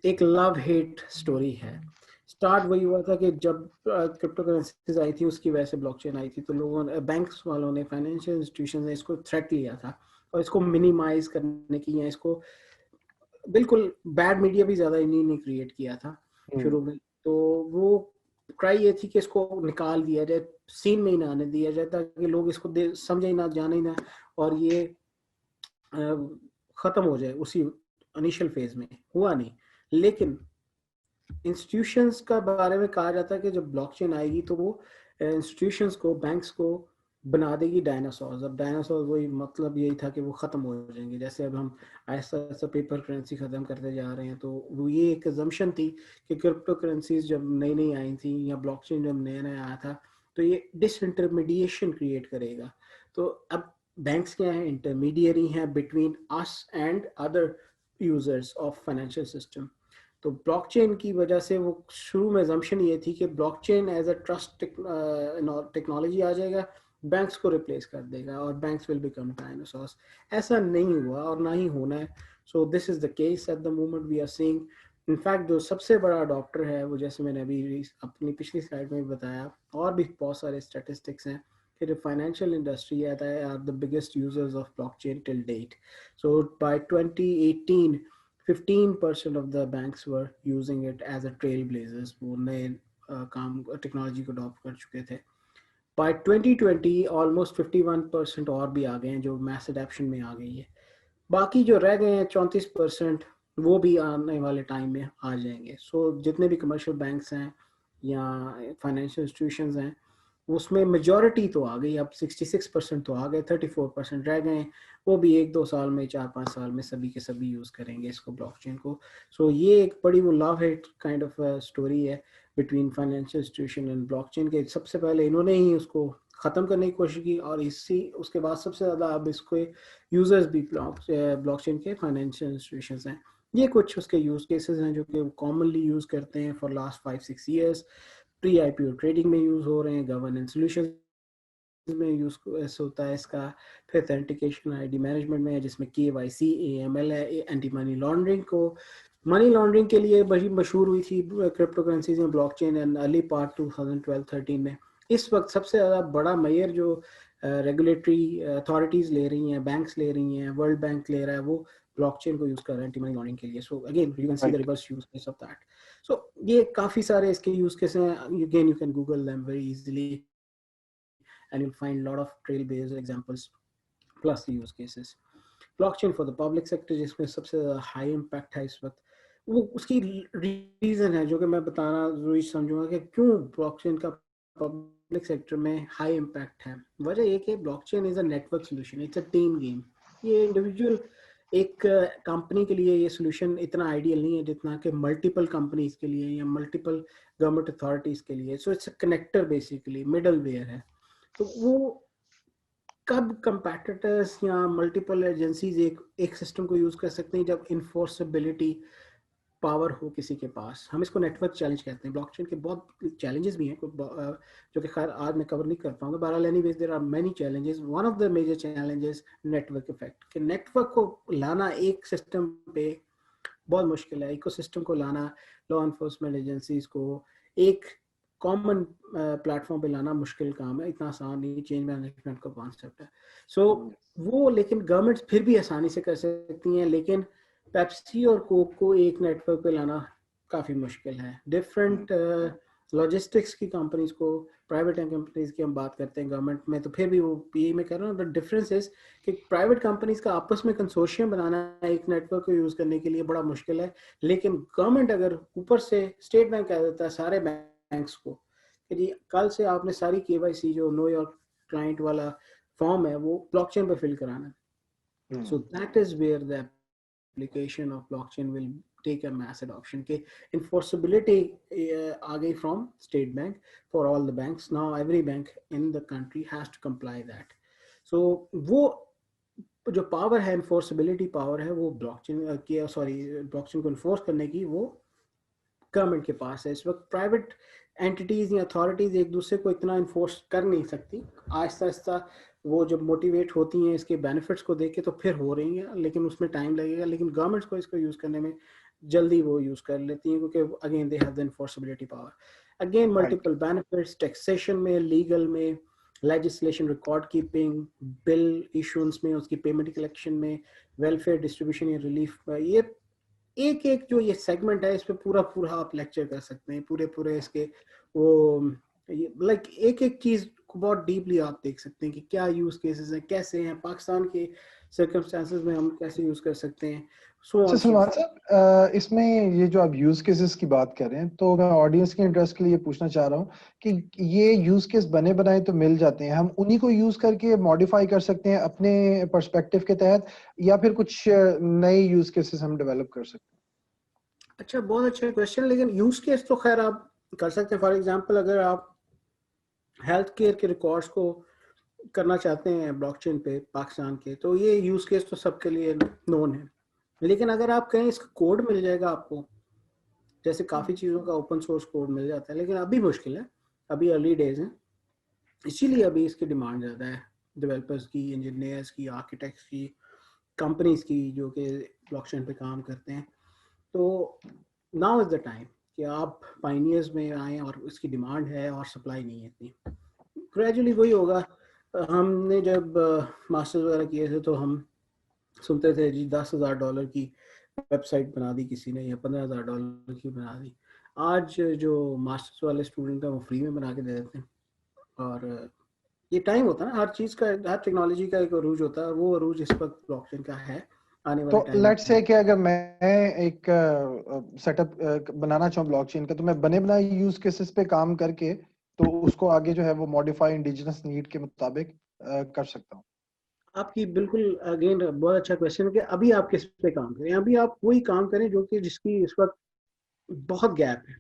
Speaker 2: एक लव हेट स्टोरी है। स्टार्ट वही हुआ था कि जब क्रिप्टो करेंसीज आई थी, उसकी वजह से ब्लॉकचेन आई थी, तो लोगों ने, बैंक्स वालों ने, फाइनेंशियल इंस्टीट्यूशन ने इसको थ्रेट लिया था, और इसको मिनिमाइज करने की, या इसको बिल्कुल बैड मीडिया भी ज्यादा इन्हीं ने क्रिएट किया था
Speaker 1: Hmm.
Speaker 2: शुरू में। तो वो ट्राई ये थी कि इसको निकाल दिया जाए, सीन में ही ना आने दिया जाए, ताकि लोग इसको समझे ही ना, जाने ही ना, और ये खत्म हो जाए उसी इनिशियल फेज में। हुआ नहीं। लेकिन इंस्टीट्यूशंस का बारे में कहा जाता है कि जब ब्लॉकचेन आएगी तो वो इंस्टीट्यूशंस को, बैंक्स को बना देगी डायनासोर्स। अब डायनासोर वही मतलब यही था कि वो खत्म हो जाएंगे, जैसे अब हम ऐसा ऐसा पेपर करेंसी खत्म करते जा रहे हैं। तो वो ये एक अजम्पशन थी कि क्रिप्टो करेंसीज जब नई नई आई थी, या ब्लॉकचेन जब नया नया आया था, तो ये डिसइंटरमीडिएशन क्रिएट करेगा। तो अब बैंक्स क्या है, इंटरमीडियरी हैं between us and other users of financial system. तो ब्लॉकचेन की वजह से वो शुरू में assumption ये थी कि blockchain as a trust technology आ जाएगा, बैंक्स को रिप्लेस कर देगा, और बैंक्स विल बिकम डायनासोर्स। ऐसा नहीं हुआ और ना ही होना है। So this is the case at the moment we are seeing. In fact जो सबसे बड़ा अडॉप्टर है वो, जैसे मैंने अभी अपनी पिछली स्लाइड में बताया, और भी बहुत सारे स्टैटिस्टिक्स हैं कि जो फाइनेंशियल इंडस्ट्री है are the biggest users of blockchain till date. So by 2018 15% of the banks were using it as a trailblazers, वो नए काम टेक्नोलॉजी को अडॉप्ट कर चुके थे। बाय 2020 ऑलमोस्ट 51% और भी आ गए हैं जो मैस अडॉप्शन में आ गई है। बाकी जो रह गए हैं 34%, वो भी आने वाले टाइम में आ जाएंगे। सो जितने भी कमर्शियल बैंक्स हैं या फाइनेंशियल इंस्टीट्यूशंस हैं, उसमें मेजॉरिटी तो आ गई, अब 66% तो आ गए, 34% रह गए। वो भी 1-2 साल में, 4-5 साल में सभी के सभी यूज करेंगे इसको, ब्लॉकचेन को। सो ये एक बड़ी वो love hate kind of story है between financial institution and blockchain के। सबसे पहले इन्होंने ही उसको खत्म करने की कोशिश की, और इसी उसके बाद सबसे ज्यादा अब इसको यूजर्स भी ब्लॉकचेन के फाइनेंशियल इंस्टीट्यूशंस हैं। ये कुछ उसके यूज केसेस हैं जो कि कॉमनली यूज करते हैं for last 5-6 years. Pre IPO trading में यूज हो रहे हैं, गवर्नेंस सॉल्यूशंस में यूज होता है इसका, फिर ऑथेंटिकेशन आईडी मैनेजमेंट में है जिसमें केवाईसी, एएमएल है, एंटी मनी लॉन्ड्रिंग को, मनी लॉन्ड्रिंग के लिए बड़ी मशहूर हुई थी क्रिप्टो करेंसीज में ब्लॉकचेन एंड अर्ली पार्ट 2012-13 में। इस वक्त सबसे ज़्यादा बड़ा मेजर जो रेगुलेटरी अथॉरिटीज ले रही हैं, बैंक्स ले रही हैं, वर्ल्ड बैंक ले रहा है, वो ब्लॉकचेन को यूज कर रहे हैं एंटी मनी लॉन्ड्रिंग के लिए। So again you can see the
Speaker 1: Right.
Speaker 2: Reverse use case of that. So ये काफी सारे इसके यूज केस हैं, again you can Google them very easily and you'll find a lot of trailblazer examples plus the use cases. Blockchain for the public sector जिसमें सबसे ज़्यादा high impact है इस वक्त, वो उसकी रीज़न है जो कि मैं बताना जरूरी समझूंगा कि क्यों ब्लॉकचेन का पब्लिक सेक्टर में हाई इम्पैक्ट है। वजह ये कि blockchain is a network solution, it's a team game. ये इंडिविजुअल एक कंपनी के लिए ये सोल्यूशन इतना आइडियल नहीं है जितना कि मल्टीपल कंपनीज के लिए या मल्टीपल गवर्नमेंट अथॉरिटीज के लिए. So it's a connector, basically middle ware है. तो वो कब कंपैटिटर्स या मल्टीपल एजेंसीज एक सिस्टम को यूज कर सकते हैं, जब इन्फोर्सेबिलिटी पावर हो किसी के पास. हम इसको नेटवर्क चैलेंज कहते हैं. ब्लॉकचेन के बहुत चैलेंजेस भी हैं जो कि खैर आज मैं कवर नहीं कर पाऊंगा. बहरहाल anyways there are many challenges. One of the major challenges network effect. कि नेटवर्क को लाना एक सिस्टम पे बहुत मुश्किल है. इकोसिस्टम को लाना, लॉ एनफोर्समेंट एजेंसीज को एक कॉमन प्लेटफॉर्म पे लाना मुश्किल काम है. इतना आसान नहीं. चेंज मैनेजमेंट का कॉन्सेप्ट है. सो वो लेकिन गवर्नमेंट्स फिर भी आसानी से कर सकती हैं, लेकिन पेप्सी और कोक को एक नेटवर्क पे लाना काफी मुश्किल है. डिफरेंट लॉजिस्टिक्स की कंपनीज को, प्राइवेट कंपनीज की हम बात करते हैं, गवर्नमेंट में तो फिर भी वो यही मैं कह रहा हूँ. बट डिफरेंस इज कि प्राइवेट कंपनीज का आपस में कंसोर्शियम बनाना एक नेटवर्क को यूज करने के लिए बड़ा मुश्किल है. लेकिन गवर्नमेंट अगर ऊपर से, स्टेट बैंक कह देता है सारे बैंक्स को कि जी कल से आपने सारी केवाईसी जो नो योर क्लाइंट वाला फॉर्म है वो ब्लॉकचेन पे फिल कराना है. So that is where the application of blockchain will take a mass adoption. के enforceability आ गई from state bank for all the banks. Now every bank in the country has to comply that. So वो जो power है, enforceability power है, वो blockchain की blockchain को enforce करने की वो गवर्नमेंट के पास है. इस वक्त प्राइवेट एंटिटीज या अथॉरिटीज एक दूसरे को इतना इन्फोर्स कर नहीं सकती. आहिस्ता आहिस्ता वो जब मोटिवेट होती हैं इसके बेनिफिट्स को देख के तो फिर हो रही हैं, लेकिन उसमें टाइम लगेगा. लेकिन गवर्नमेंट्स को इसको यूज करने में जल्दी वो यूज कर लेती हैं, क्योंकि again they have the enforceability power. Again multiple benefits, taxation में, लीगल में, legislation, record keeping, bill issuance में, उसकी पेमेंट कलेक्शन में, वेलफेयर डिस्ट्रीब्यूशन या रिलीफ. ये एक एक जो ये सेगमेंट है, इस पे पूरा पूरा आप लेक्चर कर सकते हैं. पूरे इसके वो लाइक एक एक चीज को बहुत डीपली आप देख सकते हैं कि क्या यूज केसेस हैं, कैसे हैं, पाकिस्तान के सर्कमस्टेंसेस में हम कैसे यूज कर सकते हैं.
Speaker 1: अच्छा सलमान साहब, इसमें ये जो आप यूज केसेस की बात कर रहे हैं, तो मैं ऑडियंस के इंटरेस्ट के लिए पूछना चाह रहा हूँ कि ये यूज केस बने बनाए तो मिल जाते हैं, हम उन्हीं को यूज करके मॉडिफाई कर सकते हैं अपने पर्सपेक्टिव के तहत, या फिर कुछ नए यूज केसेस हम डेवलप कर सकते हैं?
Speaker 2: अच्छा, बहुत अच्छा क्वेश्चन. लेकिन यूज केस तो खैर आप कर सकते हैं. फॉर एग्जांपल अगर आप हेल्थ केयर के रिकॉर्ड्स को करना चाहते हैं ब्लॉकचेन पे पाकिस्तान के, तो ये यूज केस तो सबके लिए नोन है. लेकिन अगर आप कहें इसका कोड मिल जाएगा आपको, जैसे काफी चीजों का ओपन सोर्स कोड मिल जाता है, लेकिन अभी मुश्किल है, अभी अर्ली डेज है. इसीलिए अभी इसकी डिमांड ज्यादा है डेवलपर्स की, इंजीनियर्स की, आर्किटेक्ट्स की, कंपनीज की जो कि ब्लॉकचेन पे काम करते हैं. तो नाउ इज द टाइम कि आप पाइनियर्स में आए, और इसकी डिमांड है और सप्लाई नहीं है इतनी. ग्रेजुअली वही होगा. हमने जब मास्टर्स वगैरह किए थे तो हम सुनते थे जी $10,000 की वेबसाइट बना दी किसी ने, या $15,000 की बना दी. आज जो मास्टर्स वाले स्टूडेंट हैं वो फ्री में बना के दे देते हैं. और ये टाइम होता है ना, हर चीज का, हर टेक्नोलॉजी का एक अरूज होता है, और वो अरूज इस वक्त ब्लॉकचेन का है. आने वाले
Speaker 1: तो
Speaker 2: टाइम
Speaker 1: लेट्स से कि अगर मैं एक सेटअप बनाना चाहूँ ब्लॉकचेन का, तो मैं बने बनाए यूज केसेस पे काम करके तो उसको आगे जो है वो मॉडिफाई इंडिजिनस नीड के मुताबिक कर सकता हूँ.
Speaker 2: आपकी बिल्कुल अगेन बहुत अच्छा क्वेश्चन है कि अभी आप किस पे काम करें. अभी आप वही काम करें जो कि जिसकी इस वक्त बहुत गैप है.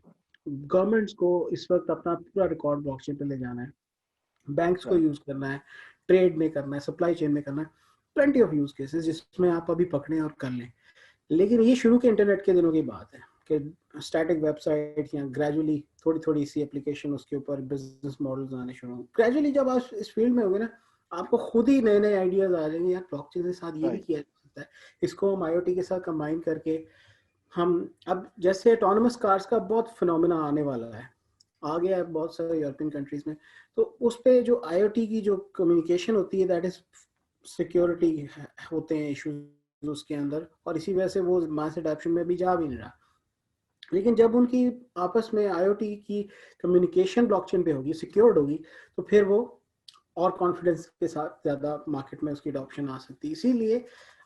Speaker 2: गवर्नमेंट्स को इस वक्त अपना पूरा रिकॉर्ड ब्लॉकचेन पे ले जाना है, बैंक्स को यूज करना है, ट्रेड में करना है, सप्लाई चेन में करना है. प्लेंटी ऑफ यूज केसेस जिसमें आप अभी पकड़ें और कर लें. लेकिन ये शुरू के इंटरनेट के दिनों की बात है कि स्टैटिक वेबसाइट या ग्रेजुअली थोड़ी थोड़ी सी एप्लीकेशन, उसके ऊपर बिजनेस मॉडल्स आने शुरू. ग्रेजुअली जब आप इस फील्ड में होंगे ना, आपको खुद ही नए नए आइडियाज आ जाएंगे. यार ब्लॉकचेन के साथ ये भी किया जा सकता है, इसको हम आईओटी के साथ कंबाइन करके हम, अब जैसे ऑटोनोमस कार्स का बहुत फिनोमेना आने वाला है, आ गया है बहुत सारे यूरोपियन कंट्रीज में. तो उस पे जो आईओटी की जो कम्युनिकेशन होती है, दैट इज सिक्योरिटी होते हैं इश्यूज उसके अंदर, और इसी वजह से वो मास अडॉप्शन में भी जा भी नहीं रहा. लेकिन जब उनकी आपस में आईओटी की कम्युनिकेशन ब्लॉकचेन पे होगी, सिक्योर्ड होगी, तो फिर वो और कॉन्फिडेंस के साथ ज्यादा मार्केट में उसकी अडॉप्शन आ सकती है. इसीलिए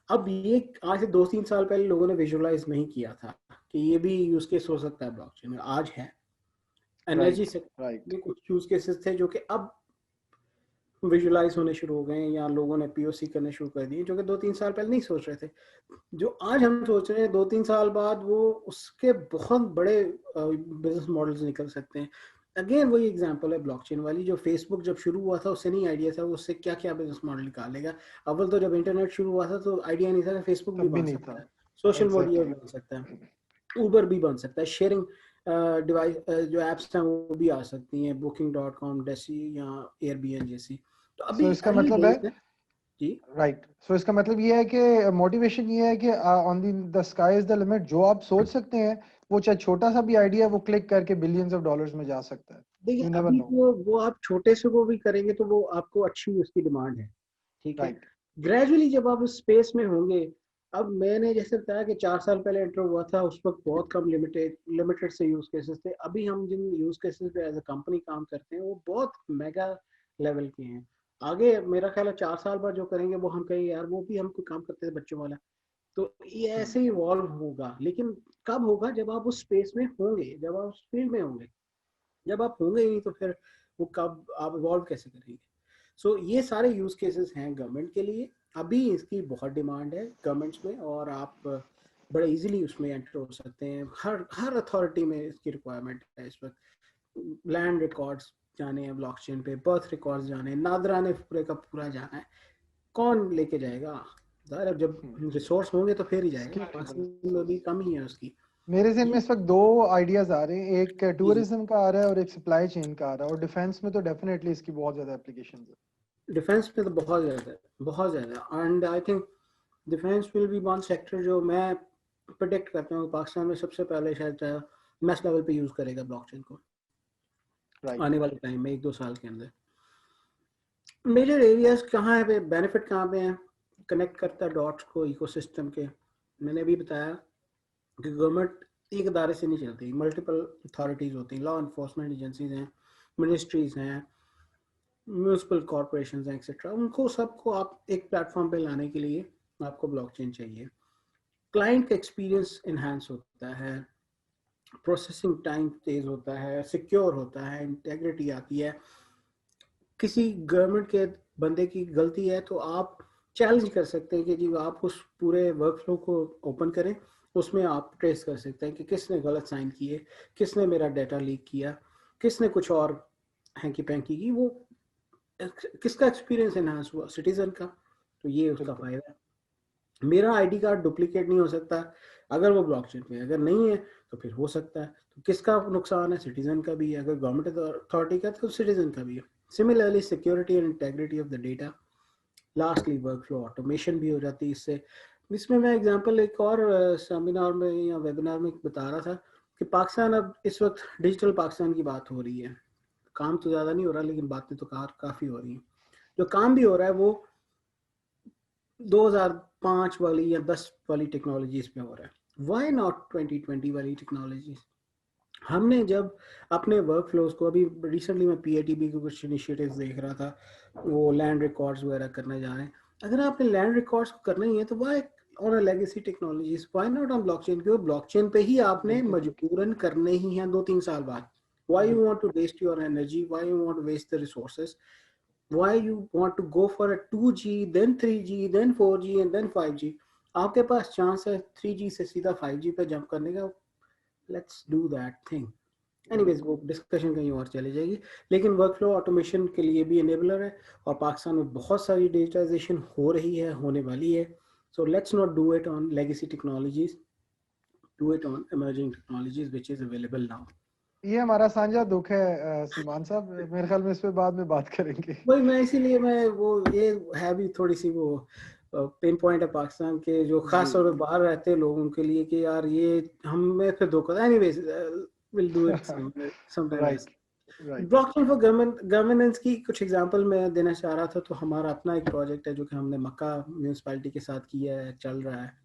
Speaker 2: अब ये आज से 2-3 साल पहले लोगों ने विजुअलाइज नहीं किया था कि ये भी यूज केस हो सकता है ब्लॉकचेन में. आज है. एनर्जी सेक्टर में कुछ यूज केसेस थे जो कि अब विजुलाइज होने शुरू हो गए हैं या लोगों ने पीओसी करने शुरू कर दिए, जो कि 2-3 साल पहले नहीं सोच रहे थे। जो आज हम सोच रहे हैं 2-3 साल बाद वो उसके बहुत बड़े बिजनेस मॉडल्स निकल सकते हैं। अगेन वही एग्जांपल है ब्लॉकचेन वाली, जो फेसबुक जब शुरू हुआ था उससे नहीं आइडिया था उससे क्या क्या बिजनेस मॉडल निकालेगा। अव्वल तो जब इंटरनेट शुरू हुआ था तो आइडिया नहीं था कि फेसबुक भी
Speaker 1: तब भी
Speaker 2: बन
Speaker 1: नहीं था।
Speaker 2: सकता है, सोशल मीडिया भी
Speaker 1: एग्जैक्टली।
Speaker 2: बन सकता है, उबर भी बन सकता है, शेयरिंग डिवाइस जो एप्स हैं वो भी आ सकती हैं, booking.com जैसी या एयरबीएन जैसी। तो
Speaker 1: सो
Speaker 2: अभी
Speaker 1: इसका
Speaker 2: अर्ली
Speaker 1: मतलब है,
Speaker 2: डेज है जी।
Speaker 1: राइट, सो इसका मतलब ये है कि मोटिवेशन ये है कि on the sky is the limit, जो आप सोच सकते हैं वो चाहे छोटा सा भी आइडिया है वो क्लिक करके बिलियंस ऑफ डॉलर्स में जा सकता है।
Speaker 2: देखिए
Speaker 1: यू नेवर
Speaker 2: अभी
Speaker 1: नो।
Speaker 2: वो आप छोटे से वो भी करेंगे तो वो आपको अच्छी उसकी डिमांड है, ठीक है।
Speaker 1: राइट।
Speaker 2: ग्रेजुअली जब आप उस स्पेस में होंगे, अब मैंने जैसे बताया कि 4 साल पहले एंटर हुआ था, उस वक्त बहुत कम लिमिटेड लिमिटेड से यूज केसेस थे। अभी हम जिन यूज केसेस पे एज अ कंपनी काम करते हैं वो बहुत मेगा लेवल के हैं। आगे मेरा ख्याल है 4 साल बाद जो करेंगे वो हम कहेंगे यार वो भी हम कोई काम करते थे बच्चों वाला। तो ये ऐसे ही इवॉल्व होगा, लेकिन कब होगा? जब आप उस स्पेस में होंगे, जब आप उस फील्ड में होंगे। जब आप होंगे ही नहीं तो फिर वो कब आप इवॉल्व कैसे करेंगे? सो ये सारे यूज केसेस हैं गवर्नमेंट के लिए। अभी इसकी बहुत डिमांड है गवर्नमेंट्स में और आप बड़े इजीली उसमें एंटर हो सकते हैं। हर हर अथॉरिटी में इसकी रिक्वायरमेंट है इस वक्त। लैंड रिकॉर्ड्स जाने हैं ब्लॉकचेन पे, बर्थ रिकॉर्ड्स जाने हैं, नादरा ने पूरे का पूरा जाना है। कौन लेके जाएगा? ज़ाहिर है जब रिसोर्स होंगे तो फिर ही जाएगा। पाकिस्तान में भी कम ही है उसकी।
Speaker 1: मेरे ज़हन में
Speaker 2: ये
Speaker 1: इस वक्त दो आइडियाज आ रहे हैं, एक
Speaker 2: जी जी।
Speaker 1: टूरिज्म का आ रहा है और एक सप्लाई चेन का आ रहा है, और डिफेंस में तो डेफिनेटली इसकी बहुत ज्यादा एप्लीकेशन है।
Speaker 2: डिफेंस में तो बहुत ज़्यादा है, बहुत ज़्यादा। And I think defence will be one sector जो मैं प्रिडिक्ट करता हूँ पाकिस्तान में सबसे पहले शायद मैस लेवल पे यूज़ करेगा ब्लॉकचेन को
Speaker 1: राइट।
Speaker 2: आने वाले टाइम में 1-2 साल के अंदर। मेजर एरियाज कहाँ है पे, बेनिफिट कहाँ पे हैं? कनेक्ट करता है डॉट्स को इकोसिस्टम के। मैंने भी बताया कि गवर्नमेंट एक अदारे से नहीं चलती, मल्टीपल अथॉरिटीज़ होती हैं, लॉ इन्फोर्समेंट एजेंसीज हैं, मिनिस्ट्रीज हैं, म्यूनसिपल कॉरपोरेशन हैं एक्सेट्रा। उनको सबको आप एक प्लेटफॉर्म पे लाने के लिए आपको ब्लॉकचेन चाहिए। क्लाइंट का एक्सपीरियंस इन्हांस होता है, प्रोसेसिंग टाइम तेज होता है, सिक्योर होता है, इंटेग्रिटी आती है। किसी गवर्नमेंट के बंदे की गलती है तो आप चैलेंज कर सकते हैं कि जी आप उस पूरे वर्कफ्लो को ओपन करें, उसमें आप ट्रेस कर सकते हैं कि किसने गलत साइन किए, किसने मेरा डाटा लीक किया, किसने कुछ और हैंकी पैंकी की, वो किसका एक्सपीरियंस एनहांस हुआ, सिटीजन का। तो ये उसका
Speaker 1: बिल्कुल।
Speaker 2: फायदा है। मेरा आईडी कार्ड डुप्लीकेट नहीं हो सकता अगर वो ब्लॉकचेन पे है, अगर नहीं है तो फिर हो सकता है। तो किसका नुकसान है? सिटीजन का भी है, अगर गवर्नमेंट अथॉरिटी का तो सिटीजन का भी है। Similarly security and integrity of the data. Lastly workflow automation भी हो जाती है इससे। इसमें मैं एग्जांपल एक और सेमिनार में या वेबिनार में बता रहा था कि पाकिस्तान अब इस वक्त डिजिटल पाकिस्तान की बात हो रही है। काम तो ज़्यादा नहीं हो रहा लेकिन बातें तो काफ़ी हो रही हैं। जो काम भी हो रहा है वो 2005 वाली या 10 वाली टेक्नोलॉजीज पे हो रहा है। वाई नॉट 2020 वाली टेक्नोलॉजीज? हमने जब अपने वर्क फ्लोज को, अभी रिसेंटली मैं पीआईटीबी के कुछ इनिशिएटिव्स देख रहा था, वो लैंड रिकॉर्ड्स वगैरह करने जा रहे हैं। अगर आपने लैंड रिकॉर्ड्स को करना ही है तो why on a legacy technologies, why not on blockchain? क्योंकि ब्लॉकचेन पे ही आपने
Speaker 1: बिल्कुल बिल्कुल।
Speaker 2: मजबूरन करने ही हैं 2-3 साल बाद। वाई यू
Speaker 1: बिल्कुल
Speaker 2: want to waste your energy, why you want to waste the resources, why you want to go for a 2G then 3G then 4G and then 5G? आपके पास चांस है 3G से सीधा 5G पे jump करने का। Let's do that thing. Anyways
Speaker 1: बिल्कुल।
Speaker 2: वो discussion कहीं और चली जाएगी, लेकिन वर्कफ्लो ऑटोमेशन के लिए भी एनेबलर है और पाकिस्तान में बहुत सारी डिजिटाइजेशन हो रही है, होने वाली है। So let's not do it on legacy technologies, do it on emerging technologies which is available now.
Speaker 1: ये हमारा साझा दुख है सलमान साहब, मेरे ख्याल में इस पे बाद में बात करेंगे।
Speaker 2: वही मैं इसीलिए मैं वो ये है भी थोड़ी सी वो पिन पॉइंट है पाकिस्तान के जो
Speaker 1: जी।
Speaker 2: खास तौर पे बाहर रहते हैं लोगों के लिए कि यार ये हमें फिर धोखा। Anyways will do it sometime else.
Speaker 1: Right. Right.
Speaker 2: Blockchain for governance की कुछ एग्जांपल मैं देना चाह रहा था। तो हमारा अपना एक प्रोजेक्ट है जो कि हमने मक्का म्यूनसिपैलिटी के साथ किया है, चल रहा है।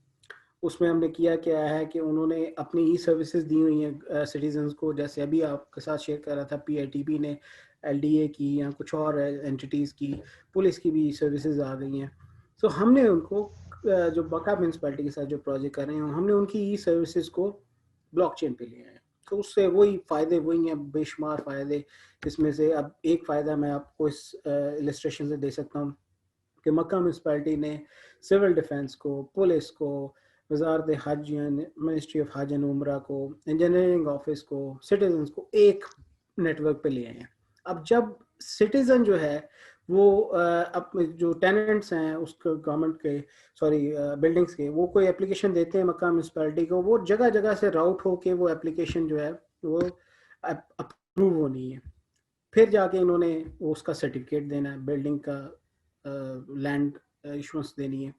Speaker 2: उसमें हमने किया क्या है कि उन्होंने अपनी ई सर्विसेज दी हुई हैं सिटीजन्स को। जैसे अभी आपके साथ शेयर कर रहा था, पीआईटीबी ने एलडीए की या कुछ और एंटिटीज़ की, पुलिस की भी सर्विसेज आ गई हैं। तो हमने उनको जो बका म्यूनसिपैलिटी के साथ जो प्रोजेक्ट कर रहे हैं, हमने उनकी ई सर्विसेज को ब्लॉकचेन पे लिया है। तो उससे वही फायदे वही हैं, बेशुमार फायदे। इसमें से अब एक फायदा मैं आपको इस इलस्ट्रेशन से दे सकता हूँ कि मक्का म्यूनसिपैलिटी ने सिविल डिफेंस को, पुलिस को, वजारत हज, मिनिस्ट्री ऑफ हज एंड उम्रा को, इंजीनियरिंग ऑफिस को, सिटीजन को एक नेटवर्क पे लिए हैं। अब जब सिटीजन जो है वो अब जो टेनेंट्स हैं उसके गवर्नमेंट के, सॉरी बिल्डिंग्स के, वो कोई एप्लीकेशन देते हैं मक्का म्यूनसिपैलिटी को, वो जगह जगह से राउट होके वो एप्लीकेशन जो है वो अप्रूव होनी है। फिर जाके इन्होंने वो उसका सर्टिफिकेट देना है, बिल्डिंग का लैंड इशुएंस देनी है।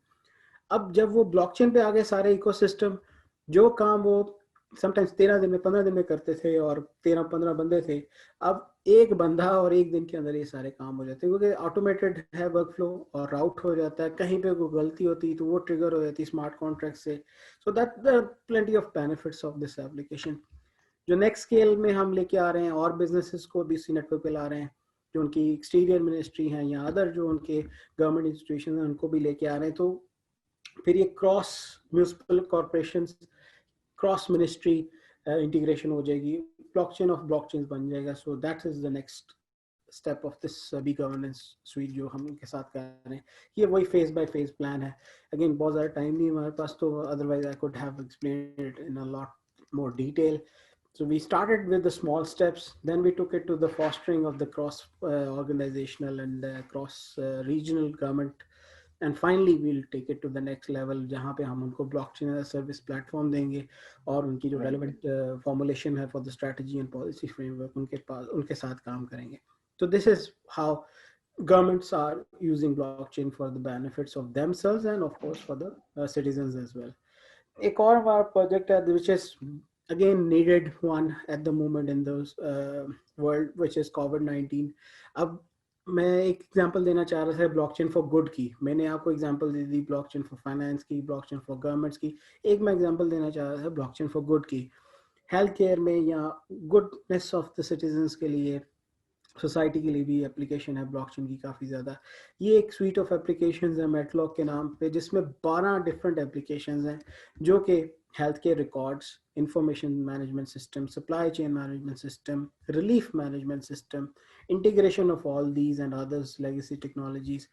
Speaker 2: अब जब वो ब्लॉकचेन पे आ गए सारे इकोसिस्टम, जो काम वो समटाइम्स 13 दिन में 15 दिन में करते थे और 13-15 बंदे थे, अब एक बंदा और एक दिन के अंदर ये सारे काम हो जाते हैं, क्योंकि ऑटोमेटेड है वर्क फ्लो और राउट हो जाता है। कहीं पे कोई गलती होती तो वो ट्रिगर हो जाती स्मार्ट कॉन्ट्रैक्ट से। So that the plenty of benefits of this application. जो नेक्स्ट स्केल में हम लेके आ रहे हैं और बिजनेसेस को भी इसी नेटवर्क पे ला रहे हैं, जो उनकी एक्सटीरियर मिनिस्ट्री है या अदर जो उनके गवर्नमेंट इंस्टीट्यूशन हैं उनको भी लेके आ रहे हैं। तो फिर ये cross municipal corporation, cross ministry integration हो जाएगी, ब्लॉकचेन ऑफ ब्लॉकचेन बन जाएगा। So that is the next step of this B governance suite जो हम उनके साथ कर रहे हैं। ये वही फेज बाय फेज प्लान है। अगेन बहुत ज़्यादा टाइम नहीं हमारे पास, तो otherwise I could have explained it in a lot more detail. So we started with the small steps, then we took it to the fostering of the cross organizational and cross regional government, and finally we'll take it to the next level जहाँ पे हम उनको blockchain as a service platform देंगे और उनकी जो relevant formulation है for the strategy and policy framework उनके साथ काम करेंगे. So this is how governments are using blockchain for the benefits of themselves and of course for the citizens as well. एक और हमारा प्रोजेक्ट है which is again needed one at the moment in the world, which is COVID-19. अब मैं एक example देना चाह रहा था ब्लॉकचेन फॉर गुड की। मैंने आपको example they the blockchain for finance की, ब्लॉकचेन फॉर गवर्नमेंट्स की। एक मैं एग्जांपल देना चाह रहा था ब्लॉकचेन फॉर गुड की, हेल्थ केयर में या गुडनेस ऑफ द सिटीजन्स के लिए, सोसाइटी के लिए भी एप्लीकेशन है ब्लॉकचेन की काफ़ी ज़्यादा। ये एक स्वीट ऑफ एप्लीकेशंस है मेटलॉक के नाम पे, जिसमें 12 डिफरेंट एप्लीकेशंस हैं जो कि health care records, information management system, supply chain management system, relief management system, integration of all these and others legacy technologies,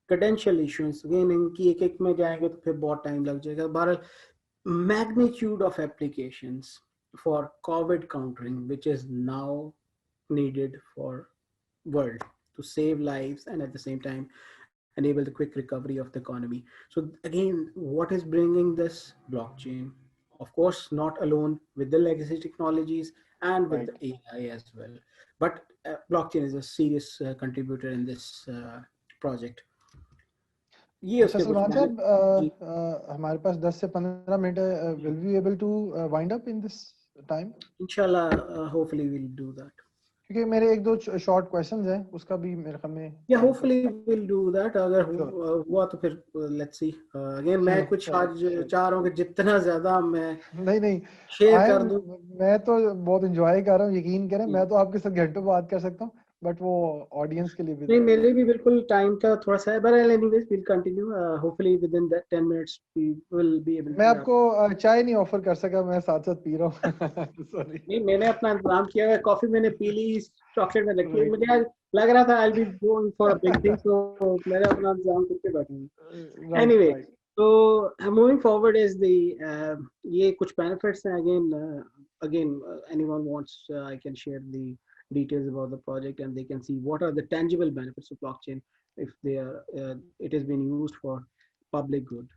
Speaker 2: credential issues. Again इनकी एक एक में जाएंगे तो फिर बहुत टाइम लग जाएगा। बहरहाल magnitude of applications for COVID countering, which is now needed for world to save lives and at the same time enable the quick recovery of the economy. So again, what is bringing this? Blockchain, of course, not alone with the legacy technologies and with the AI as well, but blockchain is a serious contributor in this project. ये
Speaker 1: अच्छा
Speaker 2: उसके कुछ
Speaker 1: सलमान साहब,
Speaker 2: जी
Speaker 1: हमारे पास 10 से 15 minute है. Will we able to wind up in this time?
Speaker 2: इंशाल्लाह hopefully we'll do that.
Speaker 1: क्योंकि मेरे एक दो शॉर्ट क्वेश्चंस हैं, उसका भी मेरे ख्याल में
Speaker 2: Yeah, hopefully we'll do that. अगर हुआ तो फिर let's see. Again, मैं कुछ आज चाह रहा हूँ कि जितना ज्यादा मैं
Speaker 1: नहीं
Speaker 2: शेयर कर दूं।
Speaker 1: मैं तो बहुत एंजॉय कर रहा हूँ, यकीन करें. मैं तो आपके साथ घंटों बात कर सकता हूँ, बट वो ऑडियंस के लिए भी.
Speaker 2: नहीं, मेरे भी बिल्कुल टाइम का थोड़ा सा है, but anyways we'll continue. Hopefully within that 10 minutes we will be able to.
Speaker 1: मैं आपको चाय नहीं ऑफर कर सका, मैं साथ साथ पी रहा हूँ. सॉरी.
Speaker 2: नहीं, मैंने अपना इंतजाम किया है, कॉफी मैंने पी ली, चॉकलेट में रखी है। मुझे आज लग रहा था I'll be going for a big thing, so मैंने अपना इंतजाम करके बैठा हूँ. Anyway, so moving forward is the ये कुछ benefits हैं. Again, anyone wants, I can share the details about the project and they can see what are the tangible benefits of blockchain if they are it has been used for public good.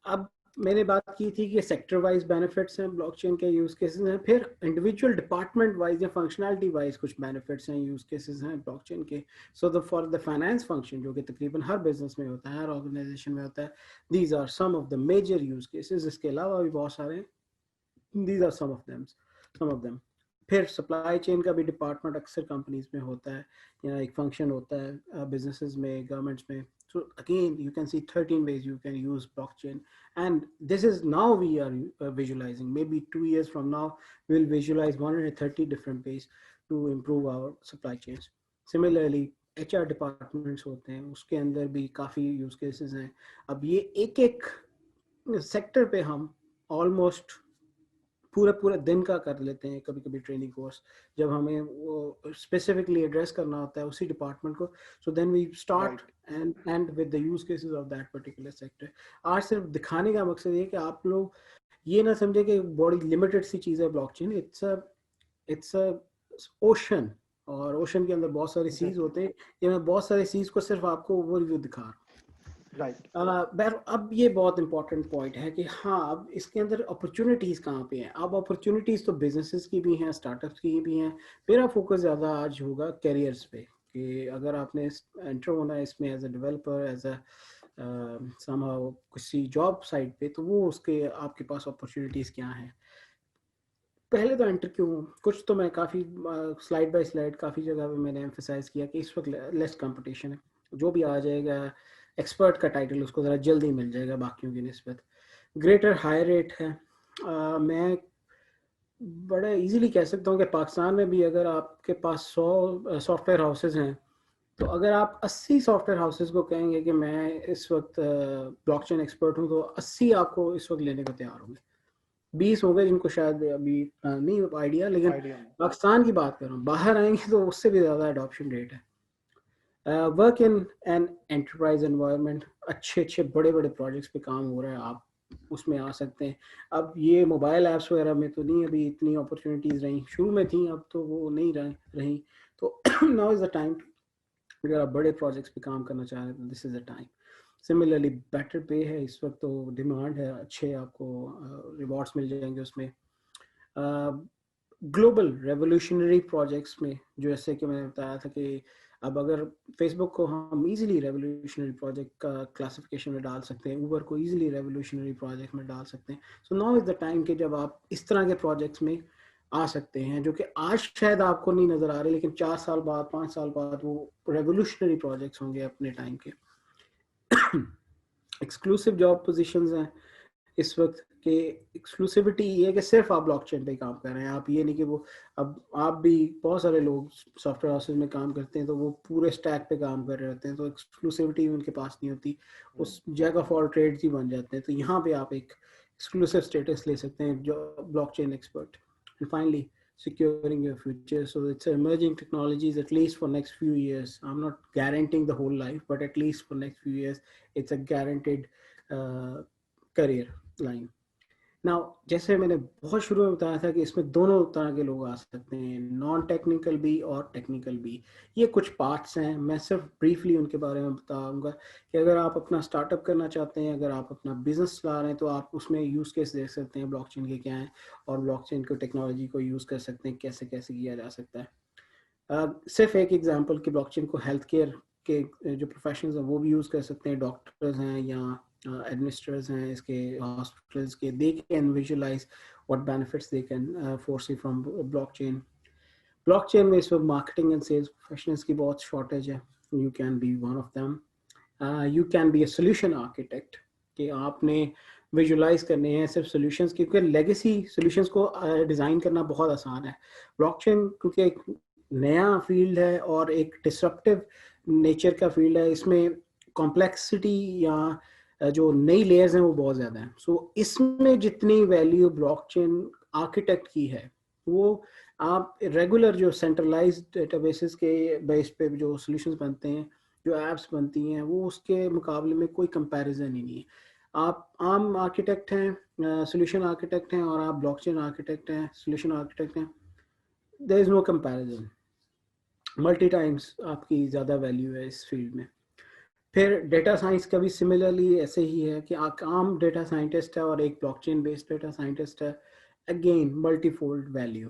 Speaker 2: अब मैंने बात की थी कि sector wise benefits हैं blockchain के, use cases हैं, फिर इंडिविजुअल डिपार्टमेंट वाइज या फंक्शनैलिटी वाइज कुछ बेनिफिट्स हैं, यूज केसेस हैं ब्लॉकचेन के. So for the finance function, जो कि तकरीबन हर बिजनेस में होता है, हर ऑर्गेनाइजेशन में होता है, these are some of the major use cases. इसके अलावा भी बहुत सारे हैं, these are some of them. फिर सप्लाई चेन का भी डिपार्टमेंट अक्सर कंपनीज में होता है या एक फंक्शन होता है बिजनेसेस में, गवर्नमेंट्स में. So again, you can see 13 ways you can use blockchain, and this is now we are visualizing. Maybe 2 years from now, we'll visualize 130 different ways to improve our supply chains. Similarly, HR departments होते हैं, उसके अंदर भी काफ़ी use cases हैं. अब ये एक-एक sector पे हम almost पूरा पूरा दिन का कर लेते हैं कभी कभी ट्रेनिंग कोर्स, जब हमें वो स्पेसिफिकली एड्रेस करना होता है उसी डिपार्टमेंट को. So then we start
Speaker 1: Right.
Speaker 2: And and with the use cases of that particular sector. आज सिर्फ दिखाने का मकसद ये कि आप लोग ये ना समझे कि बड़ी लिमिटेड सी चीज़ है ब्लॉकचेन. इट्स अ ओशन, और ओशन के अंदर बहुत सारे सीज
Speaker 1: Exactly.
Speaker 2: होते हैं. ये मैं बहुत सारे सीज को सिर्फ आपको ओवरव्यू दिखा रहा हूँ.
Speaker 1: Right.
Speaker 2: अब ये बहुत इंपॉर्टेंट पॉइंट है कि हाँ, अब इसके अंदर अपॉर्चुनिटीज़ कहाँ पे हैं. अब अपॉर्चुनिटीज़ तो बिजनेसेस की भी हैं, स्टार्टअप्स की भी हैं. मेरा फोकस ज़्यादा आज होगा कैरियर्स पे, कि अगर आपने एंटर होना है इसमें as a developer, as a somehow किसी जॉब साइट पे, तो वो उसके आपके पास अपॉर्चुनिटीज़ क्या हैं. पहले तो एंटर क्यों, कुछ तो मैं काफ़ी स्लाइड बाय स्लाइड काफ़ी जगह पे मैंने एम्फेसाइज किया कि इस वक्त लेस कंपटीशन है. जो भी आ जाएगा एक्सपर्ट का टाइटल उसको ज़रा जल्दी मिल जाएगा बाकियों की निस्बत. ग्रेटर हाई रेट है. मैं बड़ा इजीली कह सकता हूँ कि पाकिस्तान में भी अगर आपके पास 100 सॉफ्टवेयर हाउसेज हैं, तो अगर आप 80 सॉफ्टवेयर हाउसेज को कहेंगे कि मैं इस वक्त ब्लॉकचेन एक्सपर्ट हूँ, तो 80 आपको इस वक्त लेने को तैयार होंगे. 20 हो गए जिनको शायद अभी नहीं आइडिया, लेकिन
Speaker 1: Idea.
Speaker 2: पाकिस्तान की बात कर रहा हूँ. बाहर आएंगे तो उससे भी ज़्यादा अडॉप्शन रेट है. Work in an enterprise environment, अच्छे अच्छे बड़े बड़े प्रोजेक्ट्स पे काम हो रहा है, आप उसमें आ सकते हैं. अब ये मोबाइल ऐप्स वगैरह में तो नहीं अभी इतनी अपॉर्चुनिटीज़ रही, शुरू में थी, अब तो वो नहीं रही. तो नाउ इज़ द टाइम. अगर आप बड़े प्रोजेक्ट्स पे काम करना चाह रहे हैं तो this is the time. Similarly better पे है इस वक्त, तो डिमांड है, अच्छे आपको रिवॉर्ड्स मिल जाएंगे उसमें. ग्लोबल रेवोल्यूशनरी प्रोजेक्ट्स में, जो जैसे कि मैंने बताया था कि अब अगर फेसबुक को हम इजीली रेवोल्यूशनरी प्रोजेक्ट का क्लासिफिकेशन में डाल सकते हैं, ऊबर को इजीली रेवोल्यूशनरी प्रोजेक्ट में डाल सकते हैं. So now is the time कि जब आप इस तरह के प्रोजेक्ट्स में आ सकते हैं, जो कि आज शायद आपको नहीं नज़र आ रहे, लेकिन 4 साल बाद 5 साल बाद वो रेवोल्यूशनरी प्रोजेक्ट्स होंगे अपने टाइम के. एक्सक्लूसिव जॉब पोजीशंस हैं इस वक्त के. एक्सक्लूसिविटी ये है कि सिर्फ आप ब्लॉकचेन पे काम कर रहे हैं, आप ये नहीं कि वो, अब आप भी बहुत सारे लोग सॉफ्टवेयर हाउसेज में काम करते हैं तो वो पूरे स्टैक पे काम कर रहे होते हैं, तो एक्सक्लूसिविटी उनके पास नहीं होती, उस जैक ऑफ ऑल ट्रेड्स ही बन जाते हैं. तो यहाँ पे आप एक एक्सक्लूसिव स्टेटस ले सकते हैं, जो blockchain expert. And finally, securing your future. So it's emerging technologies, at least for next few years. I'm not guaranteeing the whole life, but at least for next few years it's a guaranteed career line. Now, जैसे मैंने बहुत शुरू में बताया था कि इसमें दोनों तरह के लोग आ सकते हैं, नॉन टेक्निकल भी और टेक्निकल भी. ये कुछ पार्ट्स हैं, मैं सिर्फ ब्रीफली उनके बारे में बताऊंगा कि अगर आप अपना स्टार्टअप करना चाहते हैं, अगर आप अपना बिजनेस चला रहे हैं, तो आप उसमें यूज़ केस देख सकते हैं ब्लॉकचेन के क्या हैं, और ब्लॉकचेन को टेक्नोलॉजी को यूज़ कर सकते हैं कैसे कैसे किया जा सकता है. सिर्फ एक एग्जांपल कि ब्लॉकचेन को हेल्थ केयर के जो प्रोफेशनल्स हैं वो भी यूज़ कर सकते हैं, डॉक्टर्स हैं या एडमिनिस्ट्रेटर्स हैं इसके हॉस्पिटल्स के. They can visualise what benefits they can foresee from blockchain. Blockchain में इस वक्त मार्केटिंग एंड सेल्स प्रोफेशनल्स की बहुत शॉर्टेज है. You can B one of them. You can be a solution architect, कि आपने विजुलाइज करने हैं सिर्फ सॉल्यूशंस, क्योंकि लेगेसी सॉल्यूशंस को डिज़ाइन करना बहुत आसान है. ब्लॉकचेन क्योंकि एक नया फील्ड है और एक डिसरप्टिव नेचर का फील्ड है, इसमें कॉम्प्लेक्सिटी या जो नई लेयर्स हैं वो बहुत ज़्यादा हैं. सो इसमें जितनी वैल्यू ब्लॉकचेन आर्किटेक्ट की है, वो आप रेगुलर जो सेंट्रलाइज्ड डेटाबेसेस के बेस पे जो सॉल्यूशंस बनते हैं, जो एप्स बनती हैं, वो उसके मुकाबले में कोई कंपैरिजन ही नहीं है. आप आम आर्किटेक्ट हैं, सॉल्यूशन आर्किटेक्ट हैं, और आप ब्लॉकचेन आर्किटेक्ट हैं, सॉल्यूशन आर्किटेक्ट हैं, there is no comparison. Multi times आपकी ज़्यादा वैल्यू है इस फील्ड में. फिर डेटा साइंस का भी सिमिलरली ऐसे ही है कि आम डेटा साइंटिस्ट है और एक ब्लॉकचेन बेस्ड डेटा साइंटिस्ट है, again multifold value.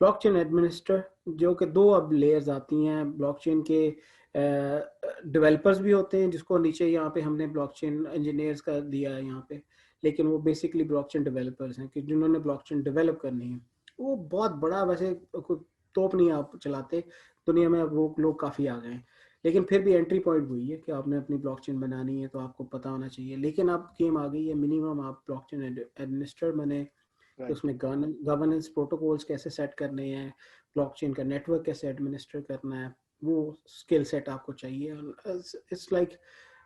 Speaker 2: Blockchain administer, जो कि दो अब लेयर्स आती हैं ब्लॉकचेन के. डेवलपर्स भी होते हैं, जिसको नीचे यहाँ पे हमने ब्लॉकचेन इंजीनियर्स का दिया है यहाँ पे, लेकिन वो बेसिकली ब्लॉकचेन डेवलपर्स हैं कि जिन्होंने ब्लॉकचेन डेवलप करनी है. वो बहुत बड़ा, वैसे तोप नहीं आप चलाते दुनिया में, अब वो लोग काफ़ी आ गए हैं, लेकिन फिर भी एंट्री पॉइंट वही है कि आपने अपनी ब्लॉकचेन बनानी है तो आपको पता होना चाहिए. लेकिन अब गेम आ गई है, मिनिमम आप ब्लॉकचेन एडमिनिस्टर बने, कि उसमें गवर्नेंस प्रोटोकॉल्स कैसे सेट करने हैं, ब्लॉकचेन का नेटवर्क कैसे एडमिनिस्टर करना है, वो स्किल सेट आपको चाहिए. इट्स लाइक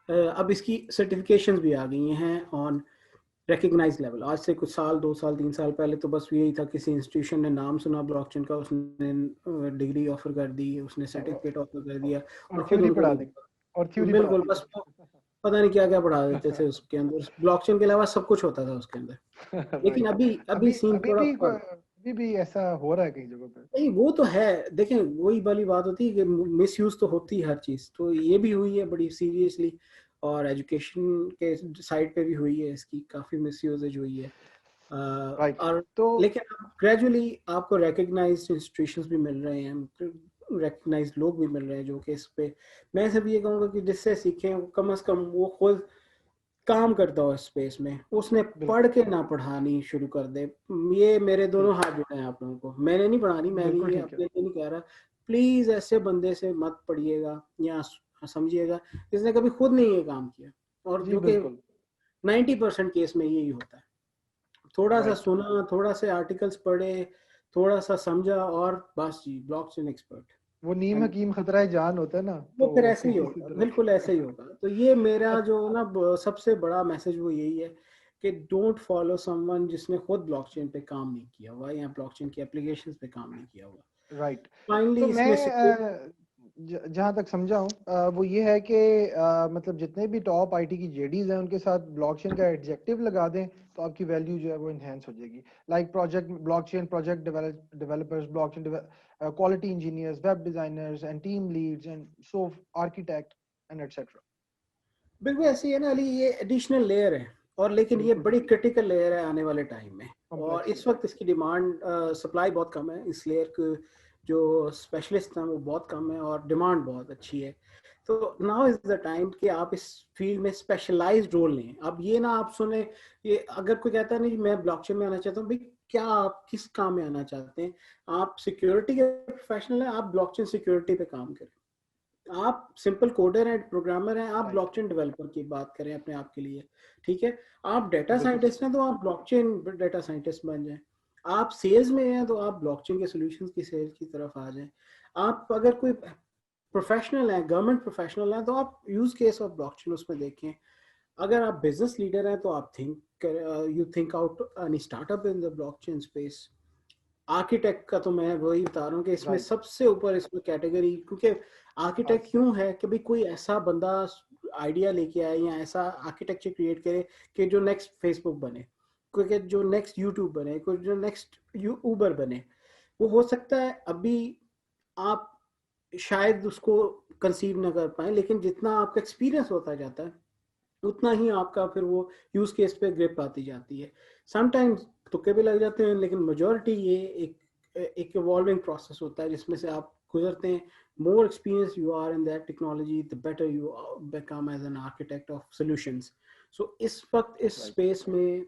Speaker 2: अब इसकी सर्टिफिकेशंस भी आ गई हैं ऑन रिकग्नाइज लेवल। आज से कुछ साल, 2 साल, 3 साल पहले तो बस यही था, किसी इंस्टीट्यूशन ने नाम सुना ब्लॉकचेन का, उसने डिग्री ऑफर कर दी, उसने सर्टिफिकेट ऑफर कर दिया,
Speaker 1: और
Speaker 2: और खुद
Speaker 1: थ्योरी
Speaker 2: उनको
Speaker 1: पढ़ा
Speaker 2: नहीं
Speaker 1: दी, और
Speaker 2: पता।
Speaker 1: थ्योरी पढ़ा
Speaker 2: बिल्कुल,
Speaker 1: दी
Speaker 2: बस
Speaker 1: बस।
Speaker 2: पता नहीं क्या क्या पढ़ा देते थे उसके अंदर। ब्लॉकचेन के अलावा सब कुछ होता था उसके अंदर। लेकिन
Speaker 1: राइट।
Speaker 2: अभी अभी
Speaker 1: अभी
Speaker 2: सीन
Speaker 1: अभी
Speaker 2: थोड़ा
Speaker 1: भी
Speaker 2: फर्क।
Speaker 1: अभी भी ऐसा हो रहा है कई जगहों पे।
Speaker 2: नहीं, वो तो है। देखें, वही वाली बात होती है कि मिस यूज तो होती है हर चीज, तो ये भी हुई है बड़ी सीरियसली। और एजुकेशन के साइड पे भी हुई है, इसकी काफी मिस यूजेज हुई है।
Speaker 1: राइट।
Speaker 2: और
Speaker 1: तो
Speaker 2: लेकिन ग्रेजुअली आपको रिकग्नाइज्ड इंस्टीट्यूशंस भी मिल रहे हैं, रिकग्नाइज्ड लोग भी मिल रहे हैं जो कि इस पे, मैं सिर्फ ये कहूँगा कि जिससे सीखें, कम से कम वो खुद काम करता हो स्पेस में, उसने पढ़
Speaker 1: बिल्कुल
Speaker 2: के ना पढ़ानी शुरू कर दे। ये मेरे दोनों
Speaker 1: बिल्कुल
Speaker 2: हाथ जुड़े हैं आप लोगों को। मैंने नहीं पढ़ानी, मैं भी
Speaker 1: बिल्कुल
Speaker 2: ये
Speaker 1: ठीक है।
Speaker 2: अपने लिए नहीं कह रहा। प्लीज ऐसे बंदे से मत पढ़िएगा या समझिएगा जिसने कभी खुद नहीं ये काम किया, और
Speaker 1: जी
Speaker 2: जो कि
Speaker 1: बिल्कुल।
Speaker 2: 90% केस में यही होता है। थोड़ा सा
Speaker 1: राइट।
Speaker 2: सुना, थोड़ा से आर्टिकल्स पढ़े, थोड़ा सा समझा, और बस जी ब्लॉकचेन एक्सपर्ट।
Speaker 1: वो नीम हकीम खतरा जान होता है ना,
Speaker 2: वो
Speaker 1: तो
Speaker 2: फिर ऐसे ही
Speaker 1: फिर इसी
Speaker 2: होगा,
Speaker 1: तरह
Speaker 2: बिल्कुल ऐसे ही होगा। तो ये मेरा
Speaker 1: अच्छा।
Speaker 2: जो ना सबसे बड़ा मैसेज वो यही है कि डोंट फॉलो समवन जिसने खुद ब्लॉकचेन पे काम नहीं किया हुआ या ब्लॉकचेन की एप्लीकेशंस पे काम नहीं किया हुआ।
Speaker 1: राइट। तो
Speaker 2: फाइनली
Speaker 1: मैं
Speaker 2: इसमें सिक्योर।
Speaker 1: जहाँ तक समझा हूँ वो ये है कि मतलब जितने भी टॉप आईटी की जेडीज हैं उनके साथ ब्लॉकचेन का एडजेक्टिव लगा दें तो आपकी वैल्यू जो है वो इनहेंस हो जाएगी। Like project blockchain project developers, blockchain quality engineers, web designers and team leads and so architect and etcetera.
Speaker 2: बिल्कुल ऐसे ही है ना अली, ये एडिशनल लेयर है, और लेकिन ये
Speaker 1: बिल्कुल
Speaker 2: बड़ी
Speaker 1: ठीक है।
Speaker 2: क्रिटिकल लेयर है आने वाले टाइम में। और
Speaker 1: कॉम्प्लेक्स
Speaker 2: इस
Speaker 1: लेयर।
Speaker 2: वक्त इसकी डिमांड, सप्लाई बहुत कम है इस लेयर के, जो स्पेशलिस्ट हैं वो बहुत कम है, और डिमांड बहुत अच्छी है। तो नाउ इज द टाइम कि आप इस फील्ड में स्पेशलाइज्ड रोल लें। अब ये ना आप सुने, ये अगर कोई कहता है नहीं मैं ब्लॉकचेन में आना चाहता हूँ, भाई क्या आप किस काम में आना चाहते हैं? आप सिक्योरिटी के प्रोफेशनल हैं, आप ब्लॉकचेन सिक्योरिटी पे काम करें। आप सिंपल कोडर एंड प्रोग्रामर हैं, आप
Speaker 1: राइट।
Speaker 2: ब्लॉकचेन डेवलपर की बात करें अपने आप के लिए, ठीक है। आप डेटा
Speaker 1: बिल्कुल सही।
Speaker 2: साइंटिस्ट हैं तो आप ब्लॉकचेन डेटा साइंटिस्ट बन जाएं। आप सेल्स में हैं तो आप ब्लॉकचेन के सॉल्यूशंस की सेल्स की तरफ आ जाएं। आप अगर कोई प्रोफेशनल है, गवर्नमेंट प्रोफेशनल है, तो आप यूज केस ऑफ ब्लॉकचेन उसमें देखें। अगर आप बिजनेस लीडर हैं तो आप think out any startup in the blockchain space. Architect का तो मैं वही बता रहा हूँ कि इसमें
Speaker 1: राइट।
Speaker 2: सबसे ऊपर इसमें कैटेगरी, क्योंकि आर्किटेक्ट क्यों है कि भाई कोई ऐसा बंदा आइडिया लेके आए या ऐसा आर्किटेक्चर क्रिएट करे कि जो नेक्स्ट फेसबुक बने, कोई के जो नेक्स्ट यूट्यूब बने, कोई जो नेक्स्ट ऊबर बने। वो हो सकता है अभी आप शायद उसको कंसीव ना कर पाए, लेकिन जितना आपका एक्सपीरियंस होता जाता है उतना ही आपका फिर वो यूज केस पे ग्रिप आती जाती है। समटाइम्स तुक्के भी लग जाते हैं, लेकिन मेजोरिटी ये एक इवॉल्विंग प्रोसेस होता है जिसमें से आप गुजरते हैं। More experience you are in that technology, the better you become as an architect of solutions. So इस वक्त इस
Speaker 1: राइट।
Speaker 2: स्पेस में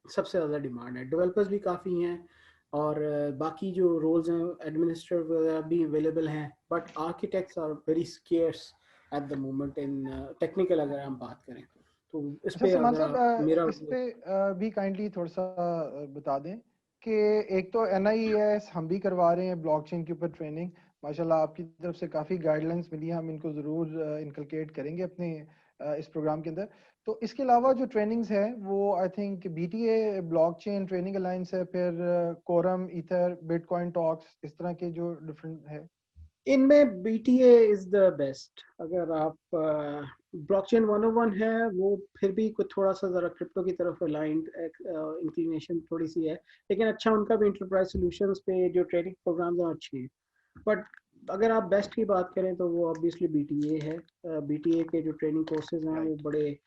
Speaker 2: सबसे ज़्यादा डिमांड है। डेवलपर्स भी काफ़ी हैं, और बाकी जो रोल्स हैं एडमिनिस्ट्रेटर वगैरह भी अवेलेबल हैं, but architects are very scarce at the moment in technical, अगर हम बात करें तो इस
Speaker 1: अच्छा
Speaker 2: पे
Speaker 1: सलमान
Speaker 2: अगर
Speaker 1: साहब,
Speaker 2: आप मेरा।
Speaker 1: इस पे भी काइंडली थोड़ा सा बता दें कि एक तो NIES हम भी करवा रहे हैं ब्लॉकचेन के ऊपर ट्रेनिंग। माशाल्लाह आपकी तरफ से काफ़ी गाइडलाइंस मिली है, हम इनको ज़रूर इनकलकेट करेंगे अपने इस प्रोग्राम के अंदर। तो इसके अलावा जो ट्रेनिंग्स है वो I think BTA blockchain training alliance है, फिर कोरम, ईथर, बिटकॉइन टॉक्स, इस तरह के जो डिफरेंट है।
Speaker 2: इनमें BTA इज द बेस्ट। अगर आप ब्लॉकचेन 101 है, वो फिर भी कुछ थोड़ा सा जरा क्रिप्टो की तरफ अलाइंड इंक्लिनेशन थोड़ी सी है, लेकिन अच्छा उनका भी इंटरप्राइज सॉल्यूशंस पे जो ट्रेनिंग प्रोग्राम्स हैं अच्छे हैं। बट अगर आप बेस्ट की बात करें तो वो ऑब्वियसली BTA है। BTA के जो ट्रेनिंग कोर्सेज हैं वो
Speaker 1: राइट।
Speaker 2: बड़े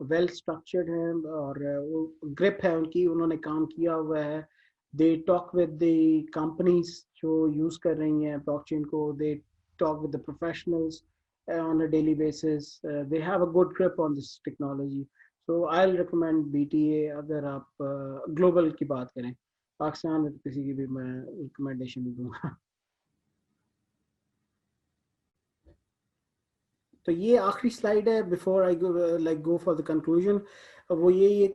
Speaker 2: वेल स्ट्रक्चर्ड हैं, और वो ग्रिप है उनकी, उन्होंने काम किया हुआ है। They talk with the companies जो यूज कर रही हैं ब्लॉकचेन को, they talk with the professionals on a daily basis. They have a good grip on this technology. So I'll recommend BTA अगर आप ग्लोबल की बात करें। पाकिस्तान में तो किसी की भी मैं रिकमेंडेशन नहीं दूंगा। तो ये आखिरी स्लाइड है before I go for the conclusion. वो यही है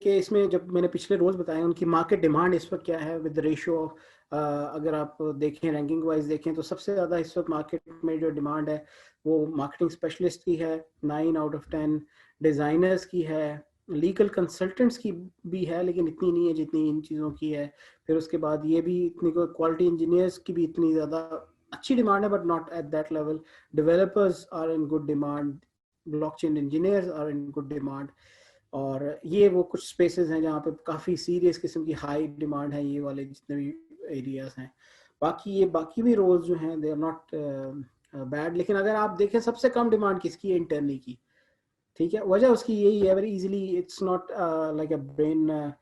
Speaker 2: कि इसमें जब मैंने पिछले रोज बताए उनकी मार्केट डिमांड इस वक्त क्या है विद रेशियो ऑफ, अगर आप देखें रैंकिंग वाइज देखें तो सबसे ज़्यादा इस वक्त मार्केट में जो डिमांड है वो मार्केटिंग स्पेशलिस्ट की है 9 आउट ऑफ 10, डिज़ाइनर्स की है लीगल कंसल्टेंट्स की भी है, लेकिन इतनी नहीं है जितनी इन चीज़ों की है। फिर उसके बाद ये भी इतनी क्वालिटी इंजीनियर्स की भी इतनी ज़्यादा अच्छी डिमांड है, but not at that level. Developers are in good demand, blockchain engineers are in good demand. और ये वो कुछ स्पेसेस हैं जहाँ पे काफ़ी सीरियस किस्म की हाई डिमांड है, ये वाले जितने भी एरियाज हैं। बाकी भी रोल्स जो हैं दे आर नॉट बैड, लेकिन अगर आप देखें सबसे कम डिमांड किसकी है, इंटरनी की। ठीक है, वजह उसकी यही है, very easily, it's not like a brain,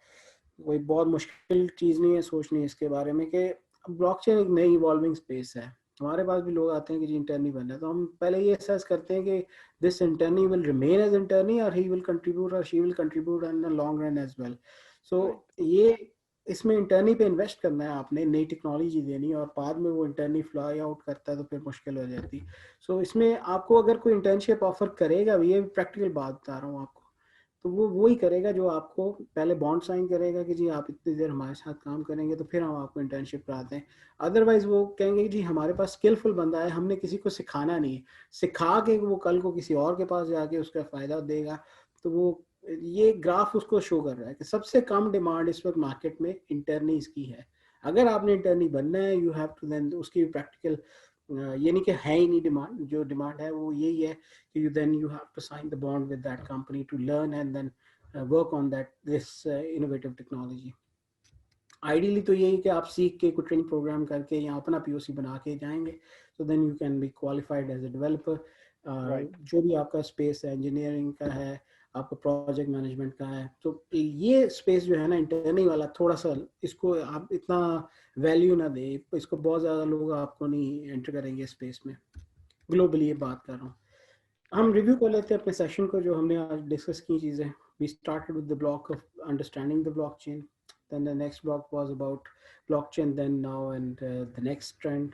Speaker 2: कोई बहुत मुश्किल चीज़ नहीं है सोचनी इसके बारे में कि ब्लॉकचेन एक नई इवॉल्विंग स्पेस है। हमारे पास भी लोग आते हैं कि जी इंटर्नी बनना है, तो हम पहले ये असेस करते हैं कि this internee will remain as internee और ही विल कंट्रीब्यूट और she will contribute in the long run as well. So ये इसमें इंटर्नी पे इन्वेस्ट करना है आपने, नई टेक्नोलॉजी देनी, और बाद में वो इंटर्नी फ्लाई आउट करता है तो फिर मुश्किल हो जाती। सो इसमें आपको अगर कोई इंटर्नशिप ऑफर करेगा, ये प्रैक्टिकल बात बता रहा हूँ आपको, तो वो वही करेगा जो आपको पहले बॉन्ड साइन करेगा कि जी आप इतनी देर हमारे साथ काम करेंगे तो फिर हम आपको इंटर्नशिप कराते हैं। अदरवाइज वो कहेंगे कि जी हमारे पास स्किलफुल बंदा है, हमने किसी को सिखाना नहीं है, सिखा के वो कल को किसी और के पास जाके उसका फायदा देगा। तो वो ये ग्राफ उसको शो कर रहा है कि सबसे कम डिमांड इस वक्त मार्केट में इंटर्नीज की है। अगर आपने इंटर्नी बनना है, यू हैव टू देन उसकी प्रैक्टिकल, ये नहीं कि है ही नहीं डिमांड, जो डिमांड है वो यही है कि you have to sign the bond with that company to learn and then work on this innovative technology. Ideally तो यही कि आप सीख के कुछ ट्रेनिंग प्रोग्राम करके या अपना पीओसी बना के जाएंगे, तो then you can be qualified as a developer. जो भी आपका स्पेस है, इंजीनियरिंग का है, आपका प्रोजेक्ट मैनेजमेंट का है, तो ये स्पेस जो है ना इंटरनी वाला, थोड़ा सा इसको आप इतना वैल्यू ना दे, इसको बहुत ज़्यादा लोग आपको नहीं एंटर करेंगे स्पेस में। ग्लोबली ये बात कर रहा हूँ। हम रिव्यू कर लेते हैं अपने सेशन को जो हमने आज डिस्कस की चीज़ें। We started with the block of understanding the blockchain, then the next block was about blockchain then now and the next trend.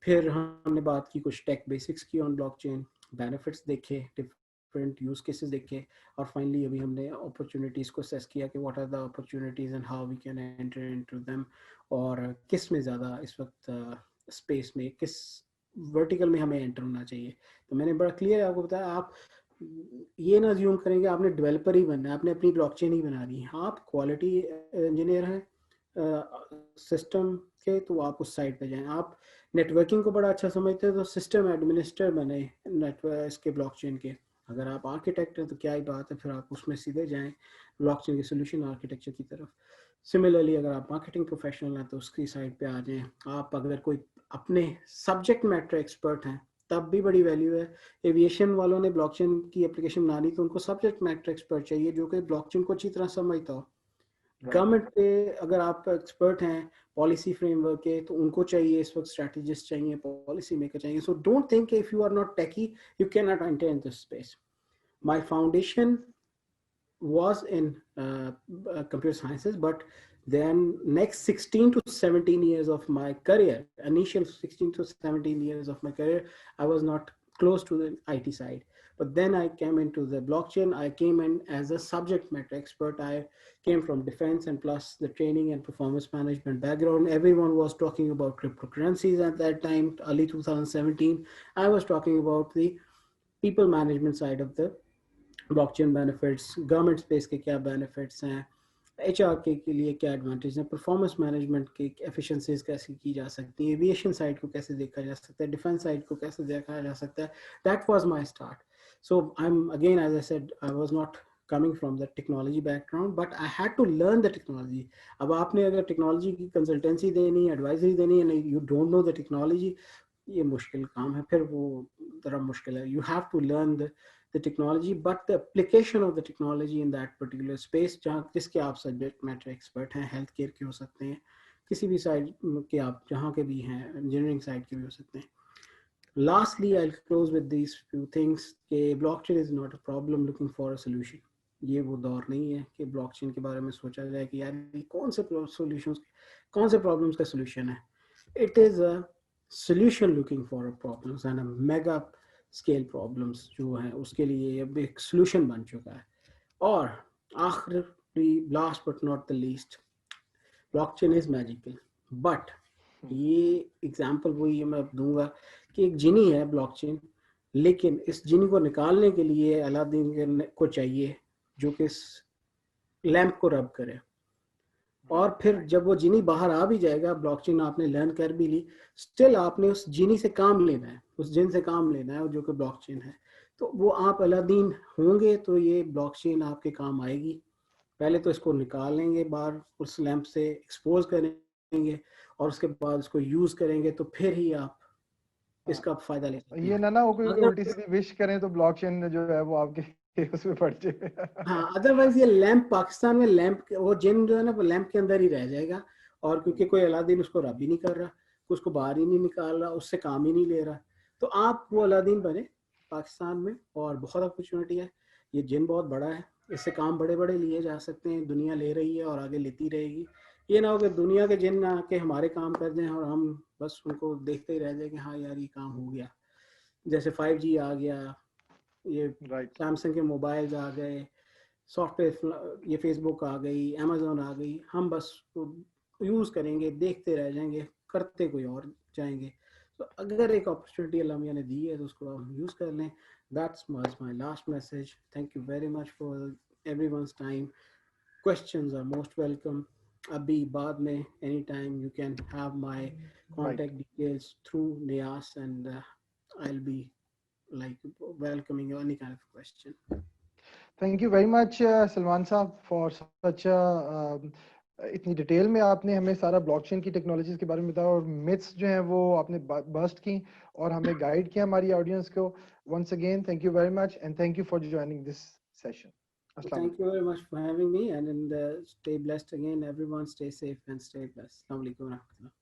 Speaker 2: फिर हमने बात की कुछ टेक बेसिक्स की ऑन ब्लॉकचेन, बेनिफिट्स देखे, डिफरेंट यूज केसेस देखे, और फाइनली अभी हमने अपॉर्चुनिटीज़ को असेस किया कि what are the opportunities and how we can enter into them, और किस में ज़्यादा इस वक्त स्पेस में किस वर्टिकल में हमें एंटर होना चाहिए। तो मैंने बड़ा क्लियर आपको बताया, आप ये ना ज्यूम करेंगे आपने डेवलपर ही बनना है, आपने अपनी ब्लॉकचेन ही बनानी है। आप क्वालिटी इंजीनियर हैं सिस्टम के, तो आप उस साइड पे जाएं। आप नेटवर्किंग को बड़ा अच्छा समझते हैं तो सिस्टम एडमिनिस्ट्रेटर बने नेटवर्क इसके ब्लॉकचेन के। अगर आप आर्किटेक्ट हैं तो क्या ही बात है, फिर आप उसमें सीधे जाएं ब्लॉकचेन के सोल्यूशन आर्किटेक्चर की तरफ। सिमिलरली अगर आप मार्केटिंग प्रोफेशनल हैं तो उसकी साइड पे आ जाएं। आप अगर कोई अपने सब्जेक्ट मैटर एक्सपर्ट हैं तब भी बड़ी वैल्यू है। एविएशन वालों ने ब्लॉकचेन की एप्लीकेशन बनानी तो उनको सब्जेक्ट मैटर एक्सपर्ट चाहिए जो कि ब्लॉकचेन को अच्छी तरह समझता हो। गवर्नमेंट पे अगर आप एक्सपर्ट हैं पॉलिसी फ्रेमवर्क के, तो उनको चाहिए इस वक्त स्ट्रेटेजिस्ट चाहिए, पॉलिसी मेकर चाहिए। So don't think if you are not techie you can not enter in this space. My foundation was in computer sciences, but then next 16 to 17 years of my career, initial 16 to 17 years of my career, I was not close to the IT side. But then I came into the blockchain. I came in as a subject matter expert. I came from defense and plus the training and performance management background. Everyone was talking about cryptocurrencies at that time, early 2017. I was talking about the people management side of the blockchain benefits, government space के क्या benefits हैं, HR के लिए क्या advantage हैं, performance management की efficiencies कैसे की जा सकती है, एविएशन साइड को कैसे देखा जा सकता है, डिफेंस साइड को कैसे देखा जा सकता है। That was my start. So I am again as I said I was not coming from the technology background, but I had to learn the technology. अब आपने अगर टेक्नोलॉजी की कंसल्टेंसी देनी, एडवाइजरी देनी है, you don't know the technology, ये मुश्किल काम है, फिर वो ज़रा मुश्किल है। You have to learn the technology, but the application of the technology in that particular space, जहाँ जिसके आप सब्जेक्ट मैटर एक्सपर्ट हैं, हेल्थ केयर के हो सकते हैं, किसी भी साइड के आप जहाँ के भी हैं, इंजीनियरिंग साइड के भी हो सकते हैं। Lastly, I'll close with these few things कि blockchain is not a problem looking for a solution. ये वो दौर नहीं है कि ब्लॉकचेन के बारे में सोचा जाए कि यार ये कौन से सॉल्यूशंस, कौन से प्रॉब्लम्स का सॉल्यूशन है। It is a solution looking for a problems and a mega scale problems जो हैं उसके लिए अब एक सोल्यूशन बन चुका है। और आखिरी, last but not the least, blockchain is magical. But ये एग्जांपल वही मैं दूंगा कि एक जिनी है ब्लॉकचेन, लेकिन इस जिनी को निकालने के लिए अलादीन को चाहिए जो कि लैंप को रब करे, और फिर जब वो जीनी बाहर आ भी जाएगा, ब्लॉकचेन आपने लर्न कर भी ली, स्टिल आपने उस जीनी से काम लेना है, उस जिन से काम लेना है जो कि ब्लॉकचेन है। तो वो आप अलादीन होंगे तो ये ब्लॉकचेन आपके काम आएगी। पहले तो इसको निकाल लेंगे बाहर, उस लैंप से एक्सपोज करेंगे, और उसके बाद इसको यूज करेंगे, तो फिर ही आप इसका फायदा ले सकते
Speaker 1: ये
Speaker 2: हैं।
Speaker 1: ना हो कोई
Speaker 2: अगर
Speaker 1: उल्टी सीधी विश करें तो ब्लॉकचेन जो है वो आपके उसमें पड़ जाए।
Speaker 2: हाँ, अदरवाइज ये लैंप पाकिस्तान में लैंप वो जिन जो है ना वो लैंप के अंदर ही रह जाएगा, और क्योंकि कोई अलादीन उसको रब ही नहीं कर रहा, उसको बाहर ही नहीं निकाल रहा, उससे काम ही नहीं ले रहा, तो आप वो अलादीन बने पाकिस्तान में, और बहुत अपॉर्चुनिटी है। ये जिन बहुत बड़ा है, इससे काम बड़े बड़े लिए जा सकते हैं, दुनिया ले रही है और आगे लेती रहेगी। ये ना हो कि दुनिया के जिन आके हमारे काम कर दें और हम बस उनको देखते ही रह जाए कि हाँ यार ये काम हो गया। जैसे 5G आ गया, ये
Speaker 1: राइट।
Speaker 2: सैमसंग के मोबाइल्स आ गए, सॉफ्टवेयर, ये फेसबुक आ गई, अमेजोन आ गई, हम बस यूज़ करेंगे, देखते रह जाएंगे, करते कोई और जाएंगे। तो अगर एक अपॉर्चुनिटी अल्लाह मियाँ ने दी है तो उसको हम यूज़ कर लें। That's my last message. Thank you very much for everyone's time. Questions are most welcome. अभी बाद में any time you can have my
Speaker 1: right.
Speaker 2: contact details through Nias, and I'll be like welcoming any kind of question.
Speaker 1: Thank you very much Salman साहब for such इतनी detail में आपने हमें सारा blockchain की टेक्नोलॉजीज के बारे में बताया, और मिथ्स जो हैं वो आपने बस्ट की और हमें गाइड किया हमारी ऑडियंस को। Once again thank you very much and thank you for joining this session. अस्सलाम
Speaker 2: Thank you very much for having me, and stay blessed again, everyone. Stay safe and stay blessed. Assalamu alaikum.